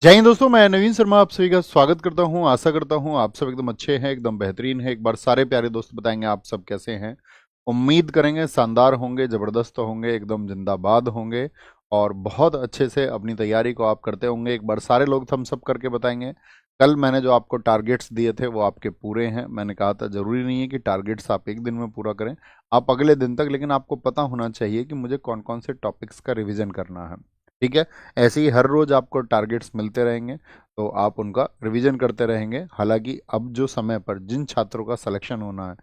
जय हिंद दोस्तों, मैं नवीन शर्मा आप सभी का स्वागत करता हूं। आशा करता हूं आप सब एकदम अच्छे हैं, एकदम बेहतरीन हैं। एक बार सारे प्यारे दोस्त बताएंगे आप सब कैसे हैं। उम्मीद करेंगे शानदार होंगे, जबरदस्त होंगे, एकदम जिंदाबाद होंगे और बहुत अच्छे से अपनी तैयारी को आप करते होंगे। एक बार सारे लोग थम्स अप करके बताएंगे कल मैंने जो आपको टारगेट्स दिए थे वो आपके पूरे हैं। मैंने कहा था जरूरी नहीं है कि टारगेट्स आप एक दिन में पूरा करें, आप अगले दिन तक, लेकिन आपको पता होना चाहिए कि मुझे कौन कौन से टॉपिक्स का रिवीजन करना है। ठीक है। ऐसे ही हर रोज आपको टारगेट्स मिलते रहेंगे तो आप उनका रिवीजन करते रहेंगे। हालांकि अब जो समय पर जिन छात्रों का सिलेक्शन होना है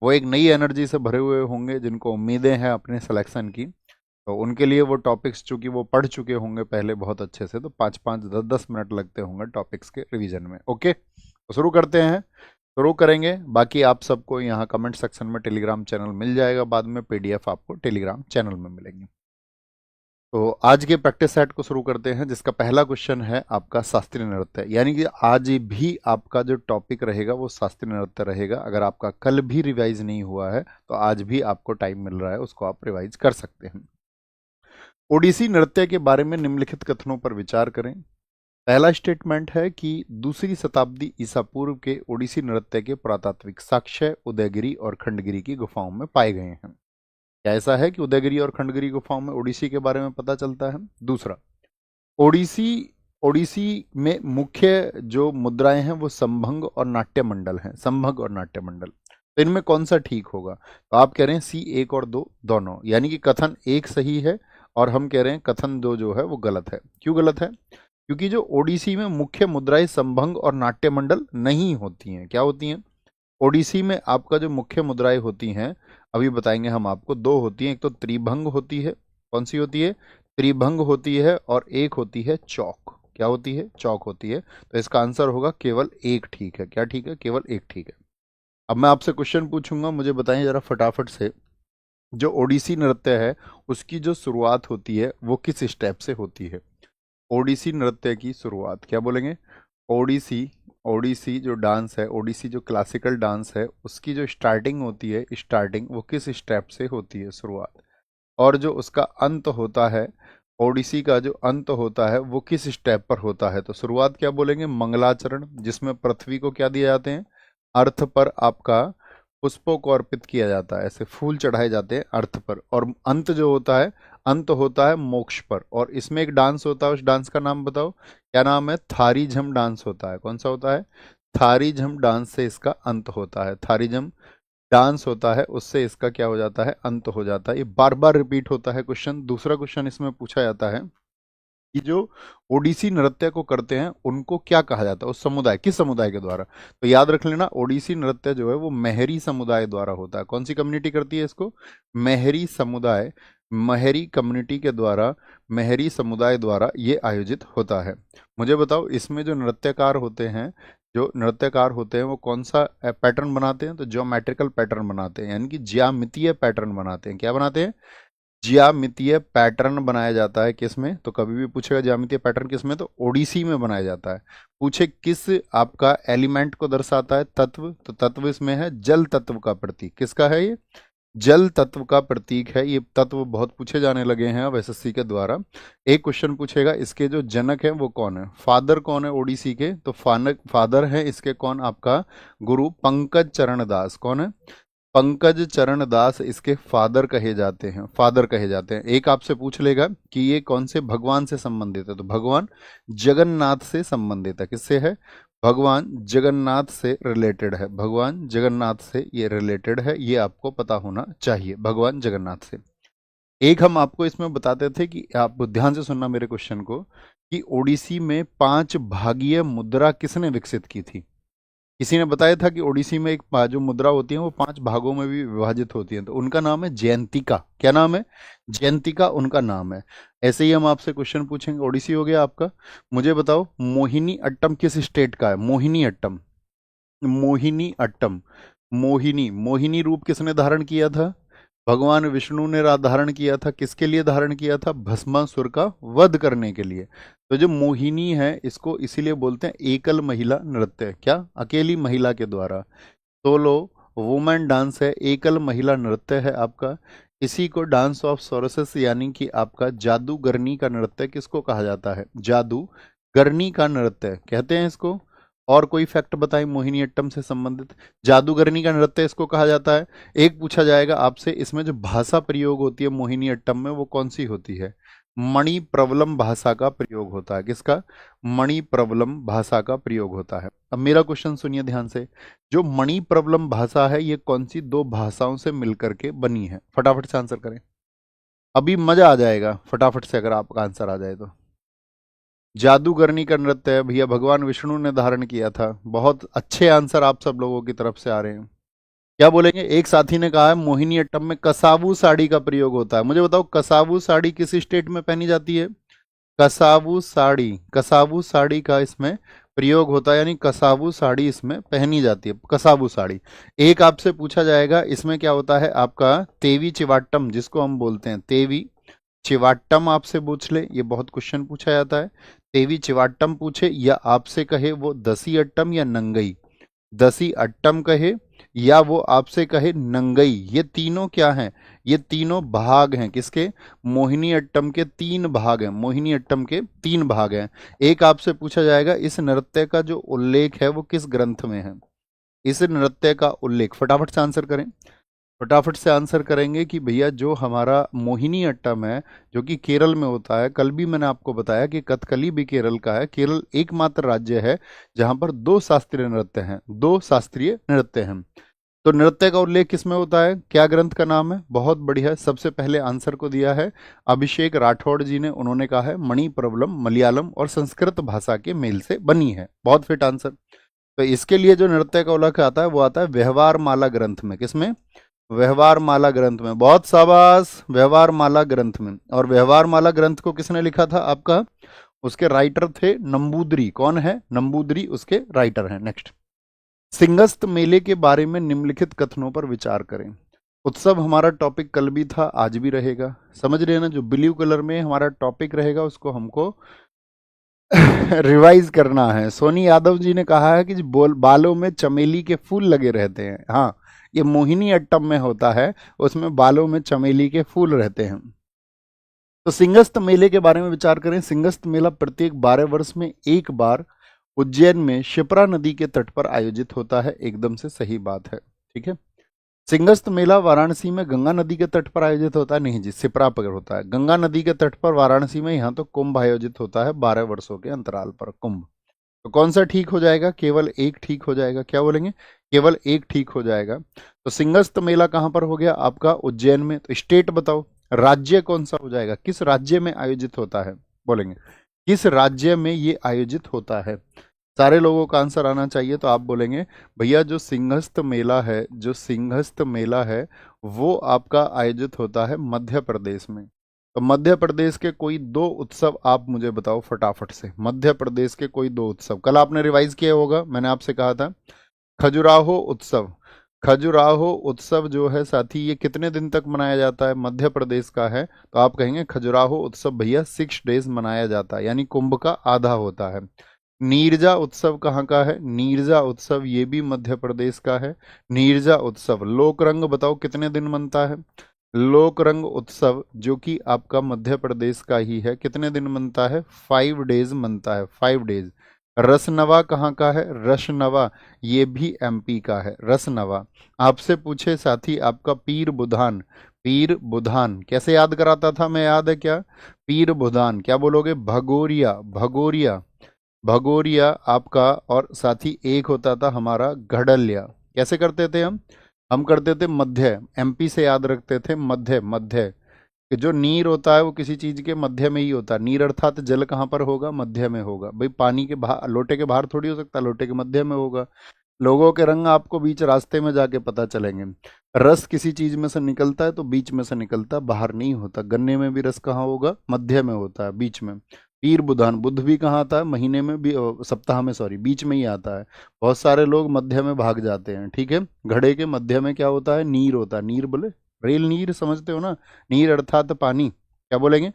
वो एक नई एनर्जी से भरे हुए होंगे, जिनको उम्मीदें हैं अपने सिलेक्शन की, तो उनके लिए वो टॉपिक्स चूंकि वो पढ़ चुके होंगे पहले बहुत अच्छे से, तो 5-5 10-10 मिनट लगते होंगे टॉपिक्स के रिवीजन में। ओके, तो शुरू करते हैं। शुरू करेंगे। बाकी आप सबको यहाँ कमेंट सेक्शन में टेलीग्राम चैनल मिल जाएगा, बाद में पीडीएफ आपको टेलीग्राम चैनल में मिलेंगी। तो आज के प्रैक्टिस सेट को शुरू करते हैं, जिसका पहला क्वेश्चन है आपका शास्त्रीय नृत्य। यानी कि आज भी आपका जो टॉपिक रहेगा वो शास्त्रीय नृत्य रहेगा। अगर आपका कल भी रिवाइज नहीं हुआ है तो आज भी आपको टाइम मिल रहा है, उसको आप रिवाइज कर सकते हैं। ओडिसी नृत्य के बारे में निम्नलिखित कथनों पर विचार करें। पहला स्टेटमेंट है कि दूसरी शताब्दी ईसा पूर्व के ओडिसी नृत्य के पुरातात्विक साक्ष्य उदयगिरी और खंडगिरी की गुफाओं में पाए गए हैं। क्या ऐसा है कि उदयगिरी और खंडगिरी गुफाओं में ओडिसी के बारे में पता चलता है? दूसरा, ओडिसी ओडिसी में मुख्य जो मुद्राएं हैं वो संभंग और नाट्य मंडल हैं। संभंग और नाट्य मंडल, तो इनमें कौन सा ठीक होगा? तो आप कह रहे हैं सी 1 और 2 दोनों, यानी कि कथन 1 सही है और हम कह रहे हैं कथन 2 जो है वो गलत है। क्यों गलत है? क्योंकि जो ओडिसी में मुख्य मुद्राएं संभंग और नाट्य मंडल नहीं होती हैं। क्या होती हैं? ओडिसी में आपका जो मुख्य मुद्राएं होती हैं, अभी बताएंगे हम आपको, 2 होती हैं। एक तो त्रिभंग होती है। कौन सी होती है? त्रिभंग होती है। और एक होती है चौक। क्या होती है? चौक होती है। तो इसका आंसर होगा केवल एक ठीक है। क्या ठीक है? केवल एक ठीक है। अब मैं आपसे क्वेश्चन पूछूंगा, मुझे बताएं जरा फटाफट से, जो ओडिसी नृत्य है उसकी जो शुरुआत होती है वो किस स्टेप से होती है? ओडिसी नृत्य की शुरुआत क्या बोलेंगे? ओडिसी ओडिसी जो डांस है, ओडिसी जो क्लासिकल डांस है, उसकी जो स्टार्टिंग होती है, स्टार्टिंग वो किस स्टेप से होती है, शुरुआत? और जो उसका अंत होता है, ओडिसी का जो अंत होता है वो किस स्टेप पर होता है? तो शुरुआत क्या बोलेंगे? मंगलाचरण, जिसमें पृथ्वी को क्या दिया जाते हैं? अर्थ पर आपका पुष्पों को अर्पित किया जाता है, ऐसे फूल चढ़ाए जाते हैं अर्थ पर। और अंत जो होता है, अंत होता है मोक्ष पर। और इसमें एक डांस होता है, उस डांस का नाम बताओ, क्या नाम है? थारी झम डांस होता है। कौन सा होता है? थारी झम डांस से इसका अंत होता है। थारी झम डांस होता है, उससे इसका क्या हो जाता है? अंत हो जाता है। ये बार बार रिपीट होता है क्वेश्चन। दूसरा क्वेश्चन इसमें पूछा जाता है कि जो ओडिसी नृत्य को करते हैं उनको क्या कहा जाता है, उस समुदाय, किस समुदाय के द्वारा? तो याद रख लेना, ओडिसी नृत्य जो है वो मेहरी समुदाय द्वारा होता है। कौन सी कम्युनिटी करती है इसको? मेहरी समुदाय, मेहरी कम्युनिटी के द्वारा, मेहरी समुदाय द्वारा ये आयोजित होता है। मुझे बताओ, इसमें जो नृत्यकार होते हैं, जो नृत्यकार होते हैं वो कौन सा पैटर्न बनाते हैं? तो ज्योमेट्रिकल पैटर्न बनाते हैं, यानी कि ज्यामितीय पैटर्न बनाते हैं। क्या बनाते हैं? ज्यामितीय पैटर्न बनाया जाता है। किसमें? तो कभी भी पूछेगा ज्यामितीय पैटर्न किसमें, तो ओडिसी में बनाया जाता है। पूछे किस आपका एलिमेंट को दर्शाता है, तत्व, तो तत्व इसमें है जल तत्व का प्रतीक। किसका है ये? जल तत्व का प्रतीक है। ये तत्व बहुत पूछे जाने लगे हैं अब एसएससी के द्वारा। एक क्वेश्चन पूछेगा, इसके जो जनक है वो कौन है? फादर कौन है ओडिसी के? तो फादर है इसके कौन? आपका गुरु पंकज चरण दास। कौन है? पंकज चरण दास इसके फादर कहे जाते हैं। फादर कहे जाते हैं। एक आपसे पूछ लेगा कि ये कौन से भगवान से संबंधित है, तो भगवान जगन्नाथ से संबंधित है। किससे है? भगवान जगन्नाथ से रिलेटेड है। भगवान जगन्नाथ से ये रिलेटेड है, ये आपको पता होना चाहिए, भगवान जगन्नाथ से। एक हम आपको इसमें बताते थे कि आप ध्यान से सुनना मेरे क्वेश्चन को, कि ओडिसी में 5 भागीय मुद्रा किसने विकसित की थी? किसी ने बताया था कि ओडिसी में एक जो मुद्रा होती है वो 5 भागों में भी विभाजित होती है, तो उनका नाम है जयंतिका। क्या नाम है? जयंतिका उनका नाम है। ऐसे ही हम आपसे क्वेश्चन पूछेंगे। ओडिसी हो गया आपका। मुझे बताओ, मोहिनी अट्टम किस स्टेट का है? मोहिनी अट्टम, मोहिनी अट्टम, मोहिनी, मोहिनी रूप किसने धारण किया था? भगवान विष्णु ने धारण किया था। किसके लिए धारण किया था? भस्मासुर का वध करने के लिए। तो जो मोहिनी है इसको इसीलिए बोलते हैं एकल महिला नृत्य। क्या? अकेली महिला के द्वारा, सोलो वुमेन डांस है, एकल महिला नृत्य है आपका। इसी को डांस ऑफ सोरसेस यानी कि आपका जादूगरनी का नृत्य किसको कहा जाता है? जादू जादूगरनी का नृत्य कहते हैं इसको। और कोई फैक्ट बताएं मोहिनीअट्टम से संबंधित। जादूगरनी का नृत्य इसको कहा जाता है। एक पूछा जाएगा आपसे, इसमें जो भाषा प्रयोग होती है मोहिनीअट्टम में वो कौन सी होती है? मणिप्रवलम भाषा का प्रयोग होता है। किसका? मणिप्रवलम भाषा का प्रयोग होता है। अब मेरा क्वेश्चन सुनिए ध्यान से। जो मणिप्रवलम भाषा है ये कौन सी दो भाषाओं से मिलकर के बनी है? फटाफट से आंसर करें, अभी मजा आ जाएगा फटाफट से अगर आपका आंसर आ जाए तो। जादूगरनी का नृत्य है भैया, भगवान विष्णु ने धारण किया था। बहुत अच्छे आंसर आप सब लोगों की तरफ से आ रहे हैं। क्या बोलेंगे? एक साथी ने कहा है मोहिनीअट्टम में कसावू साड़ी का प्रयोग होता है। मुझे बताओ कसावू साड़ी किस स्टेट में पहनी जाती है? कसावू साड़ी, कसावू साड़ी का इसमें प्रयोग होता है, यानी कसावू साड़ी इसमें पहनी जाती है, कसावू साड़ी। एक आपसे पूछा जाएगा इसमें क्या होता है आपका तेवी चिवाट्टम, जिसको हम बोलते हैं तेवी चिवाट्टम, आपसे पूछ ले, ये बहुत क्वेश्चन पूछा जाता है। तेवी चिवाट्टम पूछे या आपसे कहे वो दसी अट्टम या नंगई, दसी अट्टम कहे या वो आपसे कहे नंगई, ये तीनों क्या हैं? ये तीनों भाग हैं किसके? मोहिनी अट्टम के तीन भाग हैं, मोहिनी अट्टम के तीन भाग हैं। एक आपसे पूछा जाएगा इस नृत्य का जो उल्लेख है वो किस ग्रंथ में है? इस नृत्य का उल्लेख, फटाफट से आंसर करें। फटाफट से आंसर करेंगे कि भैया जो हमारा मोहिनी अट्टम है जो कि केरल में होता है, कल भी मैंने आपको बताया कि कथकली भी केरल का है। केरल एकमात्र राज्य है जहां पर दो शास्त्रीय नृत्य हैं, दो शास्त्रीय नृत्य हैं। तो नृत्य का उल्लेख किसमें होता है? क्या ग्रंथ का नाम है? बहुत बढ़िया, सबसे पहले आंसर को दिया है अभिषेक राठौड़ जी ने। उन्होंने कहा है मणिप्रवलम मलयालम और संस्कृत भाषा के मेल से बनी है। बहुत फिट आंसर। तो इसके लिए जो नृत्य का उल्लेख आता है वो आता है व्यवहार माला ग्रंथ में। किसमें? व्यवहार माला ग्रंथ में। बहुत शाबाश, व्यवहार माला ग्रंथ में। और व्यवहार माला ग्रंथ को किसने लिखा था आपका? उसके राइटर थे नंबूदरी। कौन है? नंबूदरी उसके राइटर हैं। नेक्स्ट, सिंगस्त मेले के बारे में निम्नलिखित कथनों पर विचार करें। उत्सव हमारा टॉपिक कल भी था, आज भी रहेगा। समझ रहे हैं ना? जो ब्लू कलर में हमारा टॉपिक रहेगा उसको हमको रिवाइज करना है। सोनी यादव जी ने कहा है कि बालों में चमेली के फूल लगे रहते हैं। हाँ, ये मोहिनी अट्टम में होता है, उसमें बालों में चमेली के फूल रहते हैं। तो सिंगस्त मेले के बारे में विचार करें। सिंगस्त मेला प्रत्येक 12 वर्ष में एक बार उज्जैन में शिप्रा नदी के तट पर आयोजित होता है। एकदम से सही बात है, ठीक है। सिंगस्त मेला वाराणसी में गंगा नदी के तट पर आयोजित होता है। नहीं जी, सिप्रा पर होता है, गंगा नदी के तट पर वाराणसी में। यहाँ तो कुंभ आयोजित होता है 12 वर्षों के अंतराल पर, कुंभ। तो कौन सा ठीक हो जाएगा? केवल एक ठीक हो जाएगा। क्या बोलेंगे? केवल एक ठीक हो जाएगा। तो सिंगस्त मेला कहां पर हो गया आपका? उज्जैन में। तो स्टेट बताओ, राज्य कौन सा हो जाएगा? किस राज्य में आयोजित होता है? बोलेंगे किस राज्य में ये आयोजित होता है? सारे लोगों का आंसर आना चाहिए। तो आप बोलेंगे भैया जो सिंहस्थ मेला है, जो सिंहस्थ मेला है वो आपका आयोजित होता है मध्य प्रदेश में। तो मध्य प्रदेश के कोई दो उत्सव आप मुझे बताओ फटाफट से। मध्य प्रदेश के कोई दो उत्सव, कल आपने रिवाइज किया होगा, मैंने आपसे कहा था खजुराहो उत्सव। खजुराहो उत्सव जो है साथी, ये कितने दिन तक मनाया जाता है? मध्य प्रदेश का है। तो आप कहेंगे खजुराहो उत्सव भैया 6 डेज मनाया जाता है, यानी कुंभ का आधा होता है। नीरजा उत्सव कहाँ का है? नीरजा उत्सव ये भी मध्य प्रदेश का है। नीरजा उत्सव। लोक रंग बताओ कितने दिन मनता है? लोक रंग उत्सव जो कि आपका मध्य प्रदेश का ही है, कितने दिन मनता है? 5 डेज मनता है, 5 डेज। रसनवा कहाँ का है? रसनवा ये भी एमपी का है, रसनवा। आपसे पूछे साथी आपका पीर बुधान, पीर बुधान कैसे याद कराता था मैं, याद है क्या? पीर बुधान क्या बोलोगे? भगोरिया, भगोरिया, भगोरिया आपका। और साथी एक होता था हमारा घड़लिया। कैसे करते थे हम करते थे मध्य, एमपी से याद रखते थे मध्य, मध्य। कि जो नीर होता है वो किसी चीज के मध्य में ही होता है। नीर अर्थात जल कहाँ पर होगा? मध्य में होगा। भाई पानी के बाहर, लोटे के बाहर थोड़ी हो सकता, लोटे के मध्य में होगा। लोगों के रंग आपको बीच रास्ते में जाके पता चलेंगे। रस किसी चीज में से निकलता है तो बीच में से निकलता है, बाहर नहीं होता। गन्ने में भी रस कहाँ होगा? मध्य में होता है, बीच में। पीर बुधान, बुध भी कहाँ आता है? महीने में भी, सप्ताह में, सॉरी, बीच में ही आता है। बहुत सारे लोग मध्य में भाग जाते हैं, ठीक है। घड़े के मध्य में क्या होता है? नीर होता है। नीर बोले रेल नीर, समझते हो ना? नीर अर्थात पानी। क्या बोलेंगे?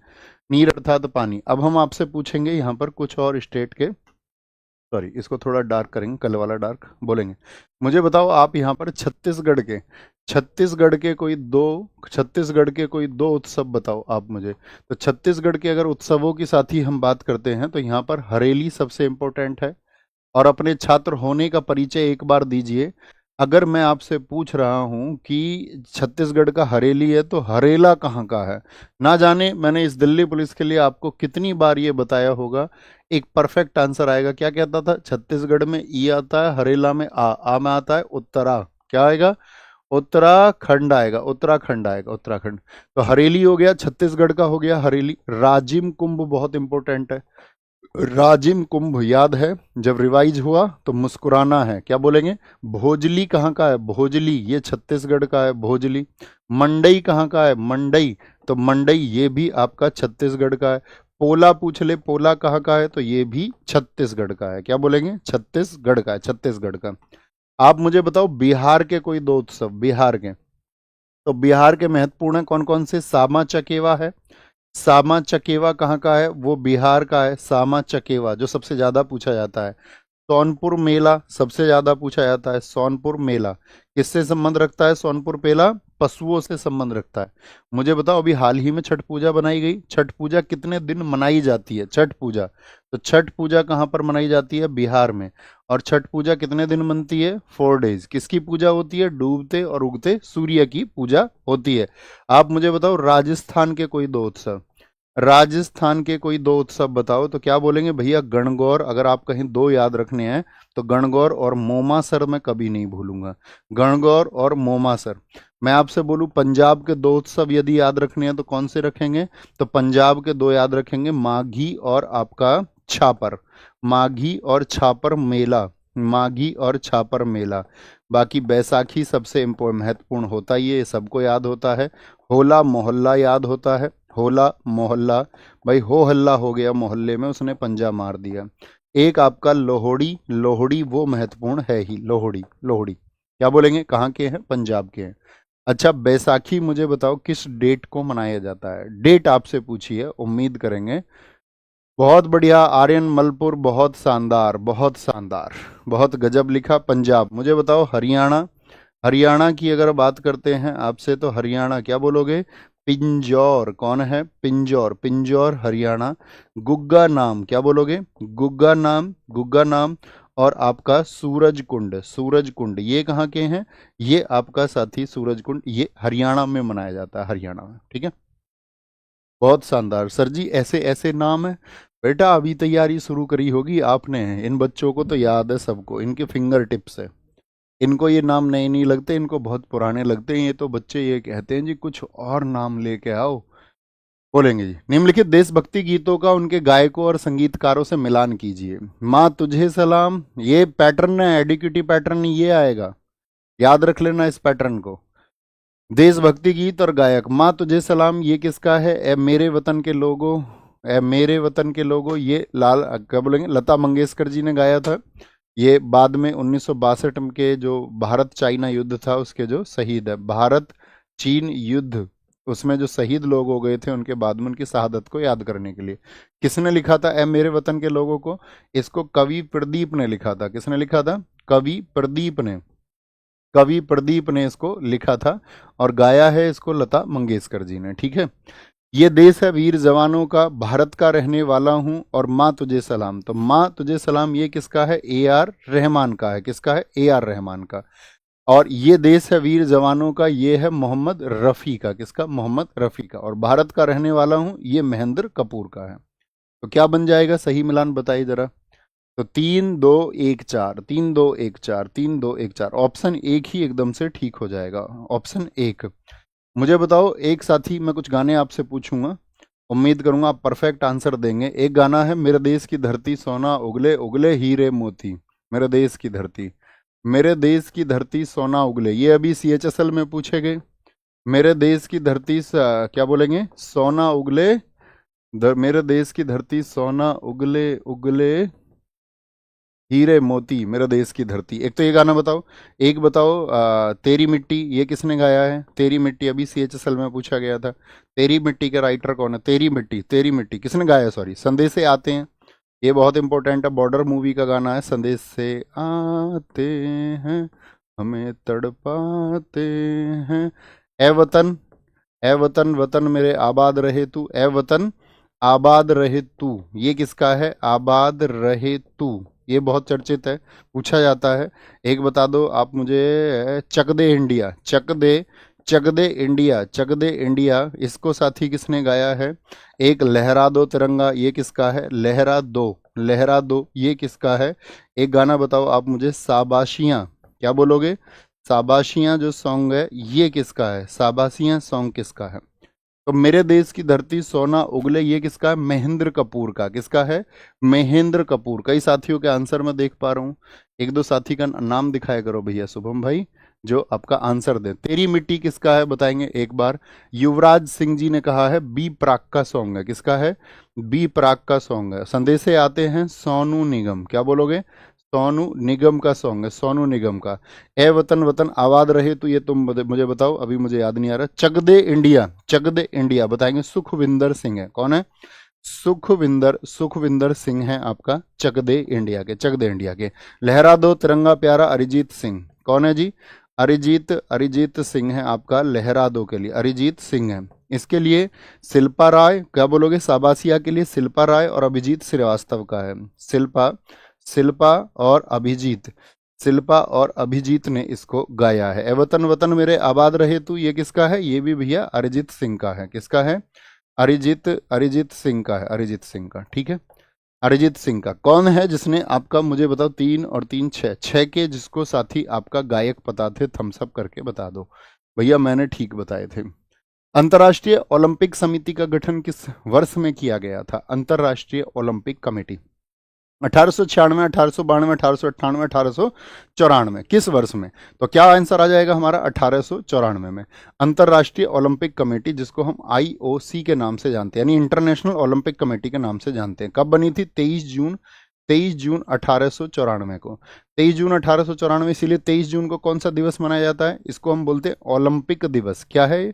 नीर अर्थात पानी। अब हम आपसे पूछेंगे यहाँ पर कुछ और स्टेट के सॉरी, इसको थोड़ा डार्क करेंगे, कल वाला डार्क बोलेंगे। मुझे बताओ आप यहाँ पर छत्तीसगढ़ के कोई दो उत्सव बताओ आप मुझे। तो छत्तीसगढ़ के अगर उत्सवों की साथ ही हम बात करते हैं तो यहाँ पर हरेली सबसे इम्पोर्टेंट है। और अपने छात्र होने का परिचय एक बार दीजिए। अगर मैं आपसे पूछ रहा हूं कि छत्तीसगढ़ का हरेली है तो हरेला कहाँ का है? ना जाने मैंने इस दिल्ली पुलिस के लिए आपको कितनी बार ये बताया होगा। एक परफेक्ट आंसर आएगा। क्या कहता था? छत्तीसगढ़ में ई आता है, हरेला में आ में आता है उत्तरा। क्या आएगा? उत्तराखंड आएगा, उत्तराखंड आएगा, उत्तराखंड। तो हरेली हो गया, छत्तीसगढ़ का हो गया हरेली। राजिम कुंभ बहुत इंपॉर्टेंट है। राजिम कुंभ याद है, जब रिवाइज हुआ तो मुस्कुराना है। क्या बोलेंगे? भोजली कहाँ का है? भोजली ये छत्तीसगढ़ का है, भोजली। मंडई कहाँ का है? मंडई, तो मंडई ये भी आपका छत्तीसगढ़ का है। पोला पूछ ले, पोला कहाँ का है? तो ये भी छत्तीसगढ़ का है। क्या बोलेंगे? छत्तीसगढ़ का है, छत्तीसगढ़ का। आप मुझे बताओ बिहार के कोई दो उत्सव, बिहार के। तो बिहार के महत्वपूर्ण है कौन कौन से? सामा चकेवा है। सामा चकेवा कहाँ का है? वो बिहार का है, सामा चकेवा, जो सबसे ज्यादा पूछा जाता है। सोनपुर मेला सबसे ज्यादा पूछा जाता है, सोनपुर मेला। किससे संबंध रखता है सोनपुर मेला? पशुओं से संबंध रखता है। मुझे बताओ अभी हाल ही में छठ पूजा बनाई गई। छठ पूजा कितने दिन मनाई जाती है? छठ पूजा, तो छठ पूजा कहाँ पर मनाई जाती है? बिहार में। और छठ पूजा कितने दिन मनती है? 4 डेज। किसकी पूजा होती है? डूबते और उगते सूर्य की पूजा होती है। आप मुझे बताओ राजस्थान के कोई दो उत्सव, राजस्थान के कोई दो उत्सव बताओ। तो क्या बोलेंगे भैया? गणगौर। अगर आप कहीं दो याद रखने हैं तो गणगौर और मोमासर मैं कभी नहीं भूलूंगा। गणगौर और मोमासर। मैं आपसे बोलूं पंजाब के दो उत्सव यदि याद रखने हैं तो कौन से रखेंगे? तो पंजाब के दो याद रखेंगे, माघी और आपका छापर। माघी और छापर मेला, माघी और छापर मेला। बाकी बैसाखी सबसे महत्वपूर्ण होता ही है, ये सबको याद होता है। होला मोहल्ला याद होता है, होला मोहल्ला। भाई हो हल्ला हो गया मोहल्ले में, उसने पंजा मार दिया। एक आपका लोहड़ी, लोहड़ी वो महत्वपूर्ण है ही, लोहड़ी, लोहड़ी। क्या बोलेंगे? कहाँ के हैं? पंजाब के हैं। अच्छा बैसाखी मुझे बताओ किस डेट को मनाया जाता है? डेट आपसे पूछी है, उम्मीद करेंगे। बहुत बढ़िया आर्यन मलपुर, बहुत शानदार, बहुत शानदार, बहुत गजब लिखा। पंजाब। मुझे बताओ हरियाणा, हरियाणा की अगर बात करते हैं आपसे तो हरियाणा क्या बोलोगे? पिंजौर। कौन है? पिंजौर, पिंजौर हरियाणा। गुग्गा नाम क्या बोलोगे? गुग्गा नाम, गुग्गा नाम। और आपका सूरज कुंड, सूरज कुंड ये कहाँ के हैं? ये आपका साथी सूरज कुंड, ये हरियाणा में मनाया जाता है, हरियाणा में। ठीक है, बहुत शानदार सर जी। ऐसे ऐसे नाम है बेटा, अभी तैयारी शुरू करी होगी आपने। इन बच्चों को तो याद है सबको, इनके फिंगर टिप्स है। इनको ये नाम नए नहीं लगते, इनको बहुत पुराने लगते हैं। ये तो बच्चे ये कहते हैं जी कुछ और नाम लेके आओ। बोलेंगे जी निम्नलिखित देशभक्ति गीतों का उनके गायकों और संगीतकारों से मिलान कीजिए। माँ तुझे सलाम, ये पैटर्न है, एडिक्यूटिव पैटर्न ये आएगा, याद रख लेना इस पैटर्न को। देशभक्ति गीत और गायक। माँ तुझे सलाम ये किसका है? ए मेरे वतन के लोगों, ए मेरे वतन के लोगों, ये लाल क्या बोलेंगे, लता मंगेशकर जी ने गाया था। ये बाद में 1962 के जो भारत चाइना युद्ध था उसके जो शहीद है, भारत चीन युद्ध, उसमें जो शहीद लोग हो गए थे उनके बाद में उनकी शहादत को याद करने के लिए किसने लिखा था ए मेरे वतन के लोगों को? इसको कवि प्रदीप ने लिखा था। किसने लिखा था? कवि प्रदीप ने, कवि प्रदीप ने इसको लिखा था। और गाया है इसको लता मंगेशकर जी ने। ठीक है, ये देश है वीर जवानों का, भारत का रहने वाला हूं, और माँ तुझे सलाम। तो माँ तुझे सलाम ये किसका है? ए आर रहमान का है। किसका है? ए आर रहमान का। और ये देश है वीर जवानों का, ये है मोहम्मद रफ़ी का। किसका? मोहम्मद रफ़ी का। और भारत का रहने वाला हूं ये महेंद्र कपूर का है। तो क्या बन जाएगा सही मिलान बताइए जरा। तो 3 2 1 4, 3 2 1 4, 3 2 1 4, ऑप्शन एक ही एकदम से ठीक हो जाएगा, ऑप्शन एक। मुझे बताओ एक साथी, मैं कुछ गाने आपसे पूछूंगा, उम्मीद करूंगा आप परफेक्ट आंसर देंगे। एक गाना है मेरे देश की धरती सोना उगले उगले हीरे मोती, मेरे देश की धरती, मेरे देश की धरती सोना उगले, ये अभी CHSL में पूछे गए। मेरे देश की धरती क्या बोलेंगे? सोना उगले, मेरे देश की धरती सोना उगले उगले हीरे मोती, मेरे देश की धरती। एक तो ये गाना बताओ। एक बताओ तेरी मिट्टी, ये किसने गाया है? तेरी मिट्टी अभी CHSL में पूछा गया था। तेरी मिट्टी का राइटर कौन है? तेरी मिट्टी, तेरी मिट्टी किसने गाया है? सॉरी, संदेशे आते हैं, ये बहुत इंपॉर्टेंट है, बॉर्डर मूवी का गाना है, संदेश से आते हैं हमें तड़पाते हैं। ए वतन, ए वतन वतन मेरे आबाद रहे तू, ए वतन आबाद रहे तू, ये किसका है? आबाद रहे तू, ये बहुत चर्चित है, पूछा जाता है। एक बता दो आप मुझे, चक दे इंडिया, चक दे, चक दे इंडिया, चक दे इंडिया, इसको साथी किसने गाया है? एक लहरा दो तिरंगा, ये किसका है? लहरा दो, लहरा दो, ये किसका है? एक गाना बताओ आप मुझे, शाबाशियां, क्या बोलोगे? शाबाशियां जो सॉन्ग है ये किसका है? शाबाशियां सॉन्ग किसका है? तो मेरे देश की धरती सोना उगले, ये किसका है? महेंद्र कपूर का। किसका है? महेंद्र कपूर। कई साथियों के आंसर में देख पा रहा हूँ, एक दो साथी का नाम दिखाया करो भैया, शुभम भाई, जो आपका आंसर दे। तेरी मिट्टी किसका है बताएंगे एक बार? युवराज सिंह जी ने कहा है, बी प्राक का सॉन्ग है। किसका है? बी प्राक का सॉन्ग है। संदेशे आते हैं, सोनू निगम, क्या बोलोगे? सोनू निगम का सॉन्ग है, सोनू निगम का। ए वतन वतन आबाद रहे, तो ये तुम मुझे बताओ, अभी मुझे याद नहीं आ रहा। चक दे इंडिया, चक दे इंडिया बताएंगे, सुखविंदर सिंह है। कौन है? सुखविंदर, सुखविंदर सिंह है आपका, चक दे इंडिया के, चक दे इंडिया के। लहरा दो तिरंगा प्यारा, अरिजीत सिंह। कौन है जी? अरिजीत, अरिजीत सिंह है आपका, लहरा दो के लिए अरिजीत सिंह है। इसके लिए शिल्पा राय, क्या बोलोगे? शाबाशिया के लिए शिल्पा राय और अभिजीत श्रीवास्तव का है। शिल्पा, शिल्पा और अभिजीत, शिल्पा और अभिजीत ने इसको गाया है। ए वतन वतन मेरे आबाद रहे तू, ये किसका है? ये भी भैया अरिजीत सिंह का है। किसका है? अरिजीत, अरिजीत सिंह का है, अरिजीत सिंह का, ठीक है, अरिजीत सिंह का। कौन है जिसने आपका, मुझे बताओ, 3 और 3 6, 6 के जिसको साथी आपका गायक पता थे, थम्सअप करके बता दो भैया, मैंने ठीक बताए थे। अंतर्राष्ट्रीय ओलंपिक समिति का गठन किस वर्ष में किया गया था? अंतर्राष्ट्रीय ओलंपिक कमेटी 1896, 1892, 1898, 1894, किस वर्ष में? तो क्या आंसर आ जाएगा हमारा? 1894 में। अंतर्राष्ट्रीय ओलंपिक कमेटी, जिसको हम आईओसी के नाम से जानते हैं, यानी इंटरनेशनल ओलंपिक कमेटी के नाम से जानते हैं, कब बनी थी? 23 जून, 23 जून 1894 को, 23 जून 1894। इसीलिए 23 जून को कौन सा दिवस मनाया जाता है? इसको हम बोलते हैं ओलंपिक दिवस। क्या है?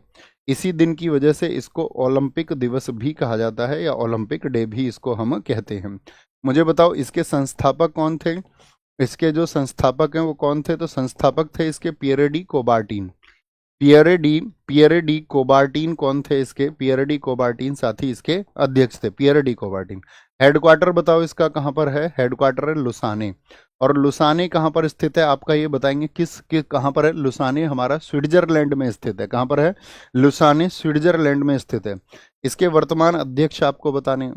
इसी दिन की वजह से इसको ओलंपिक दिवस भी कहा जाता है, या ओलंपिक डे भी इसको हम कहते हैं। मुझे बताओ, इसके संस्थापक कौन थे? इसके जो संस्थापक हैं वो कौन थे? तो संस्थापक थे इसके Pierre de Coubertin, Pierre de, Pierre de Coubertin कौन थे इसके? पियरे डी कोबार्टिन साथी इसके अध्यक्ष थे, पियरे डी कोबार्टिन। हेडक्वार्टर बताओ इसका कहाँ पर है? हेडक्वार्टर है लुसाने। और लुसाने कहाँ पर स्थित है आपका, ये बताएंगे, कहाँ पर है? लुसाने हमारा स्विट्जरलैंड में स्थित है। कहाँ पर है? लुसाने स्विट्जरलैंड में स्थित है। इसके वर्तमान अध्यक्ष आपको बताने,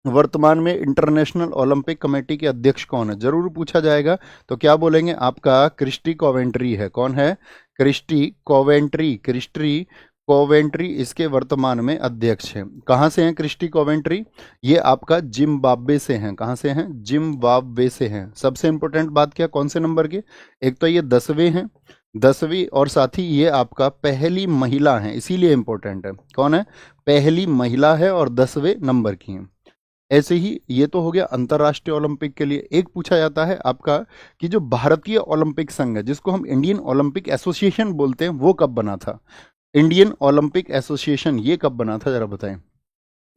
वर्तमान में इंटरनेशनल ओलंपिक कमेटी के अध्यक्ष कौन है? जरूर पूछा जाएगा, तो क्या बोलेंगे? आपका क्रिस्टी कोवेंट्री है। कौन है? क्रिस्टी कोवेंट्री, क्रिस्टी कोवेंट्री इसके वर्तमान में अध्यक्ष हैं। कहाँ से हैं क्रिस्टी कोवेंट्री? ये आपका जिम्बाब्वे से हैं। कहाँ से हैं? जिम्बाब्वे से हैं। सबसे इंपॉर्टेंट बात क्या, कौन से नंबर के? एक तो ये 10वें हैं, 10वीं, और साथ ही ये आपका पहली महिला है, इसीलिए इंपॉर्टेंट है। कौन है? पहली महिला है और 10वें नंबर की है। ऐसे ही ये तो हो गया अंतर्राष्ट्रीय ओलंपिक के लिए। एक पूछा जाता है आपका कि जो भारतीय ओलंपिक संघ है, जिसको हम इंडियन ओलंपिक एसोसिएशन बोलते हैं, वो कब बना था? इंडियन ओलंपिक एसोसिएशन ये कब बना था, जरा बताएं।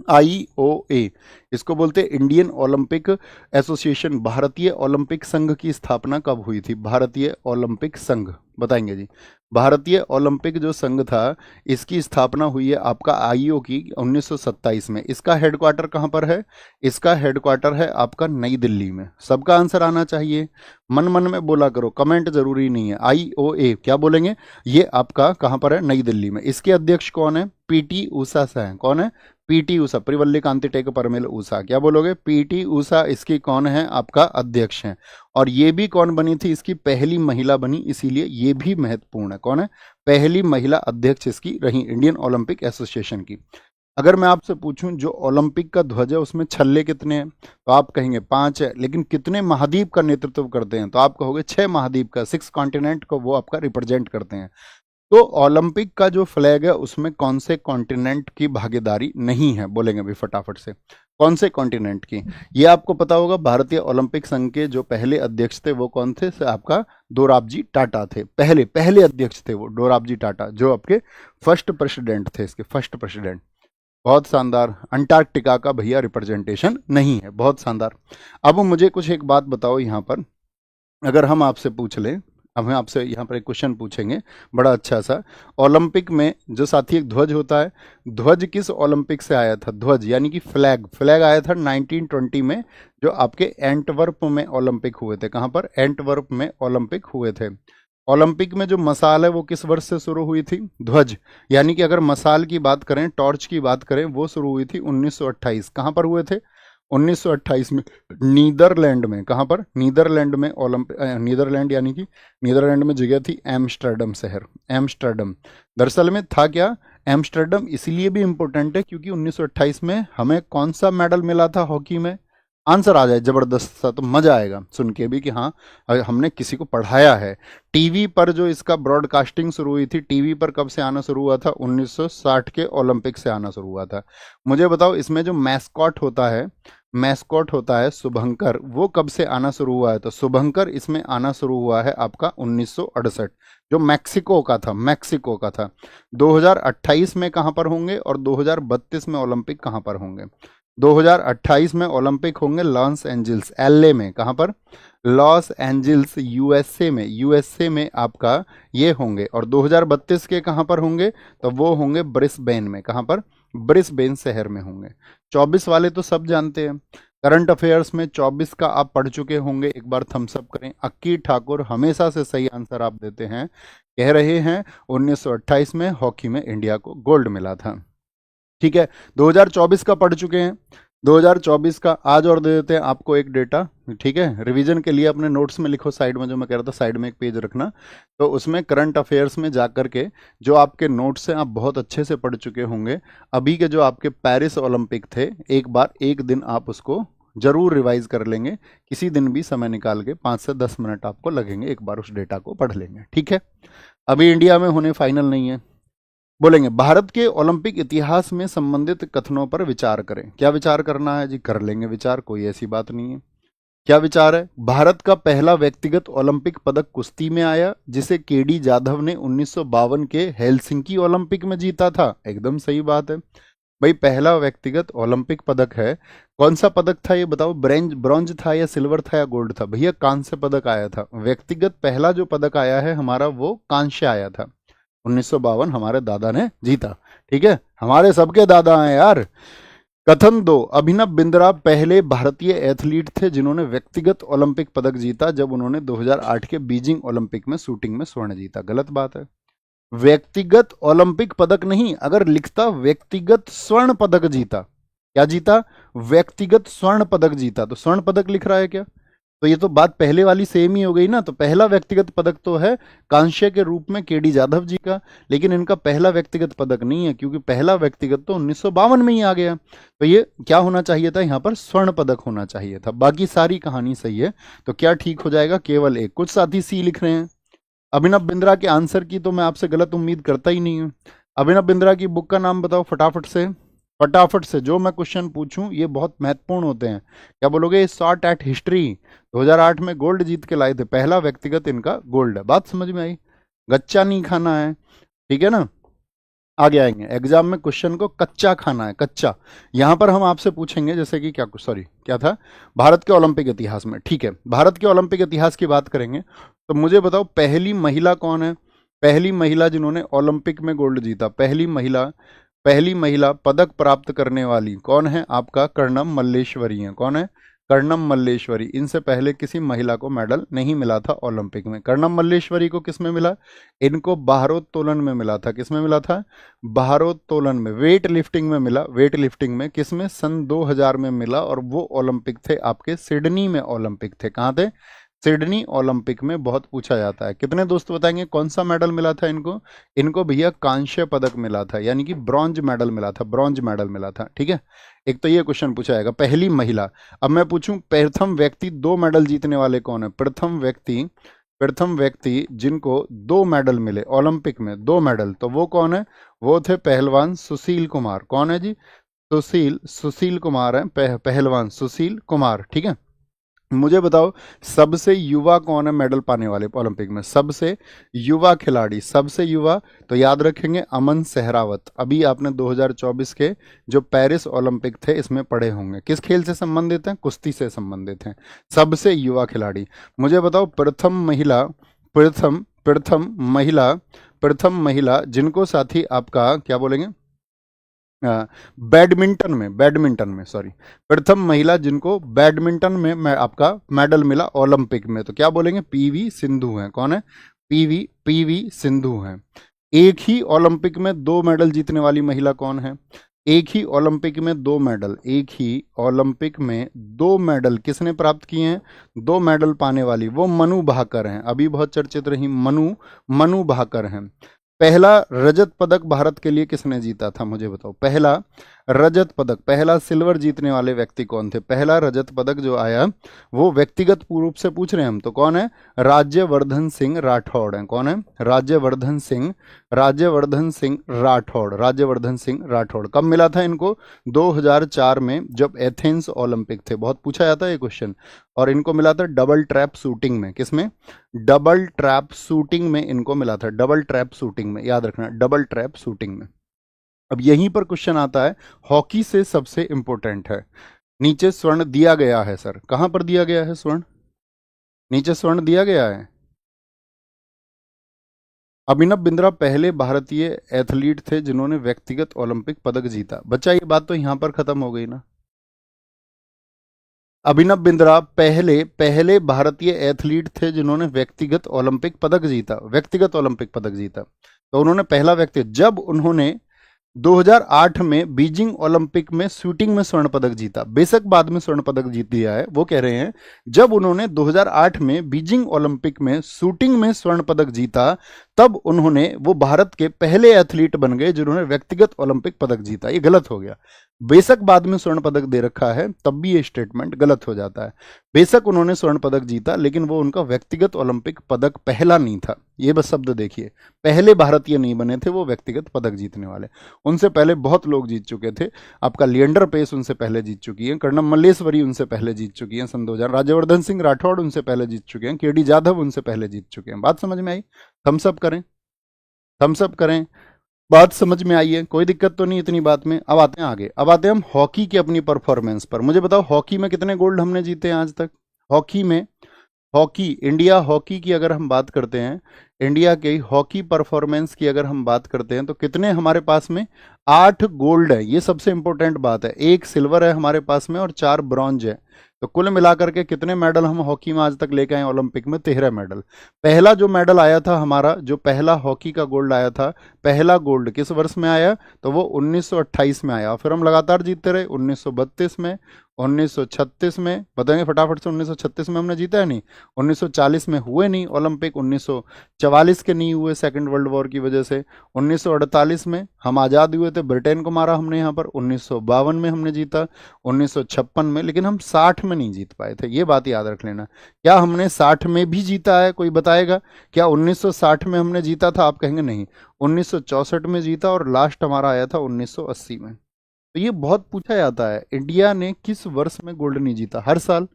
आईओए, इसको बोलते हैं इंडियन ओलंपिक एसोसिएशन। भारतीय ओलंपिक संघ की स्थापना कब हुई थी? भारतीय ओलंपिक संघ बताएंगे जी। भारतीय ओलंपिक जो संघ था, इसकी स्थापना हुई है आपका आईओ की 1927 में। इसका हेडक्वार्टर कहाँ पर है? इसका हेडक्वार्टर है आपका नई दिल्ली में। सबका आंसर आना चाहिए, मन मन में बोला करो, कमेंट जरूरी नहीं है। आईओए क्या बोलेंगे? ये आपका कहाँ पर है? नई दिल्ली में। इसके अध्यक्ष कौन है? पीटी उषा है। कौन है? पीटी उषा, प्रिवल्ली कांति टेक परमेल उषा। क्या बोलोगे? पीटी उषा इसकी कौन है? आपका अध्यक्ष है। और ये भी कौन बनी थी? इसकी पहली महिला बनी, इसीलिए ये भी महत्वपूर्ण है। कौन है? पहली महिला अध्यक्ष इसकी रही इंडियन ओलंपिक एसोसिएशन की। अगर मैं आपसे पूछूं जो ओलंपिक का ध्वज है उसमें छल्ले कितने हैं, तो आप कहेंगे 5 है। लेकिन कितने महाद्वीप का नेतृत्व करते हैं, तो आप कहोगे 6 महाद्वीप का, 6 कॉन्टिनेंट को वो आपका रिप्रेजेंट करते हैं। तो ओलंपिक का जो फ्लैग है उसमें कौन से कॉन्टिनेंट की भागीदारी नहीं है, बोलेंगे अभी फटाफट से, कौन से कॉन्टिनेंट की? ये आपको पता होगा। भारतीय ओलंपिक संघ के जो पहले अध्यक्ष थे वो कौन थे? आपका दोराबजी टाटा थे। पहले पहले अध्यक्ष थे वो दोराबजी टाटा, जो आपके फर्स्ट प्रेसिडेंट थे, इसके फर्स्ट प्रेसिडेंट। बहुत शानदार। अंटार्कटिका का भैया रिप्रेजेंटेशन नहीं है, बहुत शानदार। अब मुझे कुछ एक बात बताओ यहाँ पर, अगर हम आपसे पूछ लें, अब हम आपसे यहाँ पर एक क्वेश्चन पूछेंगे बड़ा अच्छा सा। ओलंपिक में जो साथी एक ध्वज होता है, ध्वज किस ओलंपिक से आया था? ध्वज यानी कि फ्लैग, फ्लैग आया था 1920 में, जो आपके एंटवर्प में ओलंपिक हुए थे। कहाँ पर? एंटवर्प में ओलंपिक हुए थे। ओलंपिक में जो मसाल है वो किस वर्ष से शुरू हुई थी? ध्वज यानी कि अगर मसाल की बात करें, टॉर्च की बात करें, वो शुरू हुई थी 1928। कहाँ पर हुए थे? 1928 में नीदरलैंड में। कहाँ पर? नीदरलैंड में ओलंपिक। नीदरलैंड यानी कि नीदरलैंड में जगह थी एम्स्टर्डम शहर, एम्स्टर्डम। दरअसल में था क्या, एम्स्टर्डम इसलिए भी इंपॉर्टेंट है क्योंकि 1928 में हमें कौन सा मेडल मिला था हॉकी में? आंसर आ जाए जबरदस्त सा तो मजा आएगा सुन के भी कि हाँ हमने किसी को पढ़ाया है। टीवी पर जो इसका ब्रॉडकास्टिंग शुरू हुई थी, टीवी पर कब से आना शुरू हुआ था? 1960 के ओलंपिक से आना शुरू हुआ था। मुझे बताओ इसमें जो मैस्कॉट होता है, मैस्कॉट होता है शुभंकर, वो कब से आना शुरू हुआ है? तो शुभंकर इसमें आना शुरू हुआ है आपका 1968, जो मैक्सिको का था, मैक्सिको का था। 2028 में कहाँ पर होंगे और 2032 में ओलंपिक कहाँ पर होंगे? 2028 में ओलंपिक होंगे लॉस एंजल्स, एलए में। कहाँ पर? लॉस एंजल्स, यूएसए में, यूएसए में आपका ये होंगे। और 2032 के कहाँ पर होंगे? तो वो होंगे ब्रिस्बेन में। कहाँ पर? ब्रिस्बेन शहर में होंगे। 24 वाले तो सब जानते हैं, करंट अफेयर्स में 24 का आप पढ़ चुके होंगे, एक बार थम्स अप करें। अक्की ठाकुर हमेशा से सही आंसर आप देते हैं, कह रहे हैं 1928 में हॉकी में इंडिया को गोल्ड मिला था। ठीक है, 2024 का पढ़ चुके हैं, 2024 का आज और दे देते हैं आपको एक डेटा। ठीक है, रिवीजन के लिए अपने नोट्स में लिखो, साइड में, जो मैं कह रहा था साइड में एक पेज रखना, तो उसमें करंट अफेयर्स में जाकर के जो आपके नोट्स हैं आप बहुत अच्छे से पढ़ चुके होंगे। अभी के जो आपके पेरिस ओलंपिक थे, एक बार एक दिन आप उसको जरूर रिवाइज कर लेंगे, किसी दिन भी समय निकाल के 5 से 10 मिनट आपको लगेंगे, एक बार उस डेटा को पढ़ लेंगे। ठीक है, अभी इंडिया में होने फाइनल नहीं है। बोलेंगे भारत के ओलंपिक इतिहास में संबंधित कथनों पर विचार करें। क्या विचार करना है जी? कर लेंगे विचार, कोई ऐसी बात नहीं है। क्या विचार है? भारत का पहला व्यक्तिगत ओलंपिक पदक कुश्ती में आया, जिसे केडी जाधव ने 1952 के हेलसिंकी ओलंपिक में जीता था। एकदम सही बात है भाई, पहला व्यक्तिगत ओलंपिक पदक है। कौन सा पदक था ये बताओ? ब्रॉन्ज था या सिल्वर था या गोल्ड था? भैया कांस्य पदक आया था। व्यक्तिगत पहला जो पदक आया है हमारा वो कांस्य आया था, 1952 हमारे दादा ने जीता। ठीक है, हमारे सबके दादा हैं यार। कथन 2, अभिनव बिंद्रा पहले भारतीय एथलीट थे जिन्होंने व्यक्तिगत ओलंपिक पदक जीता, जब उन्होंने 2008 के बीजिंग ओलंपिक में शूटिंग में स्वर्ण जीता। गलत बात है, व्यक्तिगत ओलंपिक पदक नहीं, अगर लिखता व्यक्तिगत स्वर्ण पदक जीता। क्या जीता? व्यक्तिगत स्वर्ण पदक जीता, तो स्वर्ण पदक लिख रहा है क्या? तो ये तो बात पहले वाली सेम ही हो गई ना। तो पहला व्यक्तिगत पदक तो है कांस्य के रूप में केडी जाधव जी का, लेकिन इनका पहला व्यक्तिगत पदक नहीं है, क्योंकि पहला व्यक्तिगत तो 1952 में ही आ गया। तो ये क्या होना चाहिए था? यहाँ पर स्वर्ण पदक होना चाहिए था। बाकी सारी कहानी सही है, तो क्या ठीक हो जाएगा? केवल एक। कुछ साथी सी लिख रहे हैं। अभिनव बिंद्रा के आंसर की तो मैं आपसे गलत उम्मीद करता ही नहीं हूँ। अभिनव बिंद्रा की बुक का नाम बताओ फटाफट से, फटाफट से। जो मैं क्वेश्चन पूछूं ये बहुत महत्वपूर्ण होते हैं। क्या बोलोगे? शॉर्ट एट हिस्ट्री, 2008 में गोल्ड जीत के लाए थे, पहला व्यक्तिगत इनका गोल्ड है। बात समझ में आई? गच्चा नहीं खाना है, ठीक है ना। आगे आएंगे, एग्जाम में क्वेश्चन को कच्चा खाना है, कच्चा। यहां पर हम आपसे पूछेंगे जैसे कि क्या, सॉरी क्या था, भारत के ओलंपिक इतिहास में। ठीक है, भारत के ओलंपिक इतिहास की बात करेंगे तो मुझे बताओ पहली महिला कौन है? पहली महिला जिन्होंने ओलंपिक में गोल्ड जीता, पहली महिला, पहली महिला पदक प्राप्त करने वाली कौन है? आपका कर्णम मल्लेश्वरी है। कौन है? कर्णम मल्लेश्वरी। इनसे पहले किसी महिला को मेडल नहीं मिला था ओलंपिक में। कर्णम मल्लेश्वरी को किस में मिला? इनको भारोत्तोलन में मिला था। किस में मिला था? भारोत्तोलन में, वेट लिफ्टिंग में मिला। वेट लिफ्टिंग में किस में? सन 2000 में मिला, और वो ओलंपिक थे आपके सिडनी में ओलंपिक थे। कहाँ थे? सिडनी ओलंपिक में। बहुत पूछा जाता है। कितने दोस्त बताएंगे कौन सा मेडल मिला था इनको? इनको भैया कांस्य पदक मिला था, यानी कि ब्रॉन्ज मेडल मिला था, ब्रॉन्ज मेडल मिला था। ठीक है, एक तो ये क्वेश्चन पूछा जाएगा, पहली महिला। अब मैं पूछूं प्रथम व्यक्ति, 2 मेडल जीतने वाले कौन है? प्रथम व्यक्ति, प्रथम व्यक्ति जिनको 2 मेडल मिले ओलंपिक में, 2 मेडल, तो वो कौन है? वो थे पहलवान सुशील कुमार। कौन है जी? सुशील कुमार है, पहलवान सुशील कुमार। ठीक है, मुझे बताओ सबसे युवा कौन है मेडल पाने वाले ओलंपिक में, सबसे युवा खिलाड़ी, सबसे युवा। तो याद रखेंगे अमन सहरावत। अभी आपने 2024 के जो पेरिस ओलंपिक थे इसमें पढ़े होंगे। किस खेल से संबंधित हैं? कुश्ती से संबंधित हैं। सबसे युवा खिलाड़ी। मुझे बताओ प्रथम महिला, प्रथम प्रथम महिला, प्रथम महिला जिनको साथी आपका क्या बोलेंगे, बैडमिंटन में सॉरी, प्रथम महिला जिनको बैडमिंटन में मैं आपका मेडल मिला ओलंपिक में, तो क्या बोलेंगे? पीवी सिंधु हैं। कौन है? पीवी पीवी सिंधु हैं। एक ही ओलंपिक में दो मेडल जीतने वाली महिला कौन है? एक ही ओलंपिक में दो मेडल, एक ही ओलंपिक में दो मेडल किसने प्राप्त किए हैं? दो मेडल पाने वाली वो मनु भाकर हैं। अभी बहुत चर्चित रही मनु, मनु भाकर हैं। पहला रजत पदक भारत के लिए किसने जीता था? मुझे बताओ पहला रजत पदक, पहला सिल्वर जीतने वाले व्यक्ति कौन थे? पहला रजत पदक जो आया वो व्यक्तिगत रूप से पूछ रहे हैं हम, तो कौन है? राज्यवर्धन सिंह राठौड़ हैं। कौन है? राज्यवर्धन सिंह, राज्यवर्धन सिंह राठौड़, राज्यवर्धन सिंह राठौड़। कब मिला था इनको? 2004 में, जब एथेंस ओलंपिक थे। बहुत पूछा जाता है ये क्वेश्चन। और इनको मिला था डबल ट्रैप शूटिंग में। किसमें? डबल ट्रैप शूटिंग में इनको मिला था, डबल ट्रैप शूटिंग में, याद रखना डबल ट्रैप शूटिंग में। अब यहीं पर क्वेश्चन आता है, हॉकी से सबसे इंपॉर्टेंट है। नीचे स्वर्ण दिया गया है सर, कहां पर दिया गया है स्वर्ण? नीचे स्वर्ण दिया गया है। अभिनव बिंद्रा पहले भारतीय एथलीट थे जिन्होंने व्यक्तिगत ओलंपिक पदक जीता। बच्चा ये बात तो यहां पर खत्म हो गई ना। अभिनव बिंद्रा पहले पहले भारतीय एथलीट थे जिन्होंने व्यक्तिगत ओलंपिक पदक जीता, व्यक्तिगत ओलंपिक पदक जीता। तो उन्होंने पहला व्यक्ति, जब उन्होंने 2008 में बीजिंग ओलंपिक में शूटिंग में स्वर्ण पदक जीता, बेशक बाद में स्वर्ण पदक जीत लिया है, वो कह रहे हैं जब उन्होंने 2008 में बीजिंग ओलंपिक में शूटिंग में स्वर्ण पदक जीता, तब उन्होंने, वो भारत के पहले एथलीट बन गए जिन्होंने व्यक्तिगत ओलंपिक पदक जीता। ये गलत हो गया। बेशक बाद में स्वर्ण पदक दे रखा है, तब भी ये स्टेटमेंट गलत हो जाता है। बेशक उन्होंने स्वर्ण पदक जीता, लेकिन वो उनका व्यक्तिगत ओलंपिक पदक पहला नहीं था। ये बस शब्द देखिए, पहले भारतीय नहीं बने थे वो व्यक्तिगत पदक जीतने वाले। उनसे पहले बहुत लोग जीत चुके थे। आपका लिएंडर पेस उनसे पहले जीत चुकी है, कर्णम मल्लेश्वरी उनसे पहले जीत चुकी हैं सन 2000, राज्यवर्धन सिंह राठौड़ उनसे पहले जीत चुके हैं, केडी जाधव उनसे पहले जीत चुके हैं। बात समझ में आई? थम्स अप करें, थम्स अप करें। बात समझ में आई है? कोई दिक्कत तो नहीं इतनी बात में। अब आते हैं आगे, अब आते हैं हम हॉकी की अपनी परफॉर्मेंस पर। मुझे बताओ हॉकी में कितने गोल्ड हमने जीते हैं आज तक? हॉकी में, हॉकी, इंडिया हॉकी की अगर हम बात करते हैं, इंडिया के हॉकी परफॉर्मेंस की अगर हम बात करते हैं, तो कितने हमारे पास में? 8 गोल्ड है। ये सबसे इंपॉर्टेंट बात है। 1 सिल्वर है हमारे पास में और 4 ब्रॉन्ज है। तो कुल मिलाकर के कितने मेडल हम हॉकी में आज तक लेके आए ओलंपिक में? 13 मेडल। पहला जो मेडल आया था हमारा, जो पहला हॉकी का गोल्ड आया था, पहला गोल्ड किस वर्ष में आया? तो वो 1928 में आया। फिर हम लगातार जीतते रहे, 1932 में, 1936 में, बताएंगे फटाफट से। 1936 में हमने जीता है नहीं, 1940 में हुए नहीं ओलंपिक, 1944 के नहीं हुए सेकंड वर्ल्ड वॉर की वजह से, 1948 में हम आज़ाद हुए थे, ब्रिटेन को मारा हमने यहाँ पर, 1952 में हमने जीता, 1956 में, लेकिन हम 60 में नहीं जीत पाए थे। ये बात याद रख लेना। क्या हमने 60 में भी जीता है? कोई बताएगा क्या 1960 में हमने जीता था? आप कहेंगे नहीं, 1964 में जीता और लास्ट हमारा आया था 1980 में। तो ये बहुत पूछा जाता है, इंडिया ने किस वर्ष में गोल्ड नहीं जीता? हर साल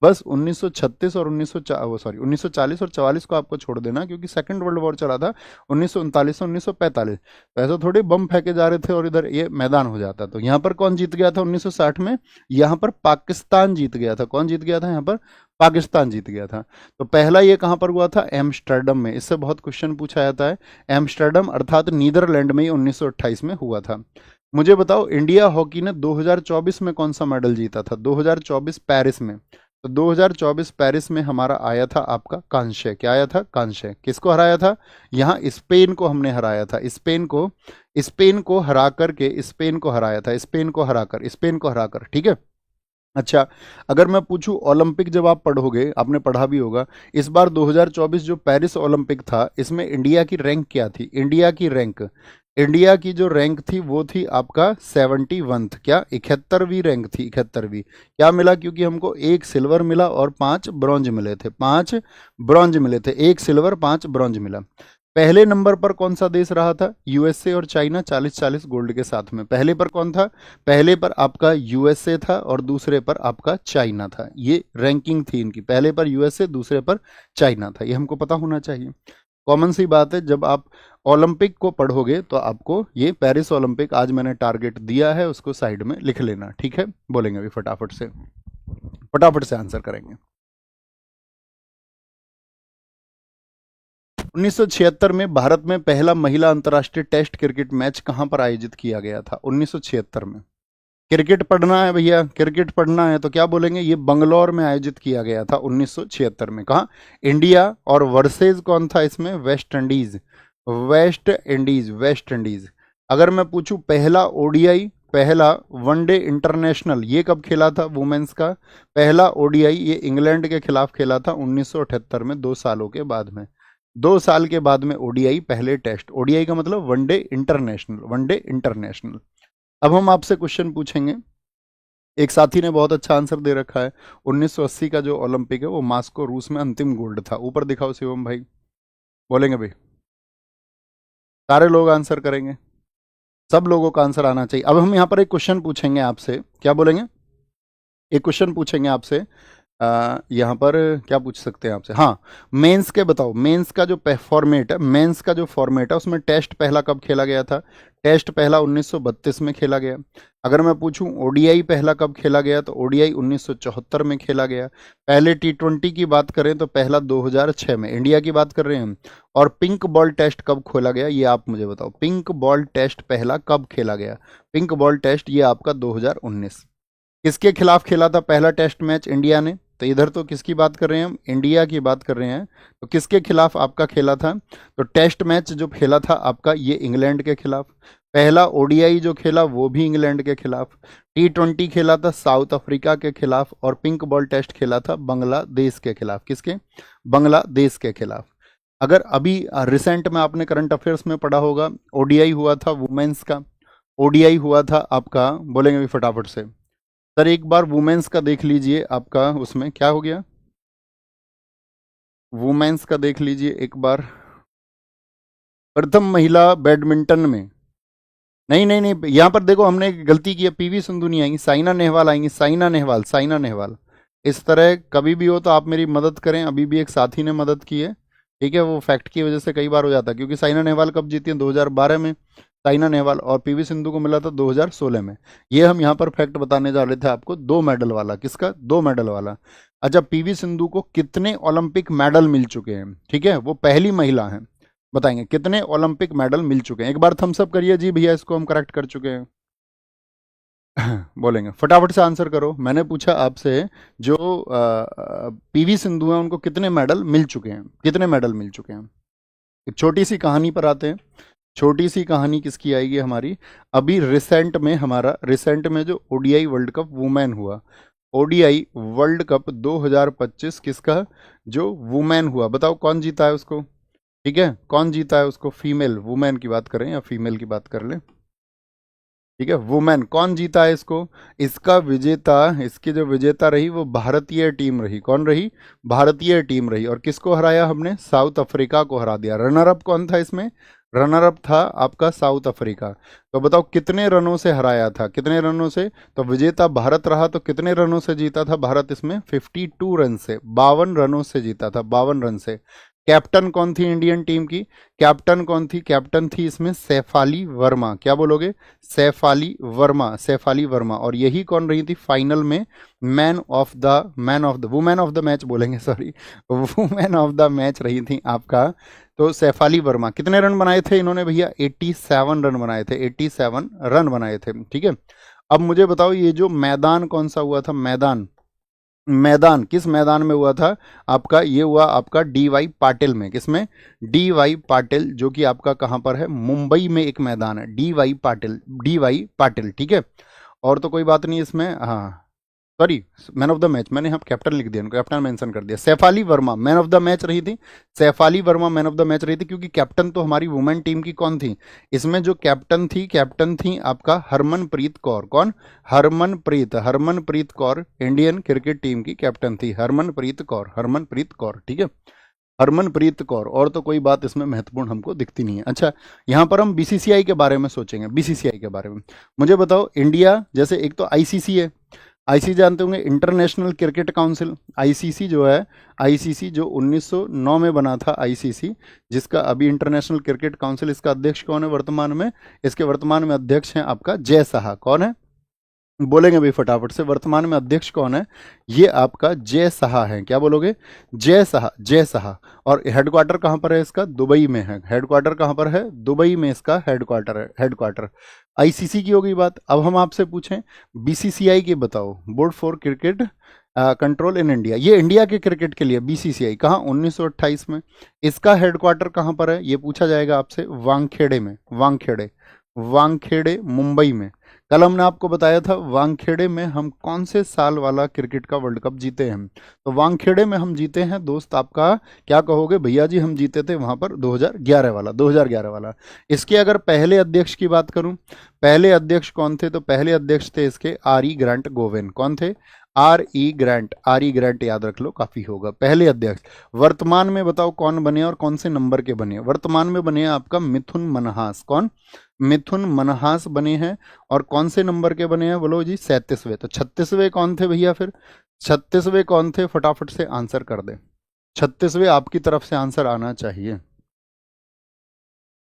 बस 1936 और 1940 और 44 को आपको छोड़ देना, क्योंकि सेकंड वर्ल्ड वॉर चला था 1939 से 1945। तो ऐसा थोड़ी बम फेंके जा रहे थे और इधर ये मैदान हो जाता। तो यहाँ पर कौन जीत गया था 1960 में? यहाँ पर पाकिस्तान जीत गया था। कौन जीत गया था यहाँ पर? पाकिस्तान जीत गया था। तो पहला ये कहाँ पर हुआ था? एम्स्टर्डम में। इससे बहुत क्वेश्चन पूछा जाता है। एम्स्टर्डम अर्थात नीदरलैंड में ही 1928 में हुआ था। मुझे बताओ इंडिया हॉकी ने 2024 में कौन सा मेडल जीता था? 2024 पेरिस में। तो 2024 पेरिस में हमारा आया था आपका कांस्य। क्या आया था? कांस्य। किसको हराया था? यहाँ स्पेन को हमने हराया था। स्पेन को हरा करके, स्पेन को हराया था, स्पेन को हराकर, ठीक है। अच्छा, अगर मैं पूछूं ओलंपिक जब आप पढ़ोगे, आपने पढ़ा भी होगा, इस बार 2024 जो पेरिस ओलंपिक था, इसमें इंडिया की रैंक क्या थी? इंडिया की जो रैंक थी वो थी आपका 71th, क्या 71वीं रैंक थी, 71वीं। क्या मिला? क्योंकि हमको 1 सिल्वर मिला और 5 ब्रॉन्ज मिले थे, 5 ब्रॉन्ज मिले थे, 1 सिल्वर 5 ब्रॉन्ज मिला। पहले नंबर पर कौन सा देश रहा था? यूएसए और चाइना 40-40 गोल्ड के साथ में। पहले पर कौन था? पहले पर आपका यूएसए था और दूसरे पर आपका चाइना था। ये रैंकिंग थी इनकी, पहले पर यूएसए, दूसरे पर चाइना था। ये हमको पता होना चाहिए, कॉमन सी बात है। जब आप ओलंपिक को पढ़ोगे तो आपको ये पेरिस ओलंपिक आज मैंने टारगेट दिया है उसको साइड में लिख लेना, ठीक है? बोलेंगे अभी फटाफट से आंसर करेंगे। 1976 में भारत में पहला महिला अंतर्राष्ट्रीय टेस्ट क्रिकेट मैच कहां पर आयोजित किया गया था? 1976 में। क्रिकेट पढ़ना है भैया, क्रिकेट पढ़ना है तो क्या बोलेंगे? ये बंगलौर में आयोजित किया गया था 1976 में। कहा? इंडिया और वर्सेज कौन था इसमें? West Indies. West Indies, West Indies. अगर मैं पूछूं पहला ओडीआई, पहला वनडे इंटरनेशनल ये कब खेला था वुमेन्स का? पहला ओडीआई ये इंग्लैंड के खिलाफ खेला था 1978 में, 2 सालों के बाद में। 2 साल के बाद में ओडीआई पहले टेस्ट। ओडीआई का मतलब वनडे इंटरनेशनल, वनडे इंटरनेशनल। अब हम आपसे क्वेश्चन पूछेंगे। एक साथी ने बहुत अच्छा आंसर दे रखा है, 1980 का जो ओलंपिक है वो मास्को रूस में अंतिम गोल्ड था। ऊपर दिखाओ शिवम भाई, बोलेंगे भाई? सारे लोग आंसर करेंगे, सब लोगों का आंसर आना चाहिए। अब हम यहाँ पर एक क्वेश्चन पूछेंगे आपसे, क्या बोलेंगे? एक क्वेश्चन पूछेंगे आपसे। यहाँ पर क्या पूछ सकते हैं आपसे? हाँ, मेंस के बताओ, मेंस का जो फॉर्मेट है, मेंस का जो फॉर्मेट है उसमें टेस्ट पहला कब खेला गया था? टेस्ट पहला 1932 में खेला गया। अगर मैं पूछूं ओडीआई पहला कब खेला गया तो ओडीआई 1974 में खेला गया। पहले टी20 की बात करें तो पहला 2006 में, इंडिया की बात कर रहे हैं हम। और पिंक बॉल टेस्ट कब खोला गया ये आप मुझे बताओ, पिंक बॉल टेस्ट पहला कब खेला गया? पिंक बॉल टेस्ट ये आपका 2019। किसके खिलाफ खेला था पहला टेस्ट मैच इंडिया ने? तो इधर तो किसकी बात कर रहे हैं हम? इंडिया की बात कर रहे हैं। तो किसके खिलाफ आपका खेला था? तो टेस्ट मैच जो खेला था आपका ये इंग्लैंड के खिलाफ। पहला ओडीआई जो खेला वो भी इंग्लैंड के खिलाफ। टी20 खेला था साउथ अफ्रीका के खिलाफ। और पिंक बॉल टेस्ट खेला था बांग्लादेश के खिलाफ। किसके? बांग्लादेश के खिलाफ। अगर अभी रिसेंट में आपने करंट अफेयर्स में पढ़ा होगा, ओडीआई हुआ था वुमेन्स का, ओडीआई हुआ था आपका, बोलेंगे भी फटाफट से सर एक बार वुमेन्स का देख लीजिए, आपका उसमें क्या हो गया? वुमेन्स का देख लीजिए एक बार। प्रथम महिला बैडमिंटन में, नहीं नहीं नहीं, यहां पर देखो हमने एक गलती की है, पीवी सिंधु नहीं आएंगी, साइना नेहवाल आएंगी, साइना नेहवाल, साइना नेहवाल। इस तरह कभी भी हो तो आप मेरी मदद करें। अभी भी एक साथी ने मदद की है, ठीक है? वो फैक्ट की वजह से कई बार हो जाता है, क्योंकि साइना नेहवाल कब जीती है? 2012 में साइना नेहवाल, और पीवी सिंधु को मिला था 2016 में। ये हम यहाँ पर फैक्ट बताने जा रहे थे आपको, 2 मेडल वाला। किसका? 2 मेडल वाला। अच्छा, पीवी सिंधु को कितने ओलंपिक मेडल मिल चुके हैं? ठीक है, वो पहली महिला है, बताएंगे कितने ओलंपिक मेडल मिल चुके हैं? एक बार थम्स अप करिए जी भैया, इसको हम करेक्ट कर चुके हैं। बोलेंगे फटाफट से आंसर करो। मैंने पूछा आपसे, जो पीवी सिंधु है उनको कितने मेडल मिल चुके हैं, कितने मेडल मिल चुके हैं? एक छोटी सी कहानी पर आते हैं। छोटी सी कहानी किसकी आएगी हमारी? अभी रिसेंट में, हमारा रिसेंट में जो ओडीआई वर्ल्ड कप वुमेन हुआ, ओडीआई वर्ल्ड कप 2025 किसका? जो वुमेन हुआ, बताओ कौन जीता है उसको? ठीक है, कौन जीता है उसको? फीमेल, वुमेन की बात करें या फीमेल की बात कर लें? ठीक है, वुमेन कौन जीता है इसको? इसका विजेता, इसकी जो विजेता रही वो भारतीय टीम रही। कौन रही? भारतीय टीम रही। और किसको हराया हमने? साउथ अफ्रीका को हरा दिया। रनर अप कौन था इसमें? रनर अप था आपका साउथ अफ्रीका। तो बताओ कितने रनों से हराया था, कितने रनों से? तो विजेता भारत रहा, तो कितने रनों से जीता था भारत इसमें? 52 रन से, 52 रनों से जीता था, 52 रन से। कैप्टन कौन थी इंडियन टीम की? कैप्टन कौन थी? कैप्टन थी इसमें सैफाली वर्मा। क्या बोलोगे? सैफाली वर्मा, सैफाली वर्मा। और यही कौन रही थी फाइनल में वुमेन ऑफ द मैच बोलेंगे, sorry, women of the match रही थी आपका। तो सैफाली वर्मा। कितने रन बनाए थे इन्होंने भैया? 87 रन बनाए थे, 87 रन बनाए थे, ठीक है? अब मुझे बताओ ये जो मैदान कौन सा हुआ था? मैदान, मैदान किस मैदान में हुआ था आपका? ये हुआ आपका डी वाई पाटिल में। किसमें? डी वाई पाटिल, जो कि आपका कहां पर है? मुंबई में एक मैदान है, D Y Patil, D Y Patil, ठीक है? और तो कोई बात नहीं इसमें। हाँ, sorry, man of the match मैंने यहाँ कैप्टन लिख दिया, उनको कैप्टन मेंशन कर दिया। Shafali Verma man of the match रही थी, Shafali Verma man of the match रही थी, क्योंकि कैप्टन तो हमारी वुमेन टीम की कौन थी इसमें? जो कैप्टन थी, कैप्टन थी आपका हरमनप्रीत कौर। कौन? Harmanpreet, Harmanpreet Kaur Indian cricket team की कैप्टन थी, हरमनप्रीत कौर, हरमनप्रीत कौर, ठीक है? हरमनप्रीत कौर, और तो कोई बात इसमें महत्वपूर्ण हमको दिखती नहीं है। अच्छा, यहाँ पर हम बीसीसीआई के बारे में सोचेंगे, बीसीसीआई के बारे में मुझे बताओ। इंडिया जैसे एक तो आईसीसी है, आईसीसी जानते होंगे, इंटरनेशनल क्रिकेट काउंसिल। आईसीसी जो है, आईसीसी जो 1909 में बना था आईसीसी, जिसका अभी इंटरनेशनल क्रिकेट काउंसिल, इसका अध्यक्ष कौन है वर्तमान में? इसके वर्तमान में अध्यक्ष हैं आपका जय शाह। कौन है? बोलेंगे भाई फटाफट से, वर्तमान में अध्यक्ष कौन है? ये आपका जय शाह है। क्या बोलोगे? जय शाह, जय शाह। और हेडक्वार्टर कहाँ पर है इसका? दुबई में है। हेडक्वार्टर कहाँ पर है? दुबई में इसका हेडक्वार्टर है, हेडक्वार्टर। आईसीसी की होगी बात। अब हम आपसे पूछें बीसीसीआई की बताओ, board for cricket control in India, ये इंडिया के क्रिकेट के लिए बीसीसीआई, कहाँ? 1928 में। इसका हेडक्वार्टर कहाँ पर है? ये पूछा जाएगा आपसे, वानखेड़े में, वानखेड़े, वानखेड़े मुंबई में। कल हमने आपको बताया था वानखेड़े में हम कौन से साल वाला क्रिकेट का वर्ल्ड कप जीते हैं। तो वानखेड़े में हम जीते हैं दोस्त आपका, क्या कहोगे भैया जी? हम जीते थे वहां पर 2011 वाला, 2011 वाला। इसके अगर पहले अध्यक्ष की बात करूं, पहले अध्यक्ष कौन थे? तो पहले अध्यक्ष थे इसके आर ई ग्रांट गोवेन। कौन थे? R E grant, R E grant याद रख लो, काफी होगा, पहले अध्यक्ष। वर्तमान में बताओ कौन बने और कौन से नंबर के बने? वर्तमान में बने आपका मिथुन मनहास। कौन? मिथुन मनहास बने हैं। और कौन से नंबर के बने हैं बोलो जी? 37वें। तो 36वें कौन थे भैया? फिर 36वें कौन थे? फटाफट से आंसर कर दे। 36वें आपकी तरफ से आंसर आना चाहिए।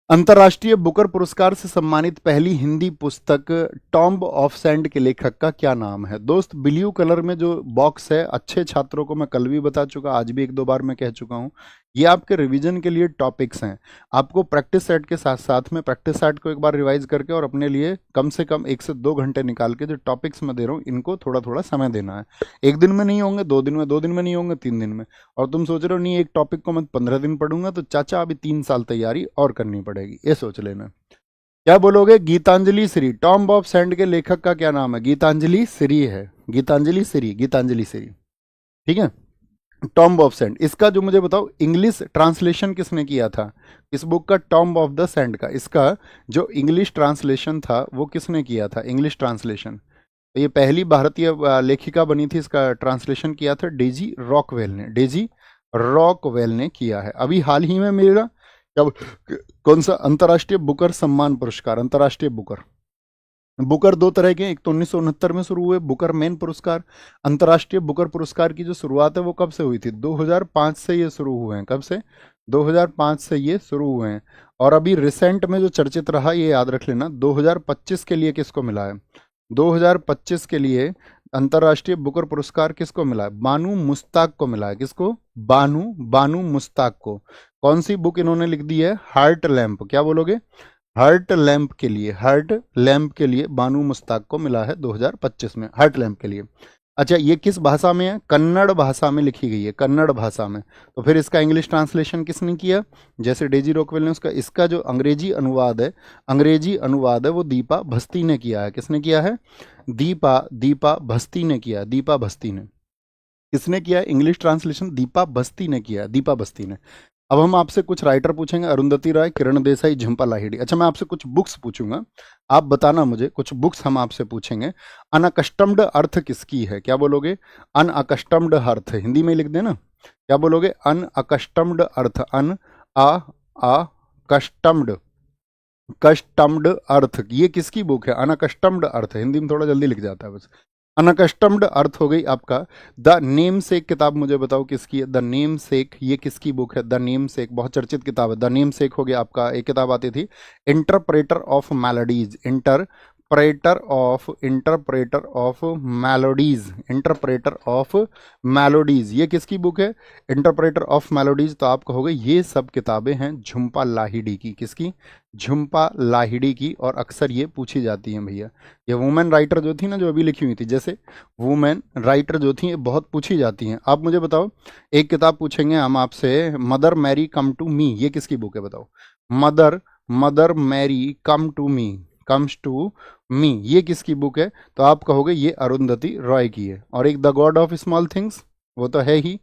अंतर्राष्ट्रीय बुकर पुरस्कार से सम्मानित पहली हिंदी पुस्तक टॉम्ब ऑफ सैंड के लेखक का क्या नाम है? दोस्त ब्लू कलर में जो बॉक्स है, अच्छे छात्रों को मैं कल भी बता चुका, आज भी एक दो बार मैं कह चुका हूं, ये आपके रिवीजन के लिए टॉपिक्स हैं। आपको प्रैक्टिस सेट के साथ साथ में प्रैक्टिस सेट को एक बार रिवाइज करके और अपने लिए कम से कम 1 से 2 घंटे निकाल के जो टॉपिक्स मैं दे रहा हूँ इनको थोड़ा थोड़ा समय देना है। एक दिन में नहीं होंगे, 2 दिन में, 2 दिन में नहीं होंगे, 3 दिन में। और तुम सोच रहे हो नहीं एक टॉपिक को मैं 15 दिन पढ़ूंगा, तो चाचा अभी 3 साल तैयारी और करनी पड़ेगी, ये सोच लेना। क्या बोलोगे? Geetanjali Shree, tomb of sand के लेखक का क्या नाम है? गीतांजलि श्री है, गीतांजलि श्री, गीतांजलि श्री, ठीक है। टॉम्ब ऑफ सैंड, इसका जो मुझे बताओ इंग्लिश ट्रांसलेशन किसने किया था इस बुक का? टॉम्ब ऑफ द सैंड का, इसका जो इंग्लिश ट्रांसलेशन था वो किसने किया था? इंग्लिश ट्रांसलेशन, तो ये पहली भारतीय लेखिका बनी थी, इसका ट्रांसलेशन किया था डेजी रॉकवेल ने, डेजी रॉकवेल ने किया है। अभी हाल ही में मिला क्या? कौन सा? अंतर्राष्ट्रीय बुकर सम्मान पुरस्कार। अंतर्राष्ट्रीय बुकर, बुकर 2 तरह के, एक तो 1969 में शुरू हुए बुकर मैन पुरस्कार। अंतर्राष्ट्रीय बुकर पुरस्कार की जो शुरुआत है वो कब से हुई थी? 2005 से ये शुरू हुए हैं। कब से? 2005 से ये शुरू हुए हैं। और अभी रिसेंट में जो चर्चित रहा, ये याद रख लेना, 2025 के लिए किसको मिला है? 2025 के लिए अंतर्राष्ट्रीय बुकर पुरस्कार किसको मिला है? बानू मुश्ताक को मिला है। किसको? बानू, बानू मुश्ताक को। कौन सी बुक इन्होंने लिख दी है? Heart lamp. क्या बोलोगे? हार्ट लैम्प के लिए, हार्ट लैम्प के लिए बानू मुश्ताक को मिला है 2025 में, हार्ट लैम्प के लिए। अच्छा, ये किस भाषा में है? कन्नड़ भाषा में लिखी गई है, कन्नड़ भाषा में। तो फिर इसका इंग्लिश ट्रांसलेशन किसने किया? जैसे डेजी रॉकवेल ने, उसका इसका जो अंग्रेजी अनुवाद है, अंग्रेजी अनुवाद है वो दीपा भस्ती ने किया है। किसने किया है? दीपा भस्ती ने किया, दीपा भस्ती ने। किसने किया इंग्लिश ट्रांसलेशन? दीपा भस्ती ने किया, दीपा भस्ती ने। अब हम आपसे कुछ राइटर पूछेंगे, अरुंधति राय, किरण देसाई, झुंपा लाहिड़ी। अच्छा, मैं आपसे कुछ बुक्स पूछूंगा, आप बताना मुझे, कुछ बुक्स हम आपसे पूछेंगे। अनअकस्टम्ड अर्थ किसकी है? क्या बोलोगे? अनअकस्टम्ड अर्थ, हिंदी में लिख देना। क्या बोलोगे? अनअकस्टम्ड अर्थ, अन आ कस्टम्ड, कस्टम्ड अर्थ, ये किसकी बुक है? अनअकस्टम्ड अर्थ, हिंदी में थोड़ा जल्दी लिख जाता है बस। अनकस्टम्ड अर्थ हो गई आपका। द नेम सेक किताब मुझे बताओ किसकी है? द नेम सेक, ये किसकी बुक है? द नेम सेक बहुत चर्चित किताब है। द नेम सेक हो गया आपका, एक किताब आती थी interpreter of melodies, interpreter of melodies, interpreter of melodies, ये किसकी बुक है? Interpreter of melodies. तो आप कहोगे ये सब किताबें हैं झुंपा लाहिड़ी की। किसकी? झुंपा लाहिड़ी की। और अक्सर ये पूछी जाती हैं भैया, ये वुमेन राइटर जो थी ना, जो अभी लिखी हुई थी, जैसे वुमेन राइटर जो थी, ये बहुत पूछी जाती हैं। आप मुझे बताओ, एक किताब पूछेंगे हम आपसे, Mother Mary come to me, ये किसकी बुक है बताओ? Mother Mary come to me, comes to me, ये किसकी बुक है? तो आप कहोगे ये अरुंधति रॉय की है। और एक the God of small things, वो तो है ही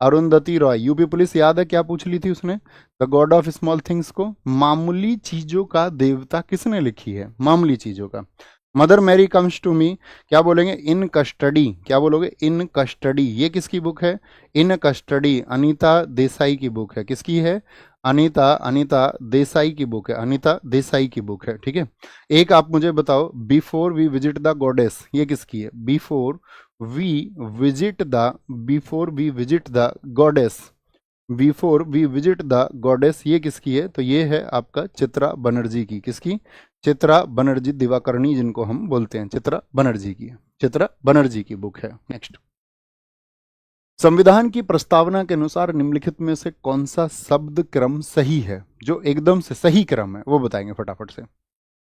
अरुंधति रॉय। यूपी पुलिस याद है क्या पूछ ली थी उसने? The God of small things को मामूली चीजों का देवता किसने लिखी है? मामूली चीजों का, Mother Mary comes to me, क्या बोलेंगे, इन कस्टडी, क्या बोलोगे, इन कस्टडी। ये किसकी बुक है, इन कस्टडी, अनीता देसाई की बुक है। किसकी है, अनीता अनीता देसाई की बुक है, अनीता देसाई की बुक है, ठीक है। एक आप मुझे बताओ, before we visit the goddess, ये किसकी है, before we visit the, before we visit the goddess, before we visit the goddess, ये किसकी है, तो ये है आपका चित्रा बनर्जी की। किसकी, चित्रा बनर्जी दिवाकरणी जिनको हम बोलते हैं, चित्रा बनर्जी की, चित्रा बनर्जी की बुक है। नेक्स्ट, संविधान की प्रस्तावना के अनुसार निम्नलिखित में से कौन सा शब्द क्रम सही है, जो एकदम से सही क्रम है, वो बताएंगे फटाफट से।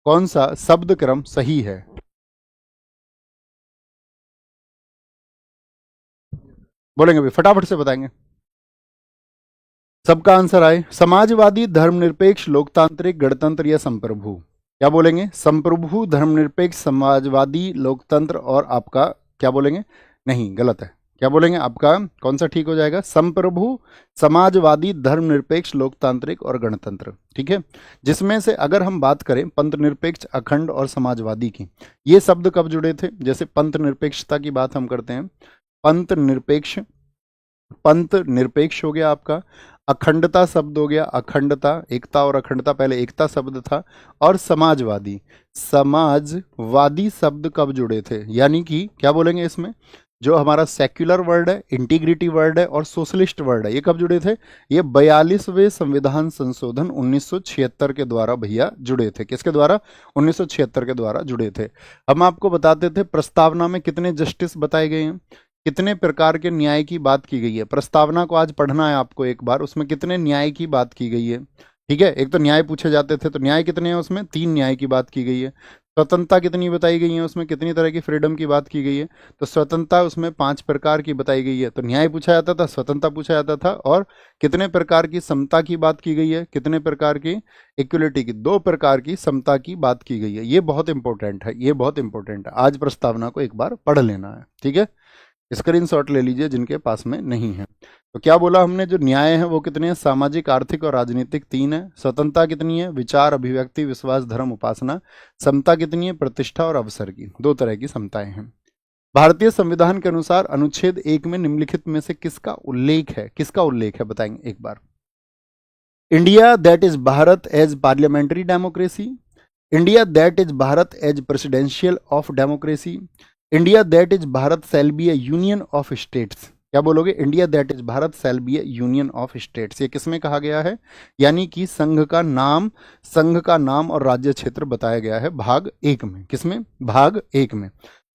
कौन सा शब्द क्रम सही है, बोलेंगे भाई, फटाफट से बताएंगे। सबका आंसर आए, समाजवादी, धर्मनिरपेक्ष, लोकतांत्रिक, गणतंत्र या संप्रभु। क्या बोलेंगे, संप्रभु, धर्मनिरपेक्ष, समाजवादी, लोकतंत्र और आपका क्या बोलेंगे, नहीं गलत है, क्या बोलेंगे आपका कौन सा ठीक हो जाएगा, संप्रभु, समाजवादी, धर्मनिरपेक्ष, लोकतांत्रिक और गणतंत्र, ठीक है। जिसमें से अगर हम बात करें पंथ निरपेक्ष, अखंड और समाजवादी की, ये शब्द कब जुड़े थे, जैसे पंथ निरपेक्षता की बात हम करते हैं, पंथ निरपेक्ष, पंथ निरपेक्ष हो गया आपका, अखंडता शब्द हो गया, अखंडता, एकता और अखंडता, पहले एकता शब्द था, और समाजवादी, समाजवादी शब्द कब जुड़े थे, यानी कि क्या बोलेंगे इसमें, जो हमारा सेक्युलर वर्ड है, इंटीग्रिटी वर्ड है और सोशलिस्ट वर्ड है, ये कब जुड़े थे, ये 42वें संविधान संशोधन 1976 के द्वारा भैया जुड़े थे। किसके द्वारा, 1976 के द्वारा जुड़े थे। हम आपको बताते थे प्रस्तावना में कितने जस्टिस बताए गए हैं, कितने प्रकार के न्याय की बात की गई है। प्रस्तावना को आज पढ़ना है आपको एक बार, उसमें कितने न्याय की बात की गई है, ठीक है। एक तो न्याय पूछे जाते थे, तो न्याय कितने हैं उसमें, 3 न्याय की बात की गई है। स्वतंत्रता कितनी बताई गई है उसमें, कितनी तरह की फ्रीडम की बात की गई है, तो स्वतंत्रता उसमें 5 प्रकार की बताई गई है। तो न्याय पूछा जाता था, स्वतंत्रता पूछा जाता था, और कितने प्रकार की समता की बात की गई है, कितने प्रकार की इक्वलिटी की, 2 प्रकार की समता की बात की गई है। ये बहुत इंपॉर्टेंट है, ये बहुत इंपॉर्टेंट है, आज प्रस्तावना को एक बार पढ़ लेना है, ठीक है। स्क्रीनशॉट ले लीजिए जिनके पास में नहीं है। तो क्या बोला हमने, जो न्याय है वो कितने हैं, सामाजिक, आर्थिक और राजनीतिक 3 है। स्वतंत्रता कितनी है, विचार, अभिव्यक्ति, विश्वास, धर्म, उपासना। समता कितनी है, प्रतिष्ठा और अवसर की, 2 तरह की समताएं हैं। भारतीय संविधान के अनुसार अनुच्छेद 1 में निम्नलिखित में से किसका उल्लेख है, किसका उल्लेख है, बताएंगे एक बार। India that is Bharat as parliamentary democracy, India that is Bharat as presidential of democracy, India that is Bharat shall be a union of states. क्या बोलोगे, India that is Bharat shall be a union of states. ये किसमें कहा गया है, यानी कि संघ का नाम, संघ का नाम और राज्य क्षेत्र बताया गया है भाग 1 में। किसमें, भाग 1 में।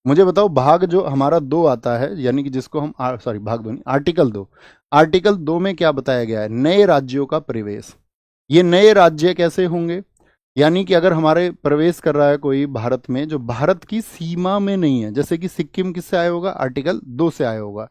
मुझे बताओ, भाग जो हमारा 2 आता है, यानी कि जिसको हम सॉरी भाग 2 नहीं, आर्टिकल 2, आर्टिकल 2 में क्या बताया गया है, नए राज्यों का प्रवेश। ये नए राज्य कैसे होंगे, यानी कि अगर हमारे प्रवेश कर रहा है कोई भारत में जो भारत की सीमा में नहीं है, जैसे कि सिक्किम किससे आया होगा, आर्टिकल 2 से आया होगा।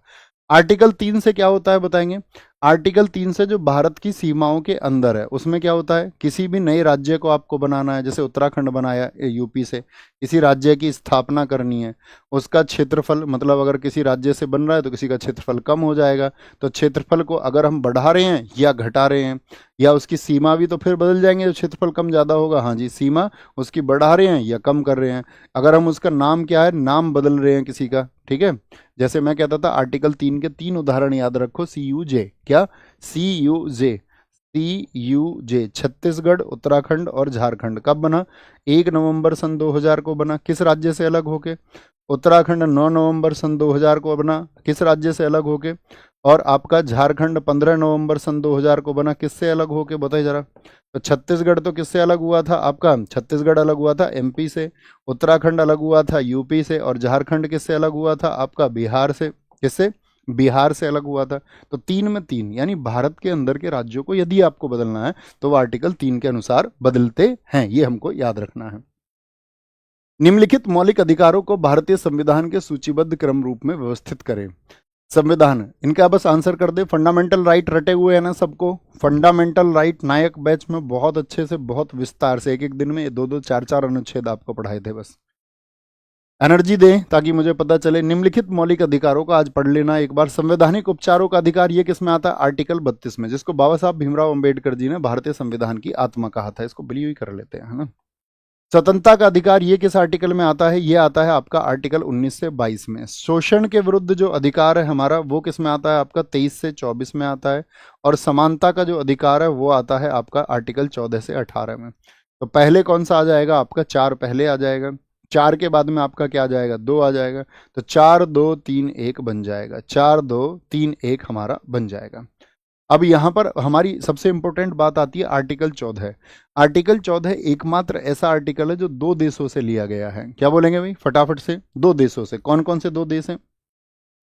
आर्टिकल 3 से क्या होता है बताएंगे, आर्टिकल 3 से जो भारत की सीमाओं के अंदर है, उसमें क्या होता है, किसी भी नए राज्य को आपको बनाना है, जैसे उत्तराखंड बनाया यूपी से, किसी राज्य की स्थापना करनी है, उसका क्षेत्रफल, मतलब अगर किसी राज्य से बन रहा है तो किसी का क्षेत्रफल कम हो जाएगा, तो क्षेत्रफल को अगर हम बढ़ा रहे हैं या घटा रहे हैं, या उसकी सीमा भी तो फिर बदल जाएंगे, जो क्षेत्रफल कम ज़्यादा होगा, हाँ जी, सीमा उसकी बढ़ा रहे हैं या कम कर रहे हैं। अगर हम उसका नाम क्या है, नाम बदल रहे हैं किसी का, ठीक है। जैसे मैं कहता था आर्टिकल 3 के 3 उदाहरण याद रखो, CUJ, क्या, CUJ, CUJ, छत्तीसगढ़, उत्तराखंड और झारखंड कब बना, 1 नवंबर सन 2000 को बना, किस राज्य से अलग होके, उत्तराखंड 9 नवंबर सन 2000 को बना, किस राज्य से अलग होके, और आपका झारखंड 15 नवंबर सन 2000 को बना, किससे अलग होके, बताइए जरा। तो छत्तीसगढ़ तो किससे अलग हुआ था, आपका छत्तीसगढ़ अलग हुआ था MP से, उत्तराखंड अलग हुआ था UP से, और झारखंड किससे अलग हुआ था, आपका बिहार से। किससे, बिहार से अलग हुआ था। तो 3 में 3, यानी भारत के अंदर के राज्यों को यदि आपको बदलना है तो वो आर्टिकल 3 के अनुसार बदलते हैं, ये हमको याद रखना है। निम्नलिखित मौलिक अधिकारों को भारतीय संविधान के सूचीबद्ध क्रम रूप में व्यवस्थित करें। संविधान, इनका बस आंसर कर दे। फंडामेंटल राइट रटे हुए हैं ना सबको, फंडामेंटल राइट नायक बैच में बहुत अच्छे से, बहुत विस्तार से, एक एक दिन में 2-2, 4-4 अनुच्छेद आपको पढ़ाए थे। बस एनर्जी दें ताकि मुझे पता चले। निम्नलिखित मौलिक अधिकारों का आज पढ़ लेना एक बार। संवैधानिक उपचारों का अधिकार, ये किस में आता है, आर्टिकल 32 में, जिसको बाबा साहब भीमराव अंबेडकर जी ने भारतीय संविधान की आत्मा कहा था। इसको बिलीव ही कर लेते हैं, है ना। स्वतंत्रता का अधिकार ये किस आर्टिकल में आता है? ये आता है आपका आर्टिकल 19 से 22 में। शोषण के विरुद्ध जो अधिकार है हमारा वो किस में आता है? आपका 23 से 24 में आता है। और समानता का जो अधिकार है वो आता है आपका आर्टिकल 14 से 18 में। तो पहले कौन सा आ जाएगा? आपका 4 पहले आ जाएगा, 4 के बाद में आपका क्या आ जाएगा? 2 आ जाएगा। तो 4 2 3 1 बन जाएगा, 4 2 3 1 हमारा बन जाएगा। अब यहाँ पर हमारी सबसे इंपॉर्टेंट बात आती है आर्टिकल 14। आर्टिकल 14 एकमात्र ऐसा आर्टिकल है जो 2 देशों से लिया गया है। क्या बोलेंगे भाई फटाफट से? 2 देशों से। कौन कौन से 2 देश हैं?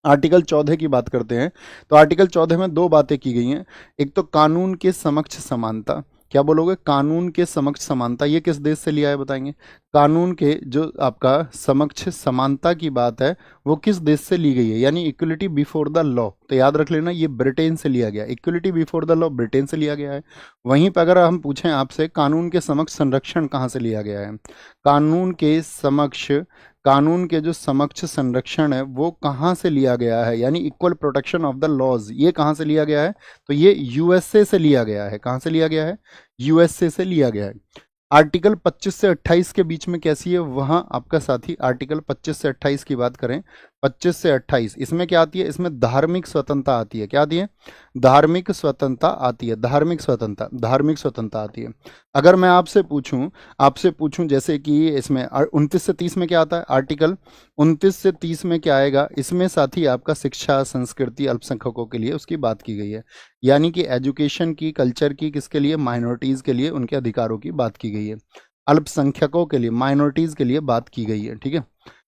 आर्टिकल 14 की बात करते हैं तो आर्टिकल 14 में 2 बातें की गई हैं। एक तो कानून के समक्ष समानता। क्या बोलोगे? कानून के समक्ष समानता, ये किस देश से लिया है बताएंगे? कानून के जो आपका समक्ष समानता की बात है वो किस देश से ली गई है? यानी इक्वलिटी बिफोर द लॉ। तो याद रख लेना ये ब्रिटेन से लिया गया। Equality before the law Britain से लिया गया है। वहीं पर अगर हम पूछें आपसे कानून के समक्ष संरक्षण कहाँ से लिया गया है? कानून के समक्ष, कानून के जो समक्ष संरक्षण है वो कहाँ से लिया गया है? यानी equal protection of the laws, ये कहाँ से लिया गया है? तो ये यूएसए से लिया गया है। कहाँ से लिया गया है? यूएसए से लिया गया है। आर्टिकल 25 से 28 के बीच में कैसी है वहां आपका साथी? आर्टिकल 25 से 28 की बात करें, 25 से 28 इसमें क्या आती है? इसमें धार्मिक स्वतंत्रता आती है। क्या आती है? धार्मिक स्वतंत्रता आती है। धार्मिक स्वतंत्रता, धार्मिक स्वतंत्रता आती है। अगर मैं आपसे पूछूं जैसे कि इसमें 29 से 30 में क्या आता है? आर्टिकल 29 से 30 में क्या आएगा? इसमें साथी आपका शिक्षा, संस्कृति, अल्पसंख्यकों के लिए उसकी बात की गई है। यानी कि एजुकेशन की, कल्चर की, किसके लिए? माइनॉरिटीज के लिए, उनके अधिकारों की बात की गई है। अल्पसंख्यकों के लिए, माइनॉरिटीज के लिए बात की गई है। ठीक है।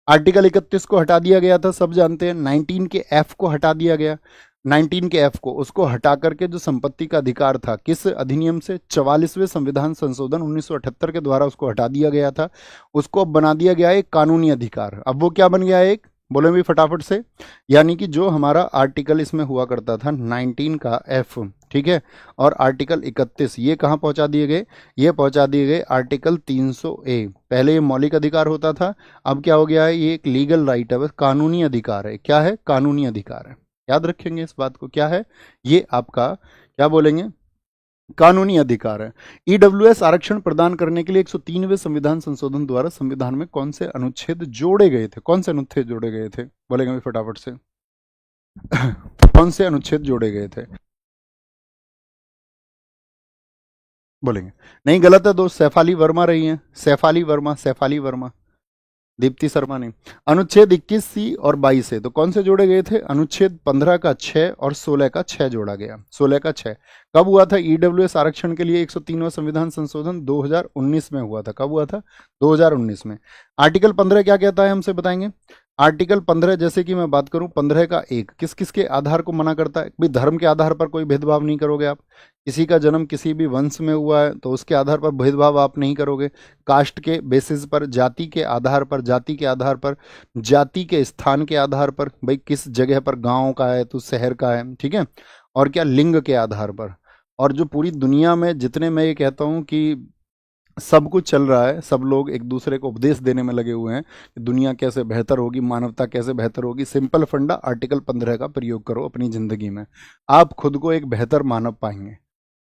आर्टिकल 31 को हटा दिया गया था, सब जानते हैं। 19 के एफ को हटा दिया गया। 19 के एफ को, उसको हटा करके जो संपत्ति का अधिकार था किस अधिनियम से? 44वें संविधान संशोधन 1978 के द्वारा उसको हटा दिया गया था। उसको अब बना दिया गया एक कानूनी अधिकार। अब वो क्या बन गया है? एक बोले भी फटाफट से। यानी कि जो हमारा आर्टिकल इसमें हुआ करता था 19 का एफ, ठीक है, और आर्टिकल 31 ये कहाँ पहुंचा दिए गए? ये पहुंचा दिए गए आर्टिकल 300 ए। पहले ये मौलिक अधिकार होता था, अब क्या हो गया है? ये एक लीगल राइट है, बस कानूनी अधिकार है। क्या है? कानूनी अधिकार है। याद रखेंगे इस बात को। क्या है ये? आपका क्या बोलेंगे? कानूनी अधिकार है। ईडब्ल्यूएस आरक्षण प्रदान करने के लिए 103वें संविधान संशोधन द्वारा संविधान में कौन से अनुच्छेद जोड़े गए थे? कौन से अनुच्छेद जोड़े गए थे? बोलेंगे फटाफट से। कौन से अनुच्छेद जोड़े गए थे? बोलेंगे नहीं, गलत है दोस्त। सैफाली वर्मा रही हैं। सैफाली वर्मा, सैफाली वर्मा, दीप्ति शर्मा ने। अनुच्छेद 21 सी और 22 है तो कौन से जोड़े गए थे? अनुच्छेद 15 का 6 और 16 का 6 जोड़ा गया। 16 का 6 कब हुआ था? ईडब्ल्यूएस आरक्षण के लिए 103वां संविधान संशोधन 2019 में हुआ था। कब हुआ था? 2019 में। आर्टिकल 15 क्या कहता है हमसे बताएंगे? आर्टिकल 15 जैसे कि मैं बात करूं 15 का 1 किस किस के आधार को मना करता है? भाई धर्म के आधार पर कोई भेदभाव नहीं करोगे आप। किसी का जन्म किसी भी वंश में हुआ है तो उसके आधार पर भेदभाव आप नहीं करोगे। कास्ट के बेसिस पर, जाति के आधार पर, जाति के आधार पर, जाति के स्थान के आधार पर, भाई किस जगह पर, गांव का है तो शहर का है, ठीक है, और क्या लिंग के आधार पर। और जो पूरी दुनिया में जितने, मैं ये कहता हूँ कि सब कुछ चल रहा है, सब लोग एक दूसरे को उपदेश देने में लगे हुए हैं कि दुनिया कैसे बेहतर होगी, मानवता कैसे बेहतर होगी। सिंपल फंडा आर्टिकल 15 का प्रयोग करो अपनी जिंदगी में, आप खुद को एक बेहतर मानव पाएंगे।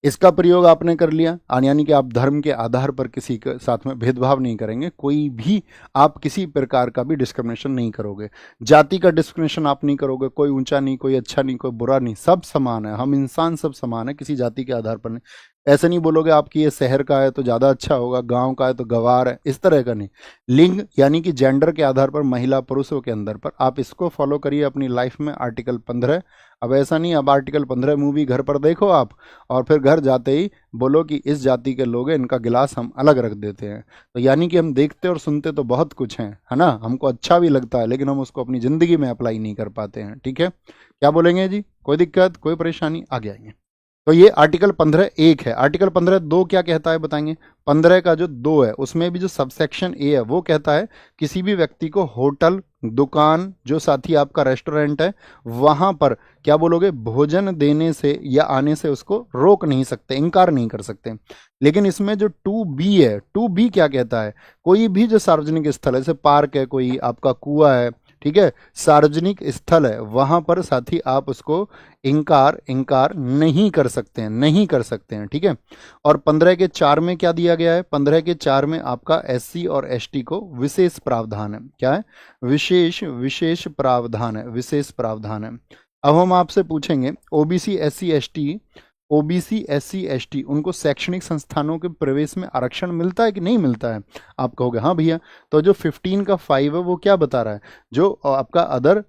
इसका प्रयोग आपने कर लिया, यानी कि आप धर्म के आधार पर किसी के साथ में भेदभाव नहीं करेंगे। कोई भी, आप किसी प्रकार का भी डिस्क्रिमिनेशन नहीं करोगे। जाति का डिस्क्रिमिनेशन आप नहीं करोगे। कोई ऊंचा नहीं, कोई अच्छा नहीं, कोई बुरा नहीं, सब समान है। हम इंसान सब समान है, किसी जाति के आधार पर नहीं। ऐसे नहीं बोलोगे आपकी ये शहर का है तो ज़्यादा अच्छा होगा, गांव का है तो गवार है, इस तरह का नहीं। लिंग यानी कि जेंडर के आधार पर, महिला पुरुषों के अंदर पर, आप इसको फॉलो करिए अपनी लाइफ में। आर्टिकल 15। अब ऐसा नहीं, अब आर्टिकल 15 मूवी घर पर देखो आप और फिर घर जाते ही बोलो कि इस जाति के लोग हैं, इनका गिलास हम अलग रख देते हैं। तो यानी कि हम देखते और सुनते तो बहुत कुछ हैं, है ना, हमको अच्छा भी लगता है, लेकिन हम उसको अपनी ज़िंदगी में अप्लाई नहीं कर पाते हैं। ठीक है, क्या बोलेंगे जी? कोई दिक्कत, कोई परेशानी? आगे आएंगे। तो ये आर्टिकल 15 एक है। आर्टिकल 15 2 क्या कहता है बताएंगे? 15 का जो 2 है उसमें भी जो सबसेक्शन ए है वो कहता है किसी भी व्यक्ति को होटल, दुकान, जो साथी आपका रेस्टोरेंट है, वहां पर क्या बोलोगे, भोजन देने से या आने से उसको रोक नहीं सकते, इनकार नहीं कर सकते। लेकिन इसमें जो 2B है, 2B क्या कहता है? कोई भी जो सार्वजनिक स्थल है, जैसे पार्क है, कोई आपका कुआं है, ठीक है, सार्वजनिक स्थल है, वहां पर साथी आप उसको इंकार नहीं कर सकते हैं, नहीं कर सकते हैं, ठीक है। और 15 के 4 में क्या दिया गया है, 15 के 4 में आपका एससी और एसटी को विशेष प्रावधान है, क्या है, विशेष विशेष प्रावधान है, विशेष प्रावधान है। अब हम आपसे पूछेंगे OBC SC ST, OBC SC ST उनको शैक्षणिक संस्थानों के प्रवेश में आरक्षण मिलता है कि नहीं मिलता है? आप कहोगे हाँ भैया। तो जो 15 का 5 है वो क्या बता रहा है, जो आपका अदर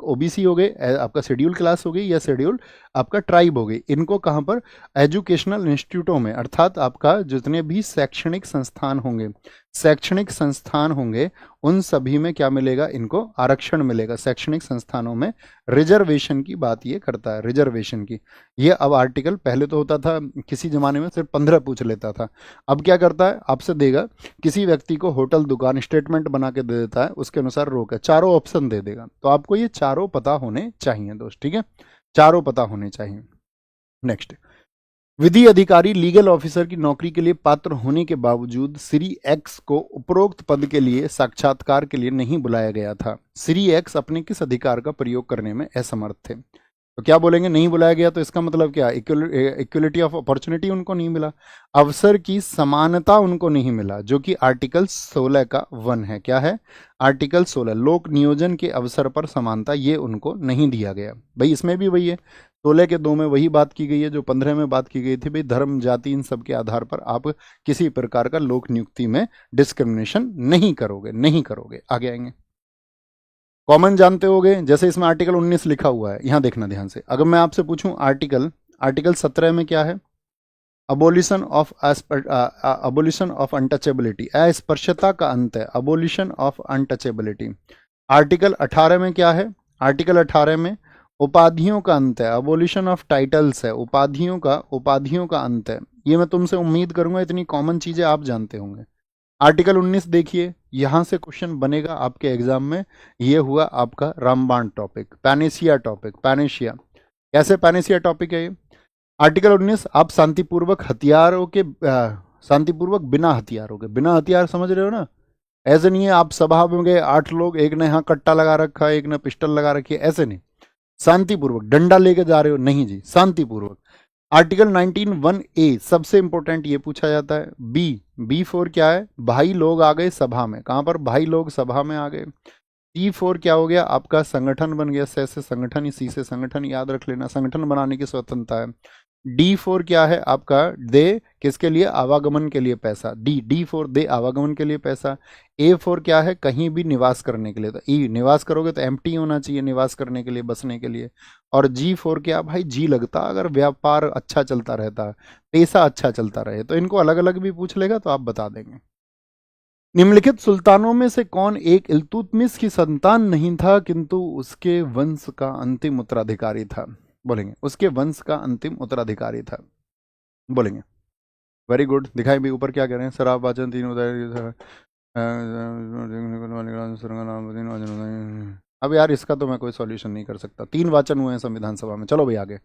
ओबीसी हो गए, आपका शेड्यूल क्लास हो गई या शेड्यूल आपका ट्राइब हो गई, इनको कहाँ पर, एजुकेशनल इंस्टीट्यूटों में, अर्थात आपका जितने भी शैक्षणिक संस्थान होंगे, शैक्षणिक संस्थान होंगे उन सभी में क्या मिलेगा, इनको आरक्षण मिलेगा। शैक्षणिक संस्थानों में रिजर्वेशन की बात ये करता है, रिजर्वेशन की। ये अब आर्टिकल, पहले तो होता था किसी जमाने में सिर्फ 15 पूछ लेता था, अब क्या करता है, आपसे देगा किसी व्यक्ति को होटल दुकान स्टेटमेंट बना के दे देता है, उसके अनुसार रोक है, चारों ऑप्शन दे देगा। तो आपको ये चारों पता होने चाहिए दोस्त, ठीक है, चारों पता होने चाहिए। नेक्स्ट, विधि अधिकारी लीगल ऑफिसर की नौकरी के लिए पात्र होने के बावजूद श्री एक्स को उपरोक्त पद के लिए साक्षात्कार के लिए नहीं बुलाया गया था। श्री एक्स अपने किस अधिकार का प्रयोग करने में असमर्थ थे? तो क्या बोलेंगे, नहीं बुलाया गया, तो इसका मतलब क्या, इक्वलिटी ऑफ अपॉर्चुनिटी उनको नहीं मिला, अवसर की समानता उनको नहीं मिला, जो कि आर्टिकल 16 का 1 है। क्या है, आर्टिकल 16 लोक नियोजन के अवसर पर समानता, ये उनको नहीं दिया गया। भाई इसमें भी वही है, 16 के 2 में वही बात की गई है जो 15 में बात की गई थी, भाई धर्म जाति इन सब के आधार पर आप किसी प्रकार का लोक नियुक्ति में डिस्क्रिमिनेशन नहीं करोगे, नहीं करोगे। आगे आएंगे, कॉमन जानते होगे, जैसे इसमें आर्टिकल 19 लिखा हुआ है, यहां देखना ध्यान से। अगर मैं आपसे पूछूं आर्टिकल आर्टिकल 17 में क्या है, अबोलिशन ऑफ अनटचेबिलिटी, अस्पृश्यता का अंत है, अबोलिशन ऑफ अनटचेबिलिटी। आर्टिकल 18 में क्या है, आर्टिकल 18 में उपाधियों का अंत है, अबोलिशन ऑफ टाइटल्स है, उपाधियों का अंत है। ये मैं तुमसे उम्मीद करूंगा इतनी कॉमन चीजें आप जानते होंगे। आर्टिकल 19 देखिए, यहां से क्वेश्चन बनेगा आपके एग्जाम में। ये हुआ आपका रामबाण टॉपिक, पैनेशिया टॉपिक, पैनेशिया कैसे पैनेशिया टॉपिक है ये। आर्टिकल 19, आप शांतिपूर्वक हथियारों के शांतिपूर्वक बिना हथियारों के, बिना हथियार समझ रहे हो ना, ऐसे नहीं है आप सभा में गए 8 लोग, एक ने यहाँ कट्टा लगा रखा है, एक ने पिस्टल लगा रखी है, ऐसे नहीं, शांतिपूर्वक डंडा लेके जा रहे हो, नहीं जी, शांतिपूर्वक। आर्टिकल 19(1)(a) सबसे इंपॉर्टेंट ये पूछा जाता है। बी 4 क्या है, भाई लोग आ गए सभा में, कहां पर, भाई लोग सभा में आ गए। C4 क्या हो गया आपका, संगठन बन गया, से संगठन, सी से संगठन, याद रख लेना, संगठन बनाने की स्वतंत्रता है। D4 क्या है आपका, दे किसके लिए, आवागमन के लिए पैसा, D4 दे आवागमन के लिए पैसा। A4 क्या है, कहीं भी निवास करने के लिए, तो ई निवास करोगे तो एम्प्टी होना चाहिए, निवास करने के लिए, बसने के लिए। और G4 क्या, भाई जी लगता, अगर व्यापार अच्छा चलता रहता, पैसा अच्छा चलता रहे, तो इनको अलग अलग भी पूछ लेगा तो आप बता देंगे। निम्नलिखित सुल्तानों में से कौन एक इल्तुतमिश की संतान नहीं था किंतु उसके वंश का अंतिम उत्तराधिकारी था? बोलेंगे उसके वंश का अंतिम उत्तराधिकारी था, बोलेंगे। वेरी गुड, दिखाई भी ऊपर क्या कह रहे हैं, शराब वाचन 3 अब यार इसका तो मैं कोई सॉल्यूशन नहीं कर सकता, 3 वाचन हुए हैं संविधान सभा में। चलो भाई आगे,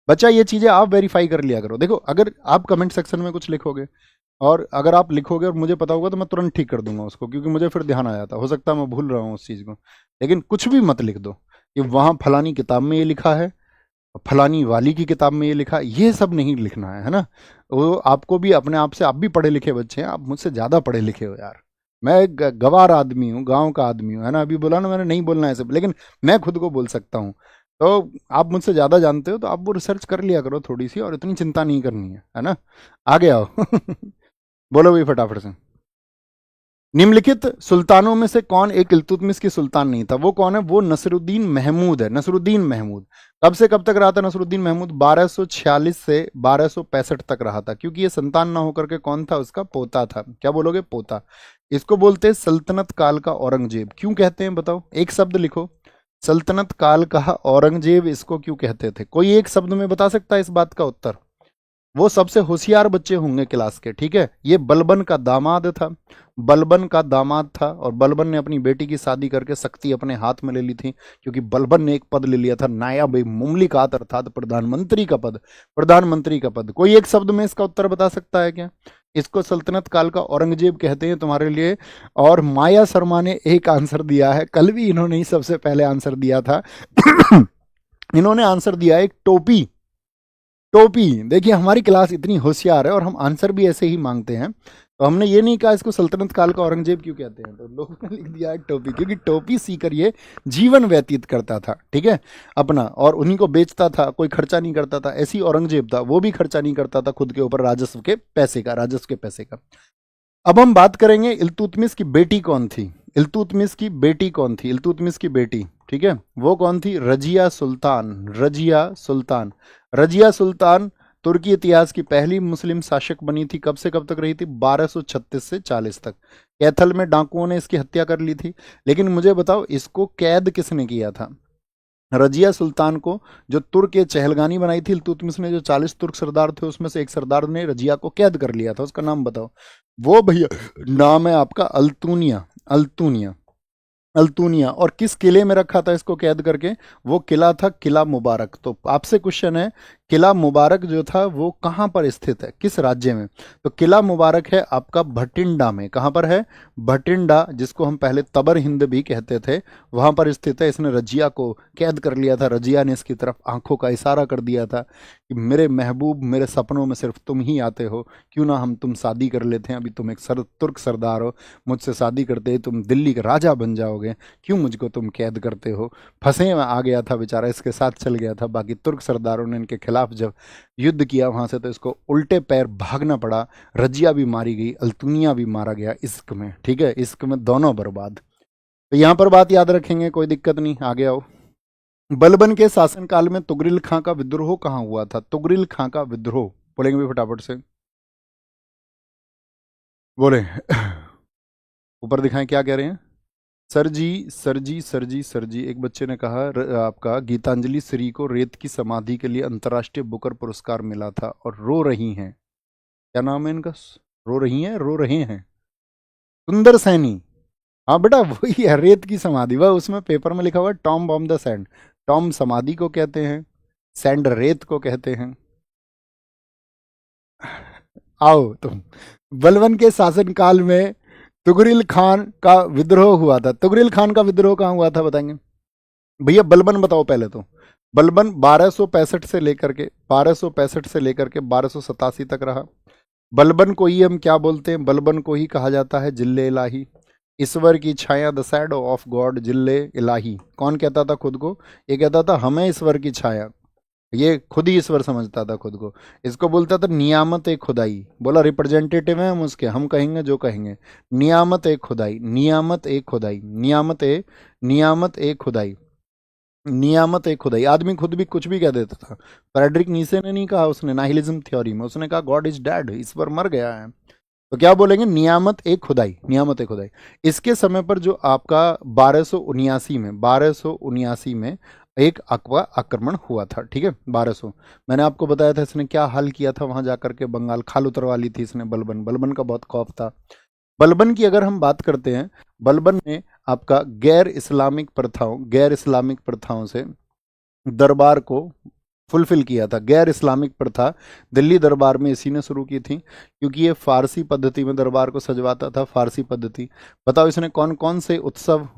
बच्चा ये चीजें आप वेरीफाई कर लिया करो। देखो अगर आप कमेंट सेक्शन में कुछ लिखोगे और अगर आप लिखोगे और मुझे पता होगा तो मैं तुरंत ठीक कर दूंगा उसको, क्योंकि मुझे फिर ध्यान आ जाता, हो सकता है मैं भूल रहा हूँ उस चीज़ को। लेकिन कुछ भी मत लिख दो कि वहाँ फलानी किताब में ये लिखा है, फलानी वाली की किताब में ये लिखा है, ये सब नहीं लिखना है ना। वो आपको भी अपने आप से, आप भी पढ़े लिखे बच्चे हैं, आप मुझसे ज़्यादा पढ़े लिखे हो यार। मैं गवार आदमी हूँ, गाँव का आदमी हूँ, है ना। अभी बोला ना मैंने, नहीं बोलना है ऐसे, लेकिन मैं खुद को बोल सकता हूँ। तो आप मुझसे ज़्यादा जानते हो तो आप वो रिसर्च कर लिया करो थोड़ी सी, और इतनी चिंता नहीं करनी है ना। आगे आओ बोलो भाई फटाफट से। निम्नलिखित सुल्तानों में से कौन एक इल्तुतमिश की सुल्तान नहीं था? वो कौन है? वो नसरुद्दीन महमूद है। नसरुद्दीन महमूद कब से कब तक रहा था? नसरुद्दीन महमूद 1246 से 1265 तक रहा था, क्योंकि ये संतान ना होकर के कौन था? उसका पोता था। क्या बोलोगे? पोता। इसको बोलते हैं सल्तनत काल का औरंगजेब। क्यों कहते हैं बताओ, एक शब्द लिखो। सल्तनत काल का औरंगजेब इसको क्यों कहते थे? कोई एक शब्द में बता सकता है इस बात का उत्तर? वो सबसे होशियार बच्चे होंगे क्लास के, ठीक है। ये बलबन का दामाद था, बलबन का दामाद था, और बलबन ने अपनी बेटी की शादी करके शक्ति अपने हाथ में ले ली थी, क्योंकि बलबन ने एक पद ले लिया था, नायब मुमलिकात अर्थात प्रधानमंत्री का पद, प्रधानमंत्री का पद। कोई एक शब्द में इसका उत्तर बता सकता है क्या? इसको सल्तनत काल का औरंगजेब कहते हैं तुम्हारे लिए। और माया शर्मा ने एक आंसर दिया है, कल भी इन्होंने ही सबसे पहले आंसर दिया था। इन्होंने आंसर दिया एक टोपी। टोपी। देखिए हमारी क्लास इतनी होशियार है और हम आंसर भी ऐसे ही मांगते हैं, तो हमने ये नहीं कहा इसको सल्तनत काल का औरंगजेब क्यों कहते हैं, तो लोगों ने लिख दिया है टोपी, क्योंकि टोपी सीकर ये जीवन व्यतीत करता था, ठीक है, अपना, और उन्हीं को बेचता था, कोई खर्चा नहीं करता था। ऐसी औरंगजेब था, वो भी खर्चा नहीं करता था खुद के ऊपर राजस्व के पैसे का, राजस्व के पैसे का। अब हम बात करेंगे इल्तुतमिश की बेटी कौन थी। इल्तुतमिश की बेटी कौन थी? इल्तुतमिश की बेटी, ठीक है, वो कौन थी? रजिया सुल्तान। रजिया सुल्तान। रजिया सुल्तान तुर्की इतिहास की पहली मुस्लिम शासक बनी थी। कब से कब तक रही थी? 1236 से 40 तक। कैथल में डाकुओं ने इसकी हत्या कर ली थी। लेकिन मुझे बताओ, इसको कैद किसने किया था? रजिया सुल्तान को जो तुर्क के चहलगानी बनाई थी इल्तुतमिश ने, जो 40 तुर्क सरदार थे उसमें से एक सरदार ने रजिया को कैद कर लिया था, उसका नाम बताओ। वो भैया नाम है आपका अल्तुनिया। अल्तुनिया। अल्तुनिया। और किस किले में रखा था इसको कैद करके? वो किला था किला मुबारक। तो आपसे क्वेश्चन है, किला मुबारक जो था वो कहाँ पर स्थित है, किस राज्य में? तो किला मुबारक है आपका भटिंडा में। कहाँ पर है? भटिंडा, जिसको हम पहले तबर हिंद भी कहते थे, वहां पर स्थित है। इसने रजिया को कैद कर लिया था। रजिया ने इसकी तरफ आंखों का इशारा कर दिया था कि मेरे महबूब, मेरे सपनों में सिर्फ तुम ही आते हो, क्यों ना हम तुम शादी कर लेते हैं, अभी तुम एक तुर्क सरदार हो, मुझसे शादी करते ही तुम दिल्ली का राजा बन जाओगे, क्यों मुझको तुम कैद करते हो? फंसे में आ गया था बेचारा, इसके साथ चल गया था। बाकी तुर्क सरदारों ने इनके खिलाफ जब युद्ध किया वहां से, तो इसको उल्टे पैर भागना पड़ा। रजिया भी मारी गई, अल्तुनिया भी मारा गया इश्क में, ठीक है, इश्क में दोनों बर्बाद। तो यहां पर बात याद रखेंगे, कोई दिक्कत नहीं, आगे आओ। बलबन के शासनकाल में तुगरिल खां का विद्रोह कहाँ हुआ था? तुगरिल खां का विद्रोह बोलेंगे भी फटाफट से, बोले। ऊपर दिखाएं क्या कह रहे हैं? सर जी, सर जी, सर जी, सर जी, एक बच्चे ने कहा आपका गीतांजलि श्री को रेत की समाधि के लिए अंतर्राष्ट्रीय बुकर पुरस्कार मिला था और रो रही हैं। क्या नाम है इनका? रो रही हैं, रो रहे हैं? सुंदर सैनी। हाँ बेटा वही है, रेत की समाधि। वह उसमें पेपर में लिखा हुआ है टॉम बॉम द सैंड। टॉम समाधि को कहते हैं, सैंड रेत को कहते हैं। आओ तुम। बलबन के शासनकाल में तुगरिल खान का विद्रोह हुआ था। तुगरिल खान का विद्रोह कहाँ हुआ था बताएंगे भैया? बलबन बताओ पहले तो। बलबन 1265 से लेकर के 1265 से लेकर के 1287 तक रहा। बलबन को ही हम क्या बोलते हैं? बलबन को ही कहा जाता है जिल्ले इलाही, ईश्वर की छाया, द शैडो ऑफ गॉड, जिल्ले इलाही। कौन कहता था खुद को? ये कहता था हमें ईश्वर की छाया, ये खुद ही ईश्वर समझता था खुद को। इसको बोलता था नियामत ए खुदाई। बोला रिप्रेजेंटेटिव है हम उसके, हम कहेंगे जो कहेंगे। नियामत ए खुदाई, नियामत ए खुदाई, नियामत ए खुदाई, नियामत ए खुदाई। आदमी खुद भी कुछ भी कह देता था। फ्रेडरिक नीसे ने नहीं कहा, उसने नाहिलिज्म थ्योरी में उसने कहा गॉड इज डेड, ईश्वर मर गया है। तो क्या बोलेंगे? नियामत ए खुदाई, नियामत ए खुदाई। इसके समय पर जो आपका 1279 में एक अकवा आक्रमण हुआ था, ठीक है, 1200। मैंने आपको बताया था इसने क्या हाल किया था वहां जाकर के, बंगाल खाल उतरवा ली थी इसने। बलबन, बलबन का बहुत खौफ था। बलबन की अगर हम बात करते हैं, बलबन ने आपका गैर इस्लामिक प्रथाओं से दरबार को फुलफिल किया था। गैर इस्लामिक प्रथा दिल्ली दरबार में इसी ने शुरू की थी, क्योंकि ये फारसी पद्धति में दरबार को सजवाता था, फारसी पद्धति। बताओ इसने कौन कौन से उत्सव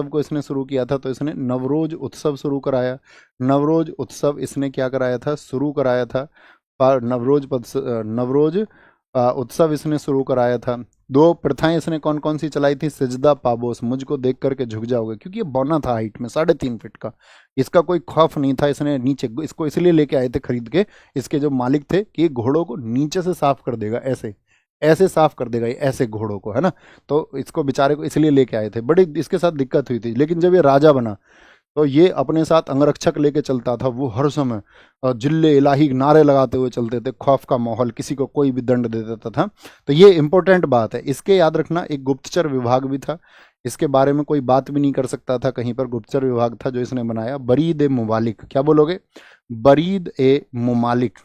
को इसने शुरू किया था? तो इसने नवरोज उत्सव शुरू कराया। नवरोज उत्सव इसने क्या कराया था? शुरू कराया था। नवरोज उत्सव इसने शुरू कराया था। दो प्रथाएं इसने कौन कौन सी चलाई थी? सिजदा पाबोस, मुझको देख करके झुक जाओगे, क्योंकि ये बौना था हाइट में, 3.5 फीट का। इसका कोई खौफ नहीं था। इसने नीचे इसको इसलिए लेके आए थे खरीद के, इसके जो मालिक थे, कि ये घोड़ों को नीचे से साफ कर देगा, ऐसे ऐसे साफ कर देगा ये, ऐसे घोड़ों को, है ना। तो इसको बेचारे को इसलिए लेके आए थे। बड़ी इसके साथ दिक्कत हुई थी, लेकिन जब ये राजा बना तो ये अपने साथ अंगरक्षक लेके चलता था। वो हर समय जिल्ले इलाही नारे लगाते हुए चलते थे, खौफ का माहौल, किसी को कोई भी दंड दे देता था। तो ये इंपॉर्टेंट बात है, इसके याद रखना। एक गुप्तचर विभाग भी था, इसके बारे में कोई बात भी नहीं कर सकता था कहीं पर। गुप्तचर विभाग था जो इसने बनाया, बरीद ए मुमालिक। क्या बोलोगे? बरीद ए मुमालिक।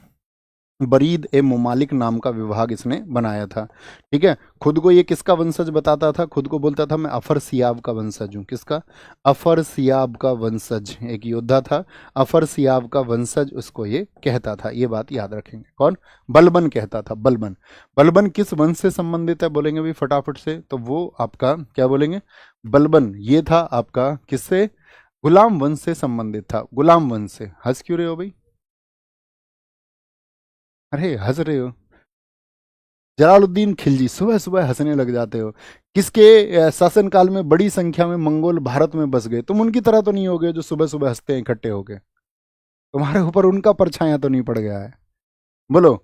बरीद ए मुमालिक नाम का विभाग इसने बनाया था। ठीक है, खुद को ये किसका वंशज बताता था? खुद को बोलता था मैं अफर सियाब का वंशज हूँ। किसका? अफर सियाब का वंशज, एक योद्धा था, अफर सियाब का वंशज उसको ये कहता था। ये बात याद रखेंगे। कौन? बलबन कहता था, बलबन। बलबन किस वंश से संबंधित है बोलेंगे भी फटाफट से? तो वो आपका क्या बोलेंगे? बलबन ये था आपका किससे? गुलाम वंश से संबंधित था। गुलाम वंश से। हंस क्यों रहे हो भाई? अरे हंस रहे हो। जलालुद्दीन खिलजी, सुबह सुबह हंसने लग जाते हो। किसके शासनकाल में बड़ी संख्या में मंगोल भारत में बस गए? तुम उनकी तरह तो नहीं हो गए जो सुबह सुबह हंसते हैं इकट्ठे होके? तुम्हारे ऊपर उनका परछाया तो नहीं पड़ गया है? बोलो।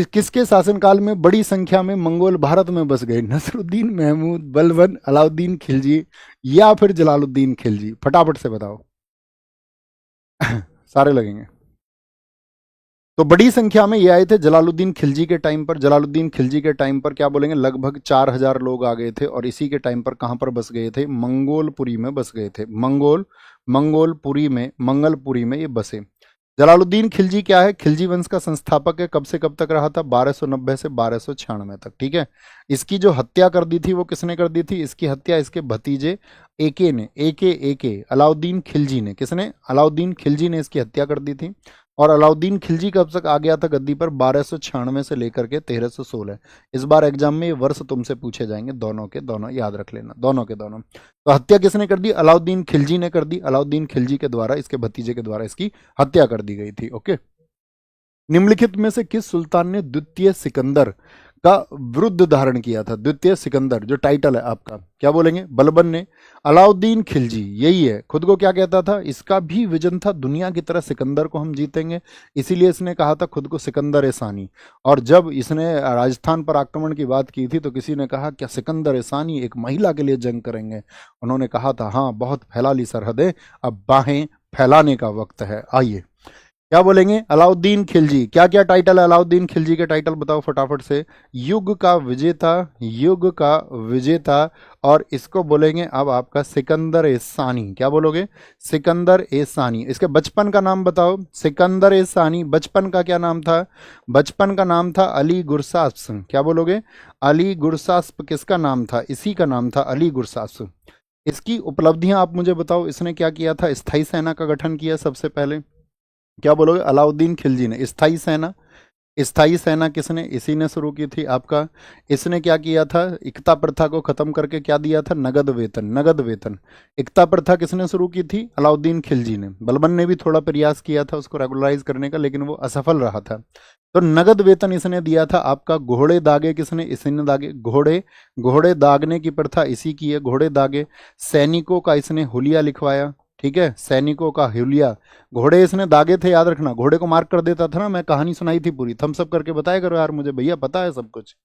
किसके शासनकाल में बड़ी संख्या में मंगोल भारत में बस गए? नसरुद्दीन महमूद, बलबन, अलाउद्दीन खिलजी या फिर जलालुद्दीन खिलजी? फटाफट से बताओ। सारे लगेंगे। तो बड़ी संख्या में ये आए थे जलालुद्दीन खिलजी के टाइम पर। जलालुद्दीन खिलजी के टाइम पर क्या बोलेंगे? लगभग 4,000 लोग आ गए थे। और इसी के टाइम पर कहां पर बस गए थे? मंगोलपुरी में बस गए थे। मंगोलपुरी में, मंगलपुरी में ये बसे। जलालुद्दीन खिलजी क्या है? खिलजी वंश का संस्थापक है। कब से कब तक रहा था? 1290 से 1296 तक। ठीक है। इसकी जो हत्या कर दी थी वो किसने कर दी थी? इसकी हत्या इसके भतीजे एके ने, एके अलाउद्दीन खिलजी ने। किसने? अलाउद्दीन खिलजी ने इसकी हत्या कर दी थी। और अलाउद्दीन खिलजी कब तक आ गया था गद्दी पर? 1296 से लेकर के 1316। इस बार एग्जाम में ये वर्ष तुमसे पूछे जाएंगे, दोनों के दोनों याद रख लेना, दोनों के दोनों। तो हत्या किसने कर दी? अलाउद्दीन खिलजी ने कर दी। अलाउद्दीन खिलजी के द्वारा, इसके भतीजे के द्वारा इसकी हत्या कर दी गई थी। ओके। निम्नलिखित में से किस सुल्तान ने द्वितीय सिकंदर का विरुद्ध धारण किया था? द्वितीय सिकंदर जो टाइटल है आपका, क्या बोलेंगे? बलबन ने। अलाउद्दीन खिलजी यही है। खुद को क्या कहता था? इसका भी विजन था दुनिया की तरह सिकंदर को हम जीतेंगे, इसीलिए इसने कहा था खुद को सिकंदर ए सानी। और जब इसने राजस्थान पर आक्रमण की बात की थी तो किसी ने कहा क्या सिकंदर ए सानी एक महिला के लिए जंग करेंगे? उन्होंने कहा था हाँ, बहुत फैला ली सरहदें, अब बाहें फैलाने का वक्त है। आइए क्या बोलेंगे? अलाउद्दीन खिलजी। क्या क्या टाइटल है अलाउद्दीन खिलजी के? टाइटल बताओ फटाफट से। युग का विजेता, युग का विजेता। और इसको बोलेंगे अब आपका सिकंदर ए सानी। क्या बोलोगे? सिकंदर ए सानी। इसके बचपन का नाम बताओ। सिकंदर ए सानी बचपन का क्या नाम था? बचपन का नाम था अली गुरसास्प। क्या बोलोगे? अली गुरसास्प किसका नाम था? इसी का नाम था अली गुरसास्प। इसकी उपलब्धियां आप मुझे बताओ। इसने क्या किया था? स्थायी सेना का गठन किया सबसे पहले। क्या बोलोगे? अलाउद्दीन खिलजी ने। स्थायी सेना, स्थायी सेना किसने? इसी ने शुरू की थी आपका। इसने क्या किया था? इकता प्रथा को खत्म करके क्या दिया था? नगद वेतन, नगद वेतन। इकता प्रथा किसने शुरू की थी? अलाउद्दीन खिलजी ने। बलबन ने भी थोड़ा प्रयास किया था उसको रेगुलराइज करने का, लेकिन वो असफल रहा था। तो नगद वेतन इसने दिया था आपका। घोड़े दागे किसने? इसी ने दागे। घोड़े, घोड़े दागने की प्रथा इसी की है, घोड़े दागे। सैनिकों का इसने हुलिया लिखवाया। ठीक है, सैनिकों का हुलिया। घोड़े इसने दागे थे, याद रखना। घोड़े को मार्क कर देता था ना, मैं कहानी सुनाई थी पूरी, थम्स अप करके बताया करो यार मुझे, भैया पता है सब कुछ।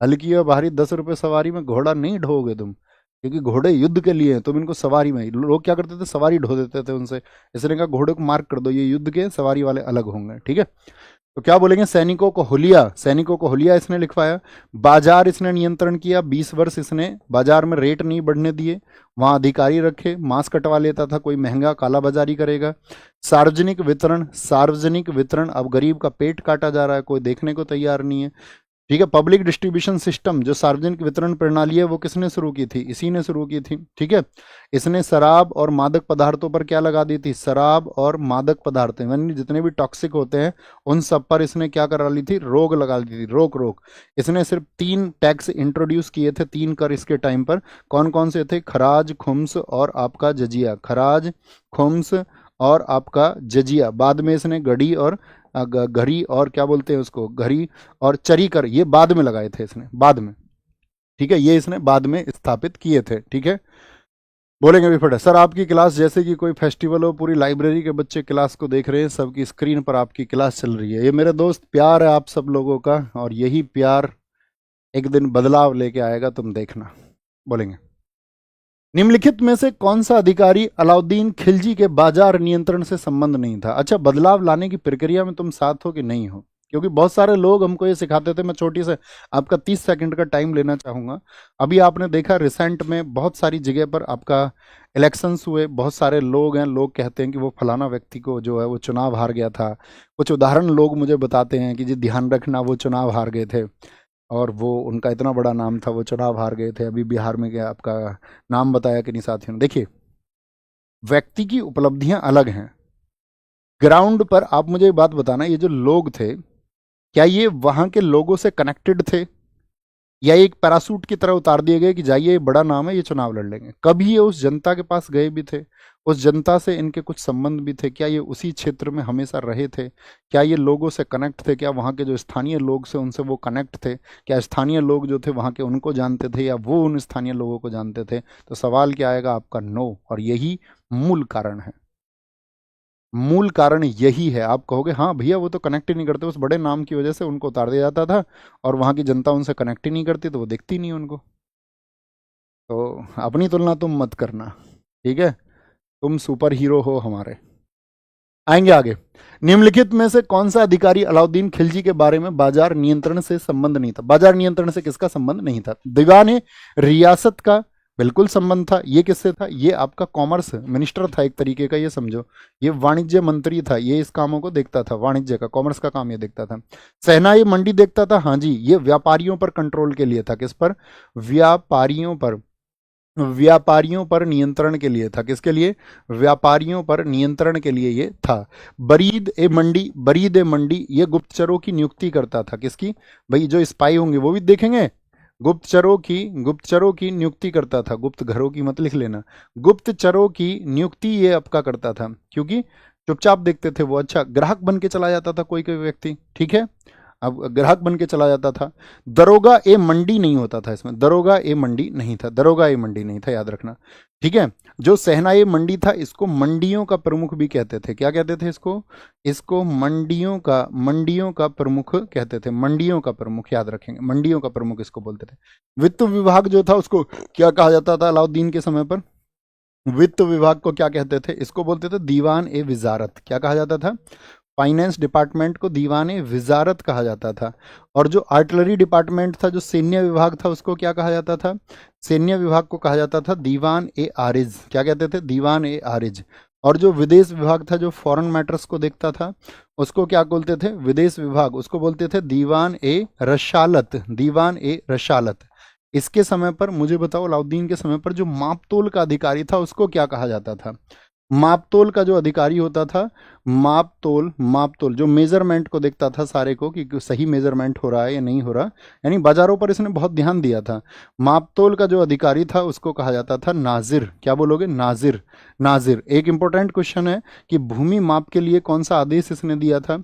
हल्की और भारी 10 रुपए सवारी में घोड़ा नहीं ढोगे तुम, क्योंकि घोड़े युद्ध के लिए हैं, तुम इनको सवारी में। लोग क्या करते थे? सवारी ढो देते थे उनसे। इसलिए कहा घोड़े को मार्क कर दो, ये युद्ध के, सवारी वाले अलग होंगे। ठीक है। तो क्या बोलेंगे? सैनिकों को हुलिया, सैनिकों को हुलिया इसने लिखवाया। बाजार इसने नियंत्रण किया। 20 वर्ष इसने बाजार में रेट नहीं बढ़ने दिए। वहां अधिकारी रखे, मांस कटवा लेता था कोई महंगा, काला बाजारी करेगा। सार्वजनिक वितरण, सार्वजनिक वितरण, अब गरीब का पेट काटा जा रहा है, कोई देखने को तैयार नहीं है। ठीक है। पब्लिक डिस्ट्रीब्यूशन सिस्टम, जो सार्वजनिक वितरण प्रणाली है, वो किसने शुरू की थी? इसी ने शुरू की थी। ठीक है। इसने शराब और मादक पदार्थों पर क्या लगा दी थी? शराब और मादक पदार्थ यानी जितने भी टॉक्सिक होते हैं उन सब पर इसने क्या करा ली थी? रोक लगा दी थी, रोक रोक। इसने सिर्फ 3 टैक्स इंट्रोड्यूस किए थे, 3 कर इसके टाइम पर। कौन कौन से थे? खराज, खुम्स और आपका जजिया। खराज, खुम्स और आपका जजिया। बाद में इसने गढ़ी और घड़ी और क्या बोलते हैं उसको, घड़ी और चरी कर, ये बाद में लगाए थे इसने, बाद में। ठीक है, ये इसने बाद में स्थापित किए थे। ठीक है। बोलेंगे भी फटा सर आपकी क्लास जैसे कि कोई फेस्टिवल हो, पूरी लाइब्रेरी के बच्चे क्लास को देख रहे हैं, सबकी स्क्रीन पर आपकी क्लास चल रही है। ये मेरे दोस्त प्यार है आप सब लोगों का, और यही प्यार एक दिन बदलाव लेके आएगा, तुम देखना। बोलेंगे निम्नलिखित में से कौन सा अधिकारी अलाउद्दीन खिलजी के बाजार नियंत्रण से संबंध नहीं था? अच्छा, बदलाव लाने की प्रक्रिया में तुम साथ हो कि नहीं हो? क्योंकि बहुत सारे लोग हमको ये सिखाते थे। मैं छोटी से आपका 30 सेकंड का टाइम लेना चाहूँगा। अभी आपने देखा रिसेंट में बहुत सारी जगह पर आपका इलेक्शंस हुए, बहुत सारे लोग हैं, लोग कहते हैं कि वो फलाना व्यक्ति को जो है वो चुनाव हार गया था। कुछ उदाहरण लोग मुझे बताते हैं कि जी ध्यान रखना वो चुनाव हार गए थे, और वो उनका इतना बड़ा नाम था, वो चुनाव हार गए थे। अभी बिहार में क्या आपका नाम बताया कि नहीं साथियों ने? देखिए, व्यक्ति की उपलब्धियां अलग हैं। ग्राउंड पर आप मुझे एक बात बताना, ये जो लोग थे, क्या ये वहां के लोगों से कनेक्टेड थे, या एक पैरासूट की तरह उतार दिए गए कि जाइए ये बड़ा नाम है, ये चुनाव लड़ लेंगे? कभी ये उस जनता के पास गए भी थे? उस जनता से इनके कुछ संबंध भी थे? क्या ये उसी क्षेत्र में हमेशा रहे थे? क्या ये लोगों से कनेक्ट थे? क्या वहाँ के जो स्थानीय लोग से उनसे वो कनेक्ट थे? क्या स्थानीय लोग जो थे वहाँ के उनको जानते थे, या वो उन स्थानीय लोगों को जानते थे? तो सवाल क्या आएगा आपका? नो। और यही मूल कारण है। मूल कारण यही है। आप कहोगे हाँ भैया वो तो कनेक्ट ही नहीं करते, उस बड़े नाम की वजह से उनको उतार दिया जाता था, और वहाँ की जनता उनसे कनेक्ट ही नहीं करती, तो वो देखती नहीं उनको। तो अपनी तुलना तुम मत करना, ठीक है? तुम सुपर हीरो हो हमारे। आएंगे आगे। निम्नलिखित में से कौन सा अधिकारी अलाउद्दीन खिलजी के बारे में बाजार नियंत्रण से संबंध नहीं था? बाजार नियंत्रण से किसका संबंध नहीं था? दीवान रियासत का बिल्कुल संबंध था। ये किससे था? ये आपका कॉमर्स मिनिस्टर था एक तरीके का, ये समझो। ये वाणिज्य मंत्री था, ये इस कामों को देखता था, वाणिज्य का, कॉमर्स का काम ये देखता था। सहना ये मंडी देखता था, हाँ जी। ये व्यापारियों पर कंट्रोल के लिए था। किस पर? व्यापारियों पर। व्यापारियों पर नियंत्रण के लिए था। किसके लिए? व्यापारियों पर नियंत्रण के लिए ये था। बरीद ए मंडी ये गुप्तचरों की नियुक्ति करता था। किसकी? भाई जो स्पाई होंगे वो भी देखेंगे। गुप्तचरों की नियुक्ति करता था। गुप्त घरों की मत लिख लेना। गुप्तचरों की नियुक्ति ये आपका करता था, क्योंकि चुपचाप देखते थे वो। अच्छा, ग्राहक बन के चला जाता था कोई कोई व्यक्ति, ठीक है? अब ग्राहक बन के चला जाता था। दरोगा ए मंडी नहीं होता था इसमें, दरोगा ए मंडी नहीं था, दरोगा ए मंडी नहीं था, याद रखना, ठीक है? जो सहना ए मंडी था, इसको मंडियों का प्रमुख भी कहते थे। क्या कहते थे इसको? इसको मंडियों का प्रमुख कहते थे। मंडियों का प्रमुख, याद रखेंगे, मंडियों का प्रमुख इसको बोलते थे। वित्त विभाग जो था उसको क्या कहा जाता था अलाउद्दीन के समय पर? वित्त विभाग को क्या कहते थे? इसको बोलते थे दीवान ए विजारत। क्या कहा जाता था? फाइनेंस डिपार्टमेंट को दीवान ए विजारत कहा जाता था। और जो आर्टिलरी डिपार्टमेंट था, जो सैन्य विभाग था, उसको क्या कहा जाता था? सैन्य विभाग को कहा जाता था दीवान ए आरिज। क्या कहते थे? दीवान ए आरिज। और जो विदेश विभाग था, जो फॉरेन मैटर्स को देखता था, उसको क्या बोलते थे? विदेश विभाग, उसको बोलते थे दीवान ए रशालत। दीवान ए रशालत। इसके समय पर मुझे बताओ, अलाउद्दीन के समय पर जो मापतोल का अधिकारी था उसको क्या कहा जाता था? मापतोल का जो अधिकारी होता था, मापतोल जो मेजरमेंट को देखता था सारे को, कि सही मेजरमेंट हो रहा है या नहीं हो रहा, यानी बाजारों पर इसने बहुत ध्यान दिया था। मापतोल का जो अधिकारी था उसको कहा जाता था नाजिर। क्या बोलोगे? नाजिर। नाजिर। एक इंपॉर्टेंट क्वेश्चन है कि भूमि माप के लिए कौन सा आदेश इसने दिया था?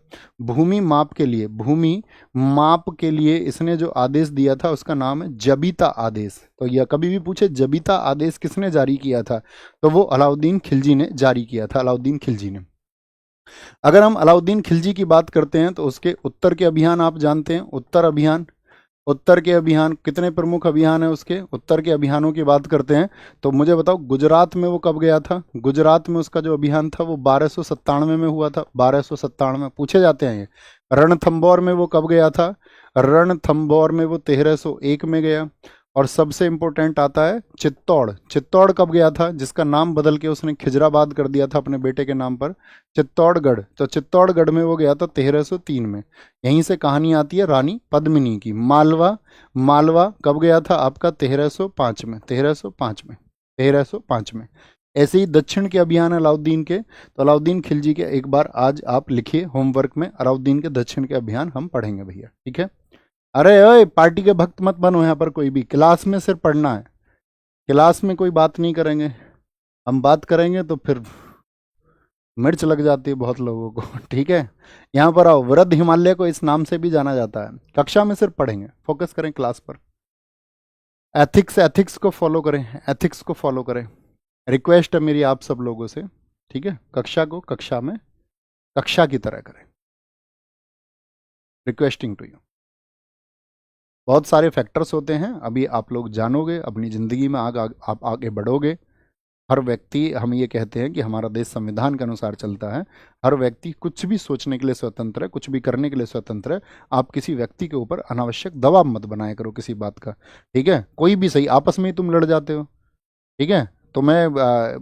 भूमि माप के लिए इसने जो आदेश दिया था उसका नाम है जबीता आदेश। तो यह कभी भी पूछे जबीता आदेश किसने जारी किया था, तो वो अलाउद्दीन खिलजी ने जारी किया था। अलाउद्दीन खिलजी ने। अगर हम अलाउद्दीन खिलजी की बात करते हैं तो उसके उत्तर के अभियान आप जानते हैं। उत्तर अभियान, उत्तर के अभियान कितने प्रमुख अभियान है उसके? उत्तर के अभियानों की बात करते हैं तो मुझे बताओ, गुजरात में वो कब गया था? गुजरात में उसका जो अभियान था वो 1297 में हुआ था। 1297 पूछे जाते हैं ये। रणथंबोर में वो कब गया था? रणथंबोर में वो 1301 में गया। और सबसे इंपॉर्टेंट आता है चित्तौड़। चित्तौड़ कब गया था? जिसका नाम बदल के उसने खिजराबाद कर दिया था अपने बेटे के नाम पर, चित्तौड़गढ़। तो चित्तौड़गढ़ में वो गया था 1303 में। यहीं से कहानी आती है रानी पद्मिनी की। मालवा, मालवा कब गया था आपका? 1305 में। 1305 में। 1305 में। ऐसे ही दक्षिण के अभियान अलाउद्दीन के, तो अलाउद्दीन खिलजी के एक बार आज आप लिखिए होमवर्क में, अलाउद्दीन के दक्षिण के अभियान हम पढ़ेंगे भैया, ठीक है? अरे ओए, पार्टी के भक्त मत बनो यहाँ पर कोई भी। क्लास में सिर्फ पढ़ना है, क्लास में कोई बात नहीं करेंगे। हम बात करेंगे तो फिर मिर्च लग जाती है बहुत लोगों को ठीक है? यहाँ पर आओ, वृद्ध हिमालय को इस नाम से भी जाना जाता है। कक्षा में सिर्फ पढ़ेंगे, फोकस करें क्लास पर। एथिक्स को फॉलो करें, एथिक्स को फॉलो करें। रिक्वेस्ट है मेरी आप सब लोगों से, ठीक है? कक्षा को कक्षा में कक्षा की तरह करें। Requesting to you. बहुत सारे फैक्टर्स होते हैं, अभी आप लोग जानोगे, अपनी ज़िंदगी में आप आगे बढ़ोगे, हर व्यक्ति, हम ये कहते हैं कि हमारा देश संविधान के अनुसार चलता है। हर व्यक्ति कुछ भी सोचने के लिए स्वतंत्र है, कुछ भी करने के लिए स्वतंत्र है। आप किसी व्यक्ति के ऊपर अनावश्यक दबाव मत बनाया करो किसी बात का, ठीक है। कोई भी सही, आपस में ही तुम लड़ जाते हो, ठीक है। तो मैं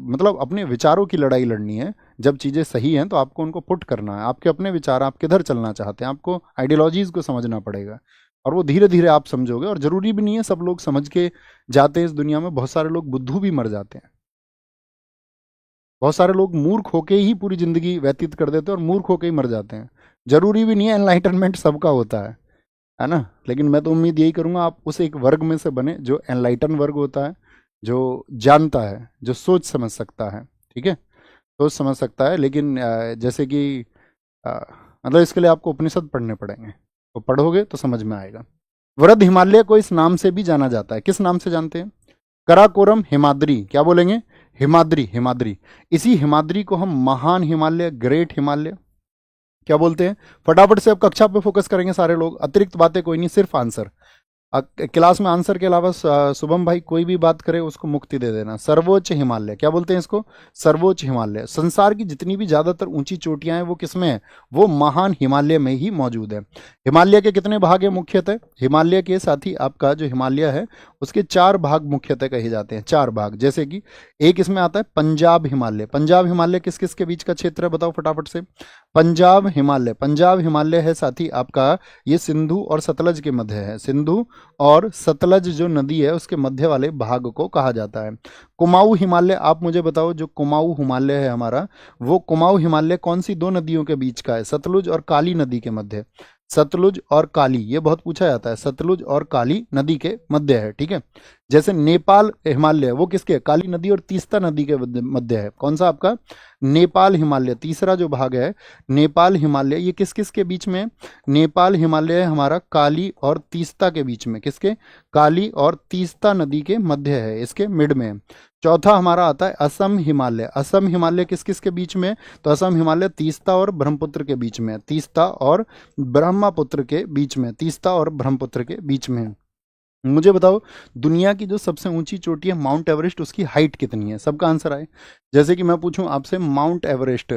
मतलब अपने विचारों की लड़ाई लड़नी है। जब चीज़ें सही हैं तो आपको उनको पुट करना है। आपके अपने विचार, आप किधर चलना चाहते हैं, आपको आइडियोलॉजीज को समझना पड़ेगा, और वो धीरे धीरे आप समझोगे। और ज़रूरी भी नहीं है सब लोग समझ के जाते हैं इस दुनिया में। बहुत सारे लोग बुद्धू भी मर जाते हैं, बहुत सारे लोग मूर्ख होके ही पूरी ज़िंदगी व्यतीत कर देते हैं और मूर्ख होके ही मर जाते हैं। ज़रूरी भी नहीं है एनलाइटनमेंट सबका होता है ना। लेकिन मैं तो उम्मीद यही करूँगा आप उस एक वर्ग में से बने जो एनलाइटन वर्ग होता है, जो जानता है, जो सोच समझ सकता है, ठीक है। सोच समझ सकता है। लेकिन जैसे कि अ, मतलब इसके लिए आपको उपनिषद पढ़ने पड़ेंगे, तो पढ़ोगे तो समझ में आएगा। वृद्ध हिमालय को इस नाम से भी जाना जाता है। किस नाम से जानते हैं? कराकोरम हिमाद्री। क्या बोलेंगे? हिमाद्री, हिमाद्री। इसी हिमाद्री को हम महान हिमालय, ग्रेट हिमालय क्या बोलते हैं? फटाफट से अब कक्षा पे फोकस करेंगे सारे लोग, अतिरिक्त बातें कोई नहीं, सिर्फ आंसर। क्लास में आंसर के अलावा शुभम भाई कोई भी बात करे उसको मुक्ति दे देना। सर्वोच्च हिमालय, क्या बोलते हैं इसको? सर्वोच्च हिमालय। संसार की जितनी भी ज्यादातर ऊंची चोटियां हैं वो किसमें है? वो महान हिमालय में ही मौजूद है। हिमालय के कितने भाग हैं मुख्यतः? हिमालय के साथ ही आपका जो हिमालय है उसके 4 भाग मुख्यतः कहे जाते हैं। 4 भाग, जैसे कि एक इसमें आता है पंजाब हिमालय। पंजाब हिमालय किस किस के बीच का क्षेत्र है बताओ फटाफट से? पंजाब हिमालय, पंजाब हिमालय है साथी आपका, ये सिंधु और सतलज के मध्य है। सिंधु और सतलज जो नदी है उसके मध्य वाले भाग को कहा जाता है। कुमाऊं हिमालय, आप मुझे बताओ जो कुमाऊं हिमालय है हमारा, वो कुमाऊं हिमालय कौन सी 2 नदियों के बीच का है? सतलुज और काली नदी के मध्य। सतलुज और काली, ये बहुत पूछा जाता है। सतलुज और काली नदी के मध्य है, ठीक है। जैसे नेपाल हिमालय, वो किसके? काली नदी और तीस्ता नदी के मध्य है। कौन सा आपका? नेपाल हिमालय। तीसरा जो भाग है नेपाल हिमालय, ये किस किस के बीच में? नेपाल हिमालय हमारा काली और तीस्ता के बीच में। किसके? काली और तीस्ता नदी के मध्य है, इसके मिड में। चौथा हमारा आता है असम हिमालय। असम हिमालय किस किस के बीच में? तो असम हिमालय तीस्ता और ब्रह्मपुत्र के बीच में। तीस्ता और ब्रह्मपुत्र के बीच में, तीस्ता और ब्रह्मपुत्र के बीच में। मुझे बताओ दुनिया की जो सबसे ऊंची चोटी है माउंट एवरेस्ट, उसकी हाइट कितनी है? सबका आंसर आए। जैसे कि मैं पूछूं आपसे, माउंट एवरेस्ट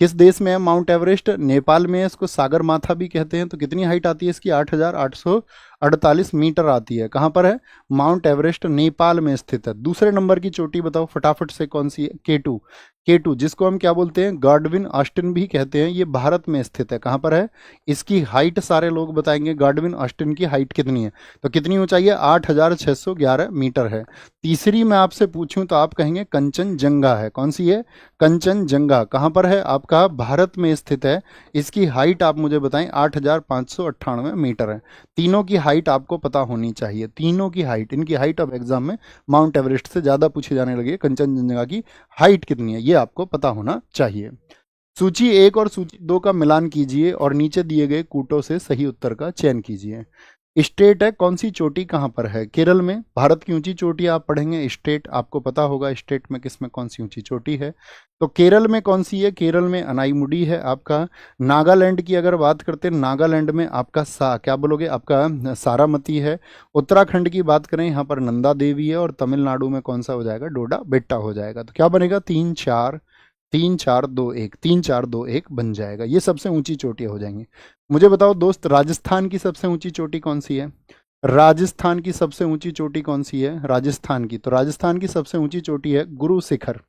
किस देश में है? माउंट एवरेस्ट नेपाल में है, इसको सागर माथा भी कहते हैं। तो कितनी हाइट आती है इसकी? 8,848 मीटर आती है। कहाँ पर है? माउंट एवरेस्ट नेपाल में स्थित है। दूसरे नंबर की चोटी बताओ फटाफट से कौन सी है? केटू। केटू जिसको हम क्या बोलते हैं? गॉडविन ऑस्टिन भी कहते हैं, ये भारत में स्थित है। कहाँ पर है? इसकी हाइट सारे लोग बताएंगे गॉडविन ऑस्टिन की हाइट कितनी है। तो कितनी ऊंचाई है? 8,611 मीटर है। तीसरी मैं आपसे पूछूं तो आप कहेंगे कंचनजंगा है। कौन सी है? कंचनजंगा। कहाँ पर है? आपका भारत में स्थित है। इसकी हाइट आप मुझे बताएं, 8,598 मीटर है। तीनों की हाइट आपको पता होनी चाहिए, तीनों की हाइट। इनकी हाइट अब एग्जाम में माउंट एवरेस्ट से ज़्यादा पूछे जाने लगी है। कंचनजंगा की हाइट कितनी है ये आपको पता होना चाहिए। सूची 1 और सूची 2 का मिलान कीजिए और नीचे दिए गए कूटों से सही उत्तर का चयन कीजिए। स्टेट है, कौन सी चोटी कहाँ पर है? केरल में। भारत की ऊंची चोटी आप पढ़ेंगे, स्टेट आपको पता होगा स्टेट में किस में कौन सी ऊंची चोटी है। तो केरल में कौन सी है? केरल में अनाईमुडी है आपका। नागालैंड की अगर बात करते हैं, नागालैंड में आपका क्या बोलोगे? आपका सारामती है। उत्तराखंड की बात करें, यहाँ पर नंदा देवी है। और तमिलनाडु में कौन सा हो जाएगा? डोडा बेट्टा हो जाएगा। तो क्या बनेगा? 3-4-3-4-2-1, 3-4-2-1 बन जाएगा। ये सबसे ऊंची चोटियां हो जाएंगी। मुझे बताओ दोस्त, राजस्थान की सबसे ऊंची चोटी कौन सी है? राजस्थान की सबसे ऊंची चोटी कौन सी है? राजस्थान की, तो राजस्थान की सबसे ऊंची चोटी है गुरु शिखर।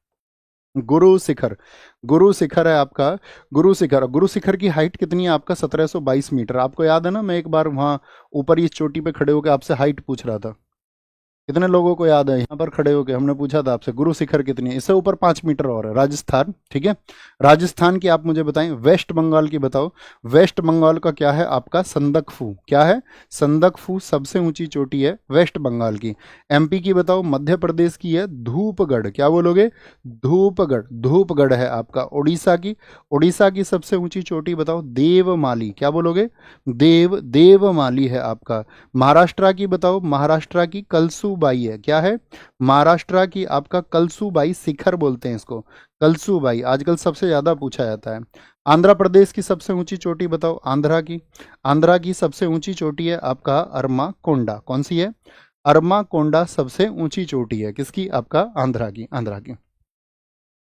गुरु शिखर, गुरु शिखर है आपका। गुरु शिखर, गुरु शिखर की हाइट कितनी है आपका? 1722 मीटर। आपको याद है ना, मैं एक बार वहां ऊपर इस चोटी पे खड़े होकर आपसे हाइट पूछ रहा था। कितने लोगों को याद है? यहाँ पर खड़े होके हमने पूछा था आपसे गुरु शिखर कितनी है। इससे ऊपर 5 मीटर और है। राजस्थान, ठीक है। राजस्थान की आप मुझे बताएं। वेस्ट बंगाल की बताओ। वेस्ट बंगाल का क्या है आपका? संदकफू। क्या है? संदकफू सबसे ऊंची चोटी है वेस्ट बंगाल की। एमपी की बताओ। मध्य प्रदेश की है धूपगढ़। क्या बोलोगे? धूपगढ़, धूपगढ़ है आपका। उड़ीसा की, उड़ीसा की सबसे ऊंची चोटी बताओ। देवमाली। क्या बोलोगे? देवमाली है आपका। महाराष्ट्र की बताओ। महाराष्ट्र की कलसूबाई है। क्या है? महाराष्ट्र की आपका कलसूबाई शिखर बोलते हैं इसको। कलसूबाई आजकल सबसे ज्यादा पूछा जाता है। आंध्र प्रदेश की सबसे ऊंची चोटी बताओ। आंध्रा की, आंध्रा की सबसे ऊंची चोटी है आपका अरमा कोंडा। कौन सी है? अरमा कोंडा सबसे ऊंची चोटी है। किसकी? आपका आंध्रा की, आंध्रा की।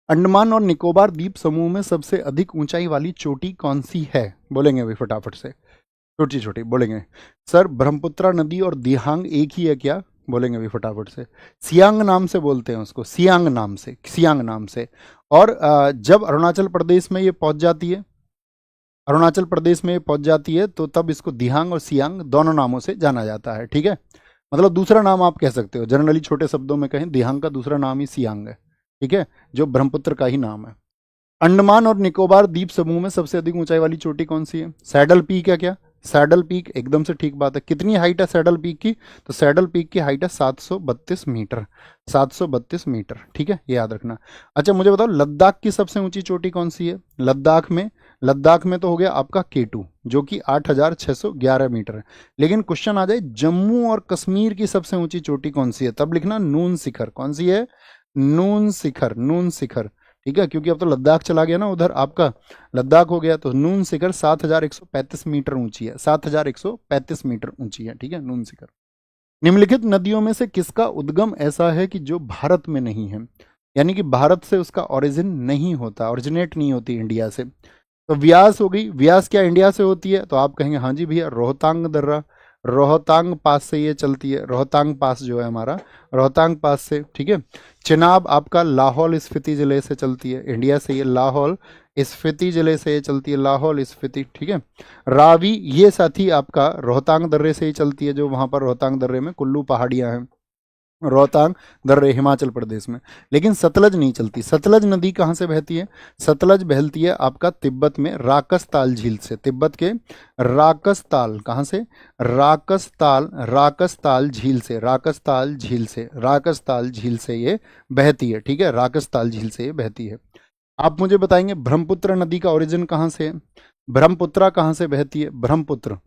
अंडमान और निकोबार द्वीप समूह में सबसे अधिक ऊंचाई वाली चोटी कौन सी है? बोलेंगे अभी फटाफट से, छोटी छोटी बोलेंगे। सर ब्रह्मपुत्रा नदी और दिहांग एक ही है क्या? बोलेंगे अभी फटाफट से। सियांग नाम से बोलते हैं उसको, सियांग नाम से, सियांग नाम से। और जब अरुणाचल प्रदेश में ये पहुंच जाती है, अरुणाचल प्रदेश में ये पहुंच जाती है, तो तब इसको दिहांग और सियांग दोनों नामों से जाना जाता है। ठीक है, मतलब दूसरा नाम आप कह सकते हो, जनरली छोटे शब्दों में कहें, दिहांग का दूसरा नाम ही सियांग है। ठीक है, जो ब्रह्मपुत्र का ही नाम है। अंडमान और निकोबार द्वीप समूह में सबसे अधिक ऊंचाई वाली चोटी कौन सी है? सैडल पीक है क्या? सैडल पीक एकदम से ठीक बात है। कितनी हाइट है सैडल पीक की? तो सैडल पीक की हाइट है 732 मीटर, 732 मीटर। ठीक है, ये याद रखना। अच्छा मुझे बताओ लद्दाख की सबसे ऊंची चोटी कौन सी है? लद्दाख में तो हो गया आपका केटू, जो कि 8611 मीटर है। लेकिन क्वेश्चन आ जाए जम्मू और कश्मीर की सबसे ऊंची चोटी कौन सी है, तब लिखना नून शिखर। कौन सी है? नून शिखर, नून शिखर। ठीक है, क्योंकि अब तो लद्दाख चला गया ना, उधर आपका लद्दाख हो गया, तो नून शिखर 7135 मीटर ऊंची है, 7135 मीटर ऊंची है। ठीक है, नून शिखर। निम्नलिखित नदियों में से किसका उद्गम ऐसा है कि जो भारत में नहीं है, यानी कि भारत से उसका ओरिजिन नहीं होता, ओरिजिनेट नहीं होती इंडिया से? तो व्यास हो गई। व्यास क्या इंडिया से होती है? तो आप कहेंगे हाँ जी भैया, रोहतांग दर्रा, रोहतांग पास से ये चलती है, रोहतांग पास जो है हमारा, रोहतांग पास से। ठीक है, चिनाब आपका लाहौल स्पीति जिले से चलती है, इंडिया से ये लाहौल स्पीति जिले से ये चलती है, लाहौल स्पीति। ठीक है, रावी ये साथी आपका रोहतांग दर्रे से ही चलती है, जो वहां पर रोहतांग दर्रे में कुल्लू पहाड़ियां हैं, रोहतांग दर्रे हिमाचल प्रदेश में। लेकिन सतलज नहीं चलती। सतलज नदी कहाँ से बहती है? सतलज बहती है आपका तिब्बत में राकसताल झील से, तिब्बत के राकसताल, कहाँ से? राकसताल, राकसताल झील से, राकसताल झील से, राकसताल झील से ये बहती है। ठीक है, राकसताल झील से ये बहती है। आप मुझे बताएंगे ब्रह्मपुत्र नदी का ओरिजिन कहाँ से है? ब्रह्मपुत्रा कहाँ से बहती है? ब्रह्मपुत्र,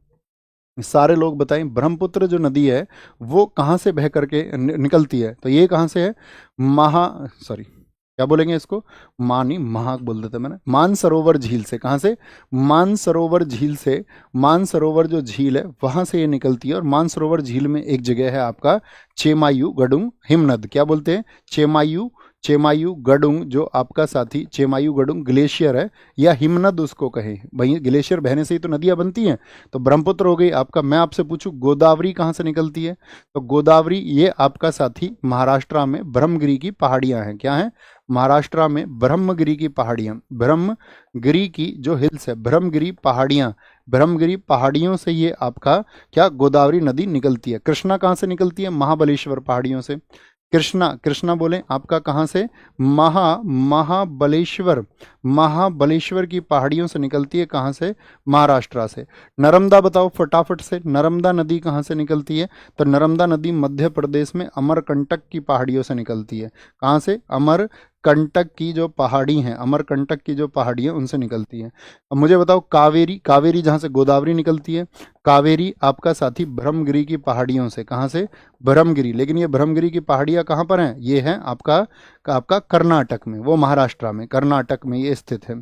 सारे लोग बताएं, ब्रह्मपुत्र जो नदी है वो कहाँ से बह करके निकलती है? तो ये कहाँ से है? महा, सॉरी क्या बोलेंगे इसको, मानी महा बोल देते मैंने, मानसरोवर झील से। कहाँ से? मानसरोवर झील से। मानसरोवर जो झील है वहां से ये निकलती है। और मानसरोवर झील में एक जगह है आपका चेमायू गडुंग हिमनद, क्या बोलते हैं? चेमायू, चेमायू गडुंग, जो आपका साथी चेमायू गडुंग ग्लेशियर है, या हिमनद उसको कहें, भाई ग्लेशियर बहने से ही तो नदियां बनती हैं। तो ब्रह्मपुत्र हो गई आपका। मैं आपसे पूछूं गोदावरी कहाँ से निकलती है? तो गोदावरी ये आपका साथी महाराष्ट्र में ब्रह्मगिरी की पहाड़ियां हैं। क्या है? महाराष्ट्र में ब्रह्मगिरी की पहाड़ियां, ब्रह्मगिरी की जो हिल्स है, ब्रह्मगिरी पहाड़ियां, ब्रह्मगिरी पहाड़ियों से ये आपका क्या गोदावरी नदी निकलती है। कृष्णा कहाँ से निकलती है? महाबलेश्वर पहाड़ियों से। कृष्णा, कृष्णा बोले आपका कहाँ से? महाबलेश्वर, महाबलेश्वर की पहाड़ियों से निकलती है। कहाँ से? महाराष्ट्र से। नर्मदा बताओ फटाफट से, नर्मदा नदी कहाँ से निकलती है? तो नर्मदा नदी मध्य प्रदेश में अमरकंटक की पहाड़ियों से निकलती है। कहाँ से? अमरकंटक की जो पहाड़ी हैं, अमरकंटक की जो पहाड़ी है उनसे निकलती है। अब मुझे बताओ कावेरी, कावेरी जहाँ से गोदावरी निकलती है, कावेरी आपका साथी ब्रह्मगिरी की पहाड़ियों से। कहाँ से? ब्रह्मगिरी। लेकिन ये ब्रह्मगिरी की पहाड़ियाँ कहाँ पर हैं? ये हैं आपका कर्नाटक में, वो महाराष्ट्र में, कर्नाटक में ये स्थित है।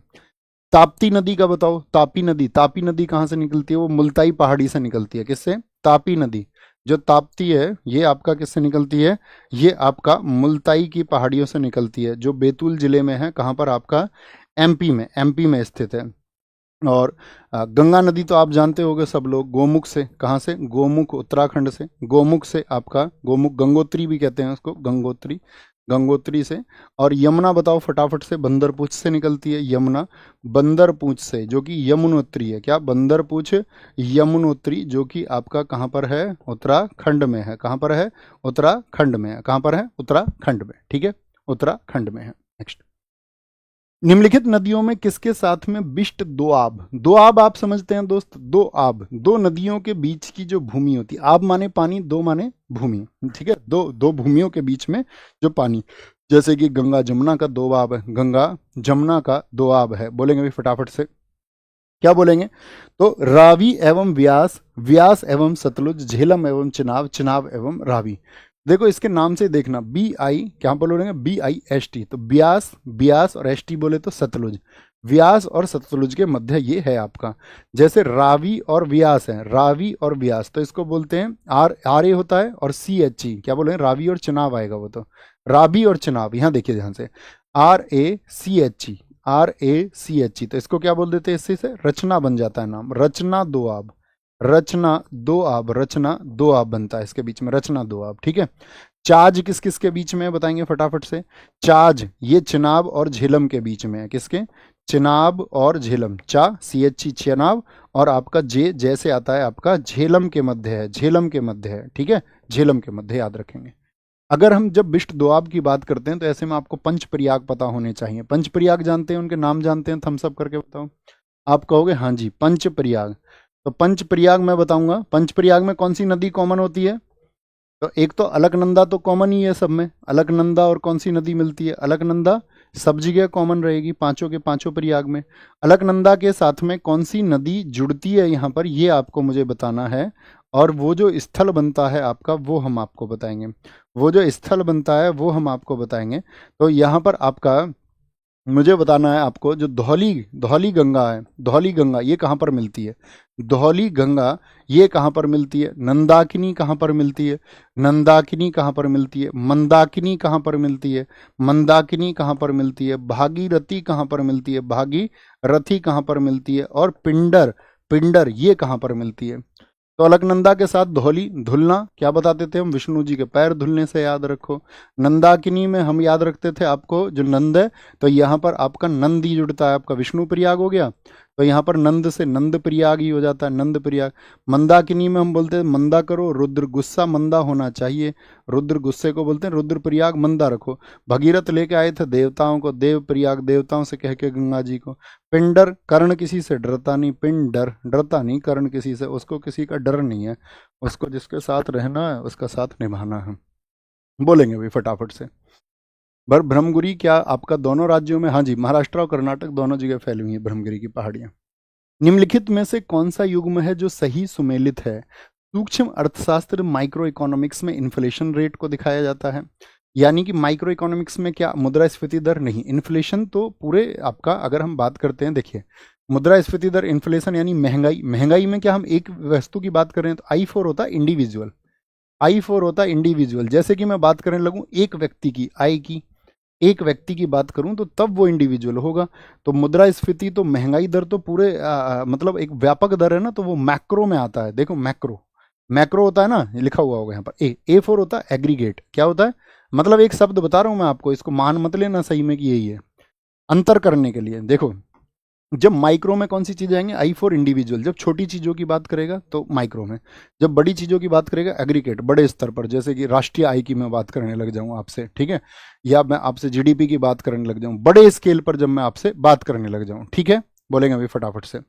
ताप्ती नदी का बताओ, तापी नदी, तापी नदी कहाँ से निकलती है? वो मुल्ताई पहाड़ी से निकलती है। किससे? तापी नदी जो ताप्ती है ये आपका किससे निकलती है? ये आपका मुल्ताई की पहाड़ियों से निकलती है, जो बैतूल जिले में है। कहाँ पर? आपका एमपी में, एमपी में स्थित है। और गंगा नदी तो आप जानते होंगे सब लोग, गोमुख से। कहाँ से? गोमुख, उत्तराखंड से। गोमुख से आपका, गोमुख, गंगोत्री भी कहते हैं उसको, गंगोत्री, गंगोत्री से। और यमुना बताओ फटाफट से, बंदरपूछ से निकलती है यमुना, बंदरपूछ से, जो कि यमुनोत्री है। क्या? बंदरपूछ यमुनोत्री, जो कि आपका कहाँ पर है? उत्तराखंड में है। कहाँ पर है? उत्तराखंड में है। कहाँ पर है? उत्तराखंड में। ठीक है, उत्तराखंड में है। नेक्स्ट, निम्नलिखित नदियों में किसके साथ में बिष्ट दोआब? दोआब आप समझते हैं दोस्त, दोआब, दो नदियों के बीच की जो भूमि होती है, आब माने पानी, दो माने भूमि। ठीक है, दो दो भूमियों के बीच में जो पानी, जैसे कि गंगा जमुना का दोआब है, गंगा जमुना का दोआब है। बोलेंगे भी फटाफट से, क्या बोलेंगे? तो रावी एवं व्यास, व्यास एवं सतलुज, झेलम एवं चिनाब, चिनाब एवं रावी। देखो इसके नाम से देखना, बी आई, क्या बोलेंगे? BIST। तो ब्यास, ब्यास और ST बोले तो सतलुज। व्यास और सतलुज के मध्य ये है आपका, जैसे रावी और व्यास है, रावी और व्यास, तो इसको बोलते हैं RA होता है, और CHE, क्या बोले? रावी और चिनाब आएगा वो तो, रावी और चिनाब। यहाँ देखिए ध्यान से, RACHE, RACHE, तो इसको क्या बोल देते हैं, इससे से रचना बन जाता है नाम, रचना दो आब, रचना दो आब, रचना दो आब बनता है इसके बीच में, रचना दो आब, ठीक है। चाज किस किस के बीच में है बताएंगे फटाफट से। चाज ये चिनाब और झेलम के बीच में है, किसके, चिनाब और झेलम, CHE चिनाब, और आपका जे जैसे आता है आपका झेलम के मध्य है, झेलम के मध्य है, ठीक है, झेलम के मध्य याद रखेंगे। अगर हम जब बिष्ट दोआब की बात करते हैं तो ऐसे में आपको पंच प्रयाग पता होने चाहिए। पंच प्रयाग जानते हैं, उनके नाम जानते हैं, थम्स अप करके बताओ। आप कहोगे हाँ जी पंच प्रयाग, तो पंच प्रयाग मैं बताऊंगा। पंच प्रयाग में कौन सी नदी कॉमन होती है, तो एक तो अलकनंदा तो कॉमन ही है सब में, अलकनंदा, और कौन सी नदी मिलती है, अलकनंदा सब जगह कॉमन रहेगी पांचों के पांचों प्रयाग में। अलकनंदा के साथ में कौन सी नदी जुड़ती है यहाँ पर, ये आपको मुझे बताना है, और वो जो स्थल बनता है आपका वो हम आपको बताएंगे, वो जो स्थल बनता है वो हम आपको बताएंगे। तो यहाँ पर आपका मुझे बताना है आपको, जो धौली धौली गंगा है, धौली गंगा ये कहाँ पर मिलती है, धौली गंगा ये कहाँ पर मिलती है, नंदाकिनी कहाँ पर मिलती है, नंदाकिनी कहाँ पर मिलती है, मंदाकिनी कहाँ पर मिलती है, मंदाकिनी कहाँ पर मिलती है, भागीरथी कहाँ पर मिलती है, भागीरथी कहाँ पर मिलती है, और पिंडर, पिंडर ये कहाँ पर मिलती है। तो अलकनंदा के साथ धौली धुलना क्या बताते थे हम, विष्णु जी के पैर धुलने से याद रखो। नंदाकिनी में हम याद रखते थे आपको जो नंद है, तो यहाँ पर आपका नंद ही जुड़ता है, आपका विष्णु प्रयाग हो गया, तो यहाँ पर नंद से नंद प्रयाग ही हो जाता है, नंद प्रयाग। मंदाकिनी में हम बोलते हैं मंदा करो, रुद्र गुस्सा मंदा होना चाहिए, रुद्र गुस्से को बोलते हैं रुद्र प्रयाग मंदा रखो। भगीरथ लेके आए थे देवताओं को, देव प्रयाग देवताओं से कह के गंगा जी को। पिंडर कर्ण किसी से डरता नहीं, पिंडर डरता नहीं कर्ण किसी से, उसको किसी का डर नहीं है, उसको जिसके साथ रहना है उसका साथ निभाना है। बोलेंगे भाई फटाफट से। ब्रह्मगिरी क्या आपका दोनों राज्यों में, हाँ जी महाराष्ट्र और कर्नाटक दोनों जगह फैली हुई है ब्रह्मगिरी की पहाड़ियाँ। निम्नलिखित में से कौन सा युग्म है जो सही सुमेलित है। सूक्ष्म अर्थशास्त्र माइक्रो इकोनॉमिक्स में इन्फ्लेशन रेट को दिखाया जाता है, यानी कि माइक्रो इकोनॉमिक्स में क्या, मुद्रास्फीति दर नहीं, इन्फ्लेशन तो पूरे आपका अगर हम बात करते हैं, देखिए मुद्रास्फीति दर, इन्फ्लेशन यानी महंगाई, महंगाई में क्या हम एक वस्तु की बात कर रहे हैं तो I4 होता है इंडिविजुअल, I4 होता है इंडिविजुअल, जैसे कि मैं बात करने लगूं एक व्यक्ति की आय की, एक व्यक्ति की बात करूं तो तब वो इंडिविजुअल होगा। तो मुद्रास्फीति तो महंगाई दर तो पूरे मतलब एक व्यापक दर है ना, तो वो मैक्रो में आता है। देखो मैक्रो, मैक्रो होता है ना, ये लिखा हुआ होगा यहाँ पर, A4 होता है एग्रीगेट, क्या होता है, मतलब एक शब्द बता रहा हूं मैं आपको, इसको मान मत लेना सही में कि यही है, अंतर करने के लिए। देखो जब माइक्रो में कौन सी चीज़ आएंगे, I4 इंडिविजुअल, जब छोटी चीज़ों की बात करेगा तो माइक्रो में, जब बड़ी चीज़ों की बात करेगा एग्रीगेट, बड़े स्तर पर, जैसे कि राष्ट्रीय आय की मैं बात करने लग जाऊँ आपसे, ठीक है, या मैं आपसे GDP की बात करने लग जाऊँ, बड़े स्केल पर जब मैं आपसे बात करने लग जाऊँ, ठीक है। बोलेंगे अभी फटाफट से।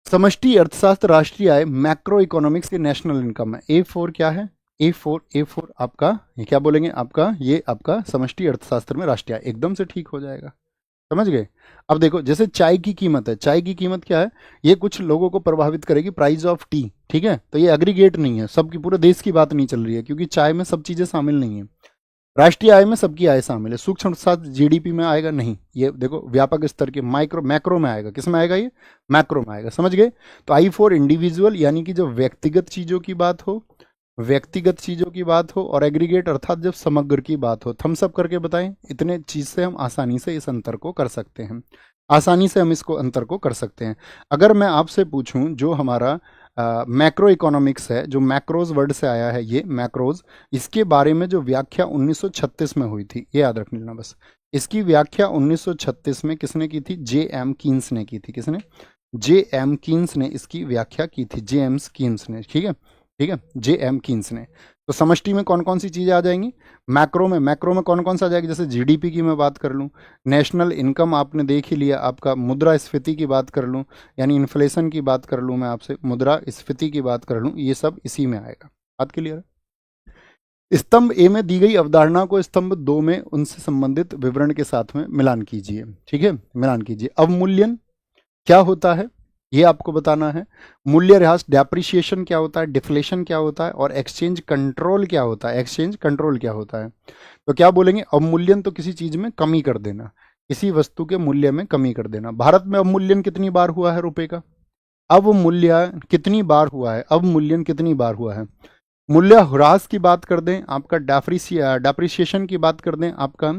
समष्टि अर्थशास्त्र राष्ट्रीय आय, मैक्रो इकोनॉमिक्स की नेशनल इनकम है। A4 क्या है, A4 आपका ये क्या बोलेंगे, आपका ये आपका समष्टि अर्थशास्त्र में राष्ट्रीय आय, एकदम से ठीक हो जाएगा, समझ गए। अब देखो जैसे चाय की कीमत है, चाय की कीमत क्या है, ये कुछ लोगों को प्रभावित करेगी, प्राइस ऑफ टी, ठीक है, तो ये एग्रीगेट नहीं है, सबकी पूरे देश की बात नहीं चल रही है, क्योंकि चाय में सब चीजें शामिल नहीं है। राष्ट्रीय आय में सबकी आय शामिल है, सूक्ष्म अर्थशास्त्र GDP में आएगा नहीं, ये देखो व्यापक स्तर के माइक्रो मैक्रो में आएगा, किस में आएगा, ये मैक्रो में आएगा, समझ गए। तो I4 इंडिविजुअल यानी कि जो व्यक्तिगत चीजों की बात हो, व्यक्तिगत चीजों की बात हो, और एग्रीगेट अर्थात जब समग्र की बात हो। थम्स अप करके बताएं, इतने चीज से हम आसानी से इस अंतर को कर सकते हैं, आसानी से हम इसको अंतर को कर सकते हैं। अगर मैं आपसे पूछूं जो हमारा मैक्रो इकोनॉमिक्स है, जो मैक्रोज वर्ड से आया है, ये मैक्रोज, इसके बारे में जो व्याख्या 1936 में हुई थी, ये याद रख लेना बस। इसकी व्याख्या 1936 में किसने की थी, J.M. कीन्स ने की थी, किसने, J.M. कीन्स ने इसकी व्याख्या की थी, J.M. कीन्स ने, ठीक है, ठीक है, J.M. कीन्स ने। तो समष्टि में कौन कौन सी चीज़ें आ जाएंगी, मैक्रो में कौन कौन सा आ जाएगी, जैसे GDP की मैं बात कर लूँ, नेशनल इनकम आपने देख ही लिया, आपका मुद्रास्फीति की बात कर लूँ, यानी इन्फ्लेशन की बात कर लूँ मैं आपसे, मुद्रास्फीति की बात कर लूँ, ये सब इसी में आएगा। बात क्लियर है। स्तंभ A में दी गई अवधारणा को स्तंभ 2 में उनसे संबंधित विवरण के साथ में मिलान कीजिए, ठीक है, मिलान कीजिए। अवमूल्यन क्या होता है ये आपको बताना है, मूल्यह्रास डेप्रिसिएशन क्या होता है, डिफ्लेशन क्या होता है, और एक्सचेंज कंट्रोल क्या होता है, एक्सचेंज कंट्रोल क्या होता है। तो क्या बोलेंगे, अवमूल्यन तो किसी चीज में कमी कर देना, किसी वस्तु के मूल्य में कमी कर देना। भारत में अवमूल्यन कितनी बार हुआ है रुपए का, अवमूल्यन कितनी बार हुआ है, अवमूल्यन कितनी बार हुआ है, मूल्यह्रास की बात कर दें आपका, डेप्रिसिएशन की बात कर दें आपका,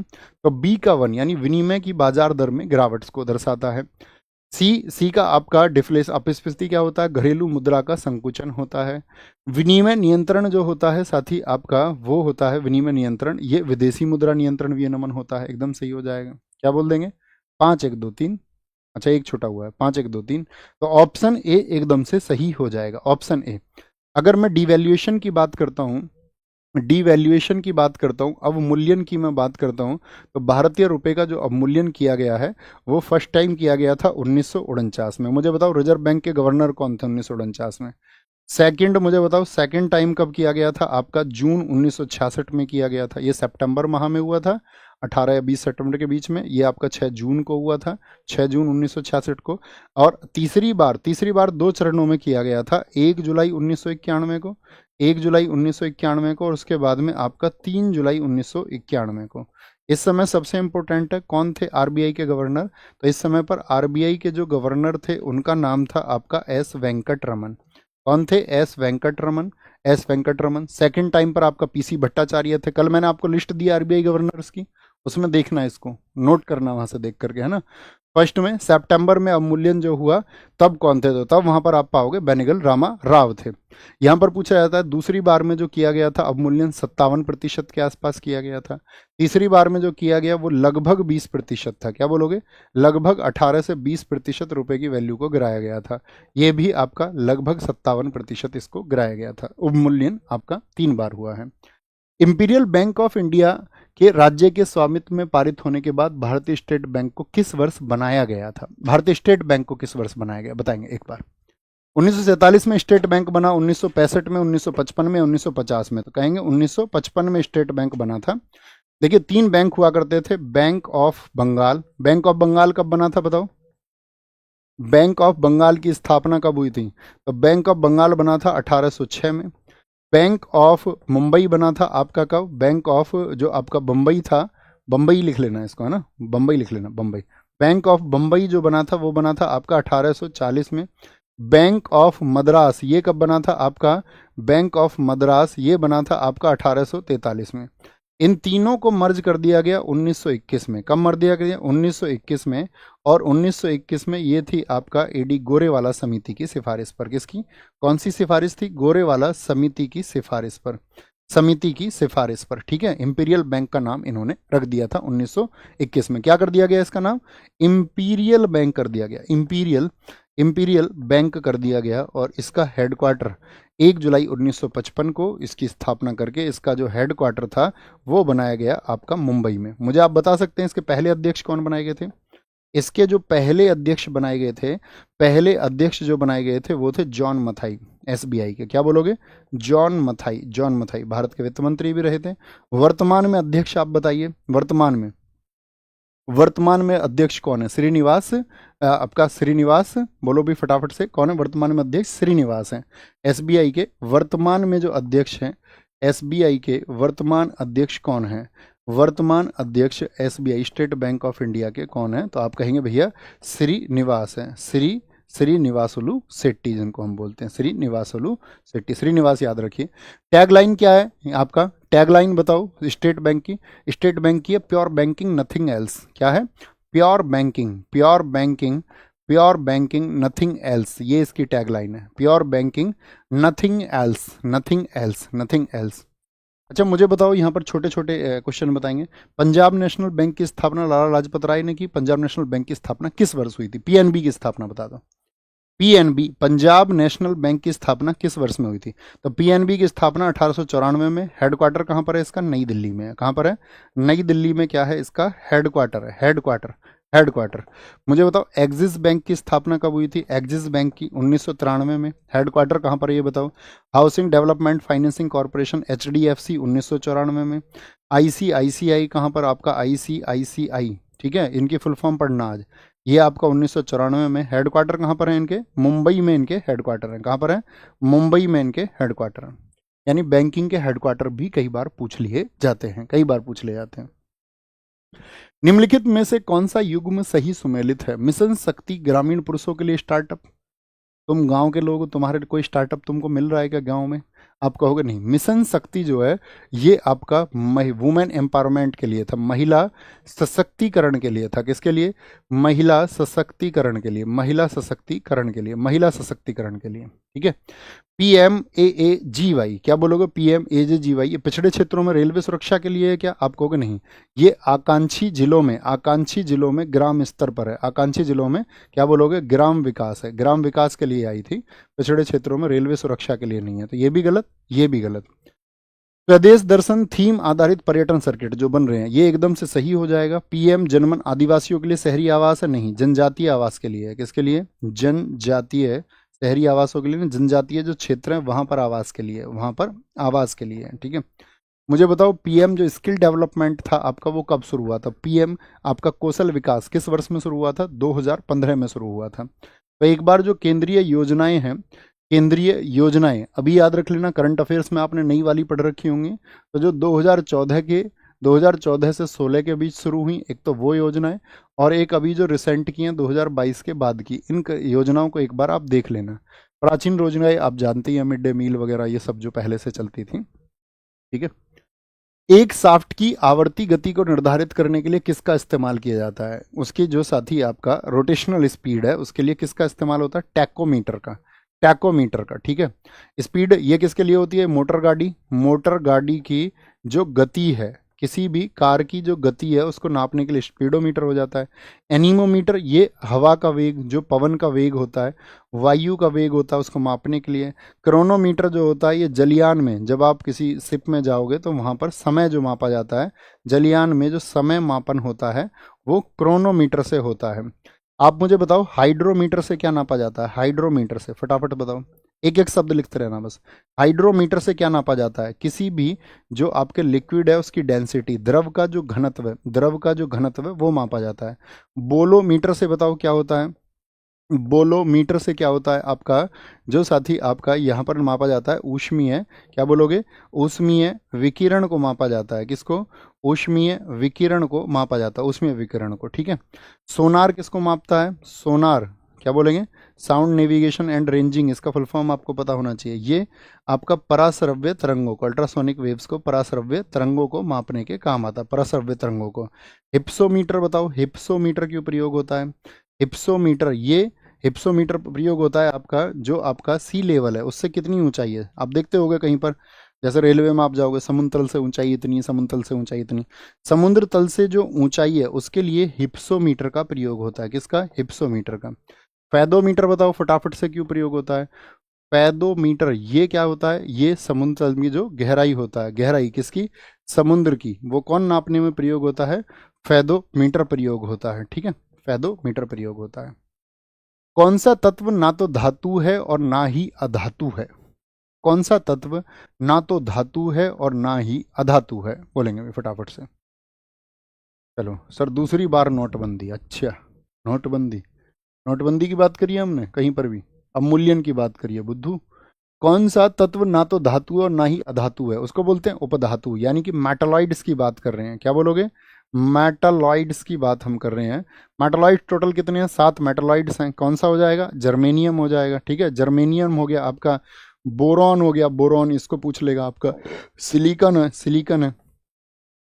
तो बी का 1 यानी विनिमय की बाजार दर में गिरावट को दर्शाता है। सी का आपका डिफ्लेशन, अपस्फीति क्या होता है, घरेलू मुद्रा का संकुचन होता है। विनिमय नियंत्रण जो होता है साथी आपका, वो होता है विनिमय नियंत्रण, ये विदेशी मुद्रा नियंत्रण विनियमन होता है। एकदम सही हो जाएगा। क्या बोल देंगे, 5 1 2 3। अच्छा एक छोटा हुआ है, 5 1 2 3, तो ऑप्शन ए एकदम से सही हो जाएगा, ऑप्शन ए। अगर मैं डिवैल्यूएशन की बात करता हूँ, डिवैल्यूएशन की बात करता हूँ, अवमूल्यन की मैं बात करता हूँ, तो भारतीय रुपए का जो अवमूल्यन किया गया है वो फर्स्ट टाइम किया गया था 1949 में। मुझे बताओ रिजर्व बैंक के गवर्नर कौन थे 1949 में। सेकंड मुझे बताओ, सेकंड टाइम कब किया गया था आपका, जून 1966 में किया गया था। ये सितंबर माह में हुआ था, 18 या 20 सितंबर के बीच में। ये आपका 6 जून को हुआ था, 6 जून 1966 को। और तीसरी बार 2 चरणों में किया गया था, 1 जुलाई 1991 को, 1 जुलाई 1991 को, और उसके बाद में आपका 3 जुलाई 1991 को। इस समय सबसे इंपॉर्टेंट है, कौन थे आरबीआई के गवर्नर, तो इस समय पर आरबीआई के जो गवर्नर थे उनका नाम था आपका एस वेंकट रमन। कौन थे, S Venkat Raman, S Venkat Raman. Second time पर आपका पीसी भट्टाचार्य थे। कल मैंने आपको लिस्ट दी आरबीआई गवर्नर्स की, उसमें देखना, इसको नोट करना वहां से देख करके, है ना। फर्स्ट में सितंबर में अवमूल्यन जो हुआ तब कौन थे, तो तब वहां पर आप पाओगे बेनेगल रामा राव थे। यहां पर पूछा जाता है दूसरी बार में जो किया गया था अवमूल्यन 57% के आसपास किया गया था। तीसरी बार में जो किया गया वो लगभग 20% था। क्या बोलोगे, लगभग 18 से 20% रुपए की वैल्यू को गिराया गया था। ये भी आपका लगभग 57% इसको गिराया गया था। अवमूल्यन आपका 3 बार हुआ है। इंपीरियल बैंक ऑफ इंडिया के राज्य के स्वामित्व में पारित होने के बाद भारतीय स्टेट बैंक को किस वर्ष बनाया गया था, भारतीय स्टेट बैंक को किस वर्ष बनाया गया, बताएंगे एक बार। 1947 में स्टेट बैंक बना, 1965 में, 1955 में, 1950 में, तो कहेंगे 1955 में स्टेट बैंक बना था। देखिए 3 बैंक हुआ करते थे, Bank of Bengal. Bank of Bengal कब बना था बताओ, बैंक ऑफ बंगाल की स्थापना कब हुई थी, तो बैंक ऑफ बंगाल बना था 1806 में। बैंक ऑफ मुंबई बना था आपका कब, बैंक ऑफ जो आपका बम्बई था, बम्बई लिख लेना इसको, है ना, बम्बई लिख लेना, बम्बई। बैंक ऑफ बम्बई जो बना था वो बना था आपका 1840 में। बैंक ऑफ मद्रास ये कब बना था आपका, बैंक ऑफ मद्रास ये बना था आपका 1843 में। इन तीनों को मर्ज कर दिया गया 1921 में। कब मर्ज दिया गया, 1921 में। और 1921 में ये थी आपका एडी गोरेवाला समिति की सिफारिश पर। किसकी, कौन सी सिफारिश थी, गोरेवाला समिति की सिफारिश पर, समिति की सिफारिश पर, ठीक है। इंपीरियल बैंक का नाम इन्होंने रख दिया था 1921 में। क्या कर दिया गया इसका नाम, इंपीरियल बैंक कर दिया गया, इंपीरियल बैंक कर दिया गया। और इसका हेडक्वार्टर 1 जुलाई 1955 को इसकी स्थापना करके इसका जो हेडक्वार्टर था वो बनाया गया आपका मुंबई में। मुझे आप बता सकते हैं इसके पहले अध्यक्ष कौन बनाए गए थे, इसके जो पहले अध्यक्ष बनाए गए थे, पहले अध्यक्ष जो बनाए गए थे वो थे जॉन मथाई, एसबीआई के। क्या बोलोगे, जॉन मथाई, जॉन मथाई भारत के वित्त मंत्री भी रहे थे। वर्तमान में अध्यक्ष आप बताइए, वर्तमान में अध्यक्ष कौन है, श्रीनिवास, आपका श्रीनिवास, बोलो भी फटाफट से, कौन है वर्तमान में अध्यक्ष, श्रीनिवास हैं। एसबीआई के वर्तमान में जो अध्यक्ष हैं, एसबीआई के वर्तमान अध्यक्ष कौन है, वर्तमान अध्यक्ष SBI state bank of India के कौन है, तो आप कहेंगे भैया श्रीनिवास हैं, श्रीनिवासुलु शेट्टी जिनको हम बोलते हैं, श्रीनिवासुलु शेट्टी, श्रीनिवास याद रखिए। टैगलाइन क्या है आपका, टैगलाइन बताओ स्टेट बैंक की, स्टेट बैंक की है प्योर बैंकिंग नथिंग एल्स। क्या है, pure banking, pure banking, pure banking nothing else, ये इसकी टैगलाइन है, pure banking nothing else, nothing else, nothing else. अच्छा मुझे बताओ यहाँ पर छोटे छोटे क्वेश्चन बताएंगे। पंजाब नेशनल बैंक की स्थापना लाला लाजपत राय ने की। पंजाब नेशनल बैंक की स्थापना किस वर्ष हुई थी, पीएनबी की स्थापना बता दो, पीएनबी पंजाब नेशनल बैंक की स्थापना किस वर्ष में हुई थी, तो पीएनबी की स्थापना 1894 में। हेडक्वार्टर कहाँ पर है इसका, नई दिल्ली में है। कहाँ पर है, नई दिल्ली में क्या है इसका हेडक्वार्टर है, हेडक्वार्टर, हेडक्वार्टर। मुझे बताओ एक्सिस बैंक की स्थापना कब हुई थी, एक्सिस बैंक की 1993 में। हेडक्वार्टर कहाँ पर है ये बताओ। Housing development financing corporation HDFC 1994 में। आईसीआईसीआई कहाँ पर आपका, आईसीआईसीआई, ठीक है, इनकी फुल फॉर्म पढ़ना आज, ये आपका 1994 में। हेडक्वार्टर कहाँ पर है इनके, मुंबई में इनके हेडक्वार्टर हैं। कहाँ पर है, मुंबई में इनके हेडक्वार्टर हैं। यानी बैंकिंग के हेडक्वार्टर भी कई बार पूछ लिए जाते हैं, कई बार पूछ लिए जाते हैं। निम्नलिखित में से कौन सा युग्म सही सुमेलित है, मिशन शक्ति ग्रामीण पुरुषों के लिए स्टार्टअप, तुम गांव के लोग, तुम्हारे कोई स्टार्टअप तुमको मिल रहा है क्या गांव में, आप कहोगे नहीं, मिशन शक्ति जो है ये आपका वुमेन एम्पावरमेंट के लिए था, महिला सशक्तिकरण के लिए था। किसके लिए? महिला सशक्तिकरण के लिए, महिला सशक्तिकरण के लिए, महिला सशक्तिकरण के लिए। ठीक है। PMAAGY, क्या बोलोगे? PMAAGY, ये पिछड़े क्षेत्रों में रेलवे सुरक्षा के लिए है क्या? आप कहोगे नहीं, ये आकांक्षी जिलों में, आकांक्षी जिलों में ग्राम स्तर पर है। आकांक्षी जिलों में क्या बोलोगे? ग्राम विकास है, ग्राम विकास के लिए आई थी, पिछड़े क्षेत्रों में रेलवे सुरक्षा के लिए नहीं है। तो ये भी गलत, ये भी गलत। प्रदेश दर्शन थीम आधारित पर्यटन सर्किट जो बन रहे हैं ये एकदम से सही हो जाएगा। PM जनमन आदिवासियों के लिए शहरी आवास है? नहीं, जनजातीय आवास के लिए है। किसके लिए? जनजातीय, शहरी आवासों के लिए नहीं, जनजातीय जो क्षेत्र हैं वहां पर आवास के लिए, वहां पर आवास के लिए है। ठीक है। मुझे बताओ PM जो स्किल डेवलपमेंट था आपका वो कब शुरू हुआ था? PM आपका कौशल विकास किस वर्ष में शुरू हुआ था? 2015 में शुरू हुआ था। तो एक बार जो केंद्रीय योजनाएं हैं, केंद्रीय योजनाएं अभी याद रख लेना, करंट अफेयर्स में आपने नई वाली पढ़ रखी होंगी। तो जो 2014 से 16 के बीच शुरू हुई, एक तो वो योजनाएं, और एक अभी जो रिसेंट की हैं 2022 के बाद की, इन योजनाओं को एक बार आप देख लेना। प्राचीन योजनाएं आप जानते ही हैं, मिड डे मील वगैरह ये सब जो पहले से चलती थी। ठीक है। एक शाफ्ट की आवर्ती गति को निर्धारित करने के लिए किसका इस्तेमाल किया जाता है? उसके जो साथी आपका रोटेशनल स्पीड है उसके लिए किसका इस्तेमाल होता है? टैकोमीटर का, टैकोमीटर का। ठीक है। स्पीड ये किसके लिए होती है? मोटर गाड़ी, मोटर गाड़ी की जो गति है, किसी भी कार की जो गति है उसको नापने के लिए स्पीडोमीटर हो जाता है। एनीमोमीटर ये हवा का वेग, जो पवन का वेग होता है, वायु का वेग होता है, उसको मापने के लिए। क्रोनोमीटर जो होता है ये जलयान में, जब आप किसी शिप में जाओगे तो वहाँ पर समय जो मापा जाता है, जलयान में जो समय मापन होता है वो क्रोनोमीटर से होता है। आप मुझे बताओ हाइड्रोमीटर से क्या नापा जाता है? हाइड्रोमीटर से फटाफट बताओ, एक एक शब्द लिखते रहना बस। हाइड्रोमीटर से क्या नापा जाता है? किसी भी जो आपके लिक्विड है उसकी डेंसिटी, द्रव का जो घनत्व है, द्रव का जो घनत्व है वो मापा जाता है। बोलोमीटर से बताओ क्या होता है? बोलोमीटर से क्या होता है आपका जो साथी आपका यहाँ पर मापा जाता है ऊष्मीय, क्या बोलोगे? ऊष्मीय विकिरण को मापा जाता है। किसको? ऊष्मीय विकिरण को मापा जाता है, ऊष्मीय विकिरण को। ठीक है। सोनार किसको मापता है? सोनार क्या बोलेंगे? साउंड नेविगेशन एंड रेंजिंग, इसका फुल फॉर्म आपको पता होना चाहिए। ये आपका पराश्रव्य तरंगों को, अल्ट्रासोनिक वेव्स को, पराश्रव्य तरंगों को मापने के काम आता है, पराश्रव्य तरंगों को। हिप्सोमीटर बताओ, हिप्सोमीटर क्यों प्रयोग होता है? हिप्सोमीटर, ये हिप्सोमीटर प्रयोग होता है आपका जो आपका सी लेवल है उससे कितनी ऊंचाई है आप देखते होगे कहीं पर, जैसे रेलवे में आप जाओगे, समुद्र तल से ऊंचाई इतनी, समुद्र तल से ऊंचाई इतनी, समुद्र तल से जो ऊंचाई है उसके लिए हिप्सोमीटर का प्रयोग होता है। किसका? हिप्सोमीटर का। फैदोमीटर बताओ फटाफट से क्यों प्रयोग होता है? फैदोमीटर ये क्या होता है? ये समुद्र तल में जो गहराई होता है, गहराई किसकी? समुद्र की, वो कौन नापने में प्रयोग होता है? फैदोमीटर प्रयोग होता है। ठीक है। फैदोमीटर प्रयोग होता है। कौन सा तत्व ना तो धातु है और ना ही अधातु है? कौन सा तत्व ना तो धातु है और ना ही अधातु है? बोलेंगे भी फटाफट से। चलो सर, दूसरी बार नोटबंदी। अच्छा, नोटबंदी, नोटबंदी की बात करिए हमने कहीं पर भी, अवमूल्यन की बात करिए बुद्धू। कौन सा तत्व ना तो धातु है और ना ही अधातु है? उसको बोलते हैं उपधातु, यानी कि मेटालॉइड्स की बात कर रहे हैं। क्या बोलोगे? मेटालॉइड्स की बात हम कर रहे हैं। मेटालॉइड टोटल कितने हैं? 7 मेटालॉइड्स हैं। कौन सा हो जाएगा? जर्मेनियम हो जाएगा। ठीक है। जर्मेनियम हो गया आपका, बोरॉन हो गया, बोरॉन इसको पूछ लेगा आपका, सिलिकॉन है, सिलिकॉन है,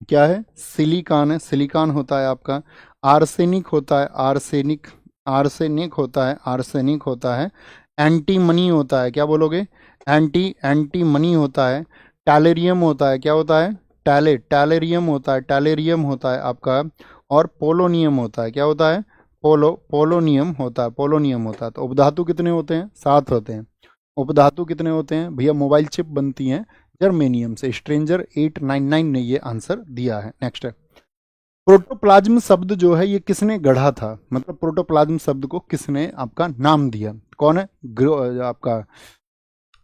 क्या है? सिलिकॉन है, सिलिकॉन होता है आपका। आर्सेनिक होता है, आर्सेनिक, आर्सेनिक होता है, आर्सेनिक होता है। एंटीमनी होता है, क्या बोलोगे? एंटीमनी होता है। टैलेरियम होता है, क्या होता है? टैलेरियम होता है, टैलेरियम होता है आपका। और पोलोनियम होता है, क्या होता है? पोलोनियम होता है, पोलोनियम होता है। तो उपधातु कितने होते हैं? 7 होते हैं। उपधातु कितने होते हैं भैया? मोबाइल चिप बनती हैं जर्मेनियम से। स्ट्रेंजर 899 ने ये आंसर दिया है। नेक्स्ट है, प्रोटोप्लाज्म शब्द जो है ये किसने गढ़ा था? मतलब प्रोटोप्लाज्म शब्द को किसने आपका नाम दिया? कौन है? आपका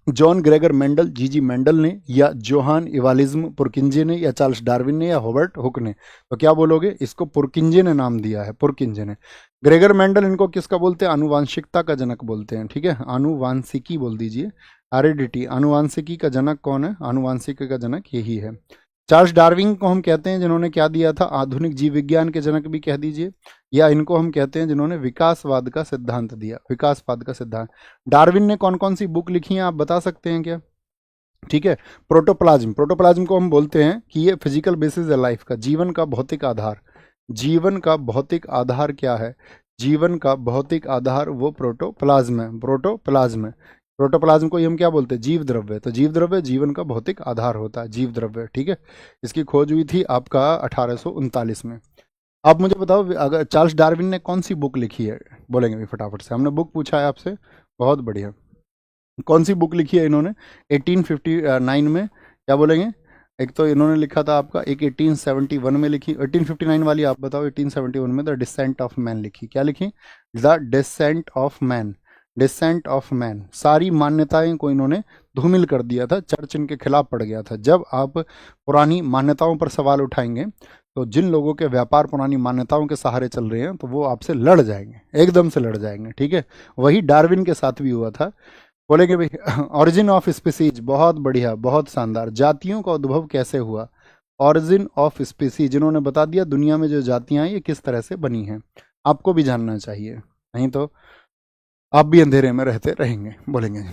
जॉन ग्रेगर मेंडल, जीजी मेंडल ने, या जोहान इवालिज्म पुरकिंजे ने, या चार्ल्स डार्विन ने, या हॉबर्ट हुक ने? तो क्या बोलोगे? इसको पुरकिंजे ने नाम दिया है, पुरकिंजे ने। ग्रेगर मेंडल इनको किसका बोलते हैं? आनुवांशिकता का जनक बोलते हैं। ठीक है। आनुवांशिकी बोल दीजिए, हेरिडिटी। आनुवांशिकी का जनक कौन है? आनुवांशिकी का जनक यही है। चार्ल्स डार्विन को हम कहते हैं जिन्होंने क्या दिया था? आधुनिक जीव विज्ञान के जनक भी कह दीजिए, या इनको हम कहते हैं जिन्होंने विकासवाद का सिद्धांत दिया, विकासवाद का सिद्धांत। डार्विन ने कौन कौन सी बुक लिखी हैं आप बता सकते हैं क्या? ठीक है। प्रोटोप्लाज्म, प्रोटोप्लाज्म को हम बोलते हैं कि ये फिजिकल बेसिस है लाइफ का, जीवन का भौतिक आधार। जीवन का भौतिक आधार क्या है? जीवन का भौतिक आधार वो प्रोटोप्लाज्म है, प्रोटोप्लाज्म है। प्रोटोप्लाज्म को ही हम क्या बोलते हैं? जीव द्रव्य। तो जीव द्रव्य जीवन का भौतिक आधार होता है, जीव द्रव्य। ठीक है। इसकी खोज हुई थी आपका 1839 में। आप मुझे बताओ, अगर चार्ल्स डार्विन ने कौन सी बुक लिखी है? बोलेंगे भी फटाफट से, हमने बुक पूछा है आपसे, बहुत बढ़िया। कौन सी बुक लिखी है इन्होंने 1859 में? क्या बोलेंगे? एक तो इन्होंने लिखा था आपका, एक 1871 में लिखी, 1859 वाली आप बताओ। 1871 में द डिसेंट ऑफ मैन लिखी। क्या लिखी? The descent of man, descent of man. सारी मान्यताएं को इन्होंने धूमिल कर दिया था, चर्च इनके खिलाफ पड़ गया था। जब आप पुरानी मान्यताओं पर सवाल उठाएंगे तो जिन लोगों के व्यापार पुरानी मान्यताओं के सहारे चल रहे हैं तो वो आपसे लड़ जाएंगे, एकदम से लड़ जाएंगे। ठीक है। वही डार्विन के साथ भी हुआ था। बोलेंगे भाई ऑरिजिन ऑफ स्पीसीज, बहुत बढ़िया, बहुत शानदार। जातियों का उद्भव कैसे हुआ? ऑरिजिन ऑफ स्पीसीज, जिन्होंने बता दिया दुनिया में जो जातियां हैं ये किस तरह से बनी हैं। आपको भी जानना चाहिए, नहीं तो आप भी अंधेरे में रहते रहेंगे। बोलेंगे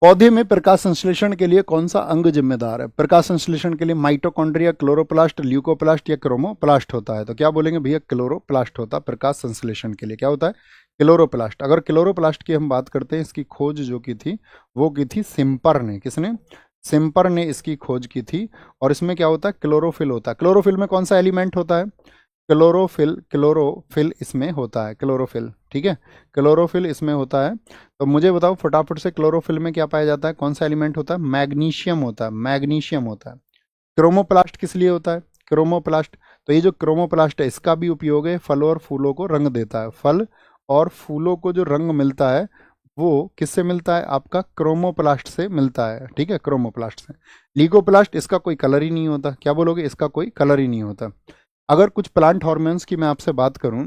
पौधे में प्रकाश संश्लेषण के लिए कौन सा अंग जिम्मेदार है? प्रकाश संश्लेषण के लिए माइटोकॉन्ड्रिया, क्लोरोप्लास्ट, ल्यूकोप्लास्ट या क्रोमोप्लास्ट होता है? तो क्या बोलेंगे भैया? क्लोरोप्लास्ट होता है प्रकाश संश्लेषण के लिए। क्या होता है? क्लोरोप्लास्ट। अगर क्लोरोप्लास्ट की हम बात करते हैं, इसकी खोज जो की थी वो की थी सिम्पर ने। किसने? सिम्पर ने इसकी खोज की थी। और इसमें क्या होता है? क्लोरोफिल होता है। क्लोरोफिल में कौन सा एलिमेंट होता है? क्लोरोफिल, क्लोरोफिल इसमें होता है, क्लोरोफिल। ठीक है। क्लोरोफिल इसमें होता है। तो मुझे बताओ फटाफट से, क्लोरोफिल में क्या पाया जाता है? कौन सा एलिमेंट होता है? मैग्नीशियम होता है, मैग्नीशियम होता है। क्रोमोप्लास्ट किस लिए होता है? क्रोमोप्लास्ट, तो ये जो क्रोमोप्लास्ट है इसका भी उपयोग है, फल और फूलों को रंग देता है। फल और फूलों को जो रंग मिलता है वो किससे मिलता है? आपका क्रोमोप्लास्ट से मिलता है। ठीक है, क्रोमोप्लास्ट से। लीगोप्लास्ट, इसका कोई कलर ही नहीं होता। क्या बोलोगे? इसका कोई कलर ही नहीं होता। अगर कुछ प्लांट हॉर्मोन्स की मैं आपसे बात करूं,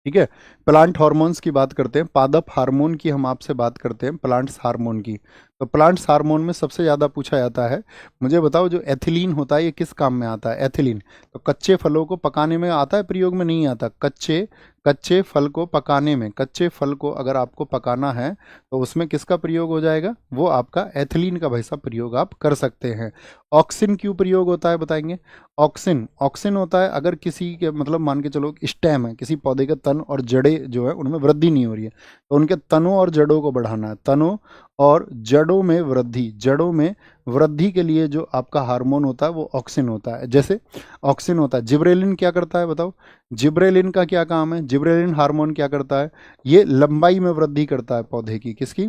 ठीक है, प्लांट हार्मोन्स की बात करते हैं, पादप हार्मोन की हम आपसे बात करते हैं, प्लांट्स हार्मोन की। तो प्लांट्स हार्मोन में सबसे ज़्यादा पूछा जाता है, मुझे बताओ जो एथिलीन होता है ये किस काम में आता है? एथिलीन तो कच्चे फलों को पकाने में आता है, प्रयोग में नहीं आता। कच्चे कच्चे फल को पकाने में, कच्चे फल को अगर आपको पकाना है तो उसमें किसका प्रयोग हो जाएगा? वो आपका एथिलीन का भाई साहब प्रयोग आप कर सकते हैं। ऑक्सिन क्यों प्रयोग होता है बताएंगे? ऑक्सिन, ऑक्सिन होता है अगर किसी के मतलब मान के चलो स्टेम है, किसी पौधे के तन और जड़ें जो है उनमें वृद्धि नहीं हो रही है, तो उनके तनों और जड़ों को बढ़ाना है। तनों और जड़ों में वृद्धि, जड़ों में वृद्धि के लिए जो आपका हार्मोन होता है वो ऑक्सिन होता है। जैसे ऑक्सिन होता है। जिब्रेलिन क्या करता है बताओ? जिब्रेलिन का क्या काम है? जिब्रेलिन हार्मोन क्या करता है? ये लंबाई में वृद्धि करता है पौधे की। किसकी?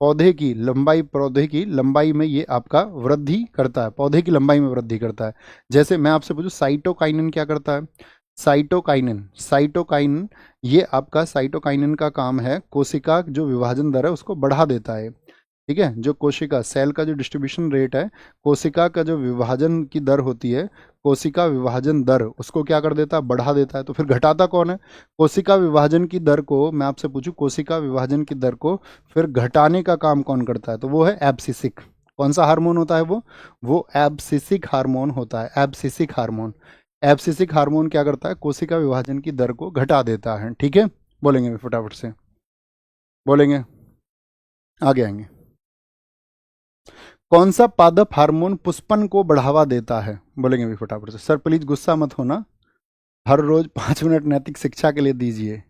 पौधे की लंबाई, पौधे की लंबाई में ये आपका वृद्धि करता है, पौधे की लंबाई में वृद्धि करता है। जैसे मैं आपसे पूछूं साइटोकाइनिन क्या करता है? साइटोकाइनिन, साइटोकाइनिन ये आपका साइटोकाइनिन का काम है कोशिका जो विभाजन दर है उसको बढ़ा देता है। ठीक है, जो कोशिका सेल का जो डिस्ट्रीब्यूशन रेट है, कोशिका का जो विभाजन की दर होती है, कोशिका विभाजन दर उसको क्या कर देता है? बढ़ा देता है। तो फिर घटाता कौन है? कोशिका विभाजन की दर को मैं आपसे पूछूं, कोशिका विभाजन की दर को फिर घटाने का काम कौन करता है? तो वो है एब्सिसिक। कौन सा हार्मोन होता है वो एब्सिसिक हार्मोन होता है, एब्सिसिक हार्मोन। एब्सिसिक हार्मोन क्या करता है? कोशिका विभाजन की दर को घटा देता है। ठीक है, बोलेंगे फटाफट से, बोलेंगे, आगे आएंगे। कौन सा पादप हार्मोन पुष्पन को बढ़ावा देता है? बोलेंगे भी फटाफट से। सर प्लीज गुस्सा मत होना, हर रोज 5 मिनट नैतिक शिक्षा के लिए दीजिए।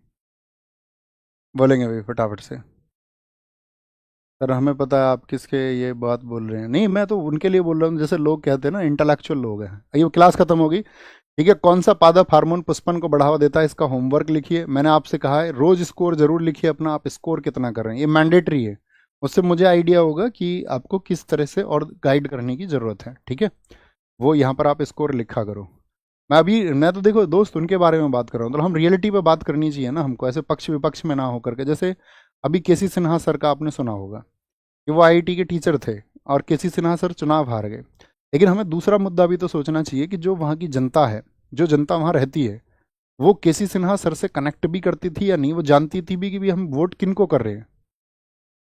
बोलेंगे भी फटाफट से। सर हमें पता है आप किसके ये बात बोल रहे हैं, नहीं मैं तो उनके लिए बोल रहा हूँ जैसे लोग कहते हैं ना इंटेलेक्चुअल लोग हैं। ये क्लास खत्म होगी, ठीक है। कौन सा पादप हार्मोन पुष्पन को बढ़ावा देता है, इसका होमवर्क लिखिए। मैंने आपसे कहा है रोज स्कोर जरूर लिखिए अपना, आप स्कोर कितना कर रहे हैं, ये मैंडेटरी है। उससे मुझे आइडिया होगा कि आपको किस तरह से और गाइड करने की ज़रूरत है। ठीक है, वो यहाँ पर आप स्कोर लिखा करो। मैं तो देखो दोस्त उनके बारे में बात कर रहा हूँ, तो हम रियलिटी पे बात करनी चाहिए ना हमको, ऐसे पक्ष विपक्ष में ना होकर के। जैसे अभी केसी सिन्हा सर का आपने सुना होगा कि वो आईआईटी के टीचर थे और केसी सिन्हा सर चुनाव हार गए। लेकिन हमें दूसरा मुद्दा भी तो सोचना चाहिए कि जो वहाँ की जनता है, जो जनता वहाँ रहती है, वो केसी सिन्हा सर से कनेक्ट भी करती थी या नहीं, वो जानती थी भी कि हम वोट किन को कर रहे हैं।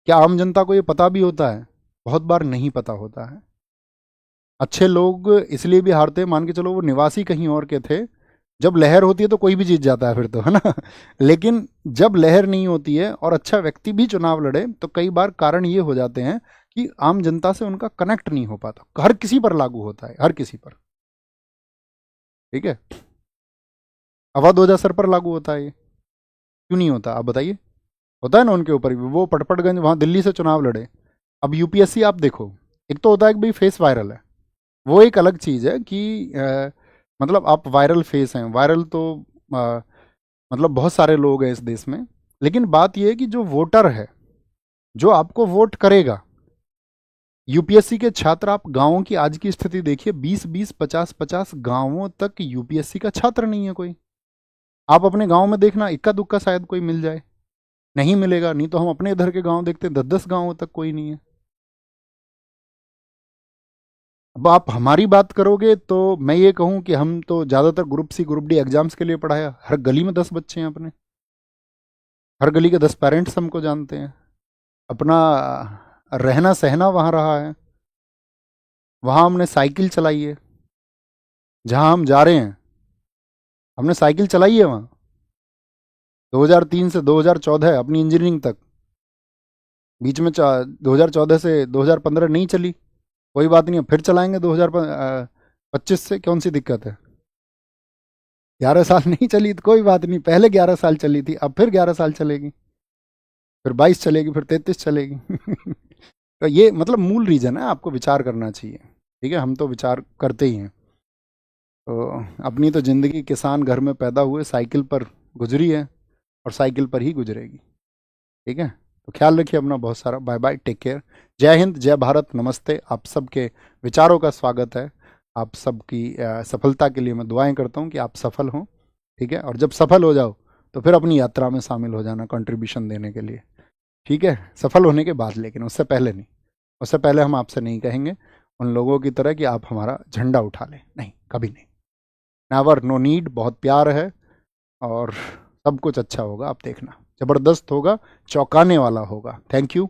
क्या आम जनता को ये पता भी होता है? बहुत बार नहीं पता होता है। अच्छे लोग इसलिए भी हारते हैं, मान के चलो वो निवासी कहीं और के थे, जब लहर होती है तो कोई भी जीत जाता है फिर तो, है ना। लेकिन जब लहर नहीं होती है और अच्छा व्यक्ति भी चुनाव लड़े तो कई बार कारण ये हो जाते हैं कि आम जनता से उनका कनेक्ट नहीं हो पाता। हर किसी पर लागू होता है, हर किसी पर, ठीक है। अवध ओझा सर पर लागू होता है ये, क्यों नहीं होता आप बताइए? होता है ना उनके ऊपर भी। वो पटपटगंज वहाँ दिल्ली से चुनाव लड़े। अब यूपीएससी आप देखो, एक तो होता है कि भाई फेस वायरल है, वो एक अलग चीज़ है कि मतलब आप वायरल फेस हैं, वायरल तो अ, मतलब बहुत सारे लोग हैं इस देश में। लेकिन बात यह है कि जो वोटर है, जो आपको वोट करेगा, यूपीएससी के छात्र, आप गांवों की आज की स्थिति देखिए, 20-20, 50-50 गांवों तक यूपीएससी का छात्र नहीं है कोई। आप अपने गांव में देखना, इक्का दुक्का शायद कोई मिल जाए, नहीं मिलेगा। नहीं तो हम अपने इधर के गांव देखते हैं, 10-10 गांवों तक कोई नहीं है। अब आप हमारी बात करोगे तो मैं ये कहूं कि हम तो ज़्यादातर group C group D exams के लिए पढ़ाया। हर गली में 10 बच्चे हैं अपने, हर गली के 10 पेरेंट्स हमको जानते हैं। अपना रहना सहना वहाँ रहा है, वहाँ हमने साइकिल चलाई है। जहाँ हम जा रहे हैं हमने साइकिल चलाई है वहाँ, 2003 से 2014 अपनी इंजीनियरिंग तक। बीच में 2014 से 2015 नहीं चली, कोई बात नहीं है, फिर चलाएंगे 2025 से, कौन सी दिक्कत है। 11 साल नहीं चली तो कोई बात नहीं, पहले 11 साल चली थी, अब फिर 11 साल चलेगी, फिर 22 चलेगी, फिर 33 चलेगी। तो ये मतलब मूल रीज़न है, आपको विचार करना चाहिए, ठीक है। हम तो विचार करते ही हैं। तो अपनी तो ज़िंदगी किसान घर में पैदा हुए, साइकिल पर गुजरी है और साइकिल पर ही गुजरेगी, ठीक है। तो ख्याल रखिए अपना बहुत सारा। Bye bye, take care. जय हिंद, जय भारत, नमस्ते। आप सबके विचारों का स्वागत है। आप सबकी सफलता के लिए मैं दुआएं करता हूं कि आप सफल हों, ठीक है। और जब सफल हो जाओ तो फिर अपनी यात्रा में शामिल हो जाना कंट्रीब्यूशन देने के लिए, ठीक है। सफल होने के बाद, लेकिन उससे पहले नहीं। उससे पहले हम आपसे नहीं कहेंगे उन लोगों की तरह कि आप हमारा झंडा उठा लें, नहीं, कभी नहीं। Never, no need. बहुत प्यार है और सब कुछ अच्छा होगा, आप देखना, ज़बरदस्त होगा, चौंकाने वाला होगा। Thank you.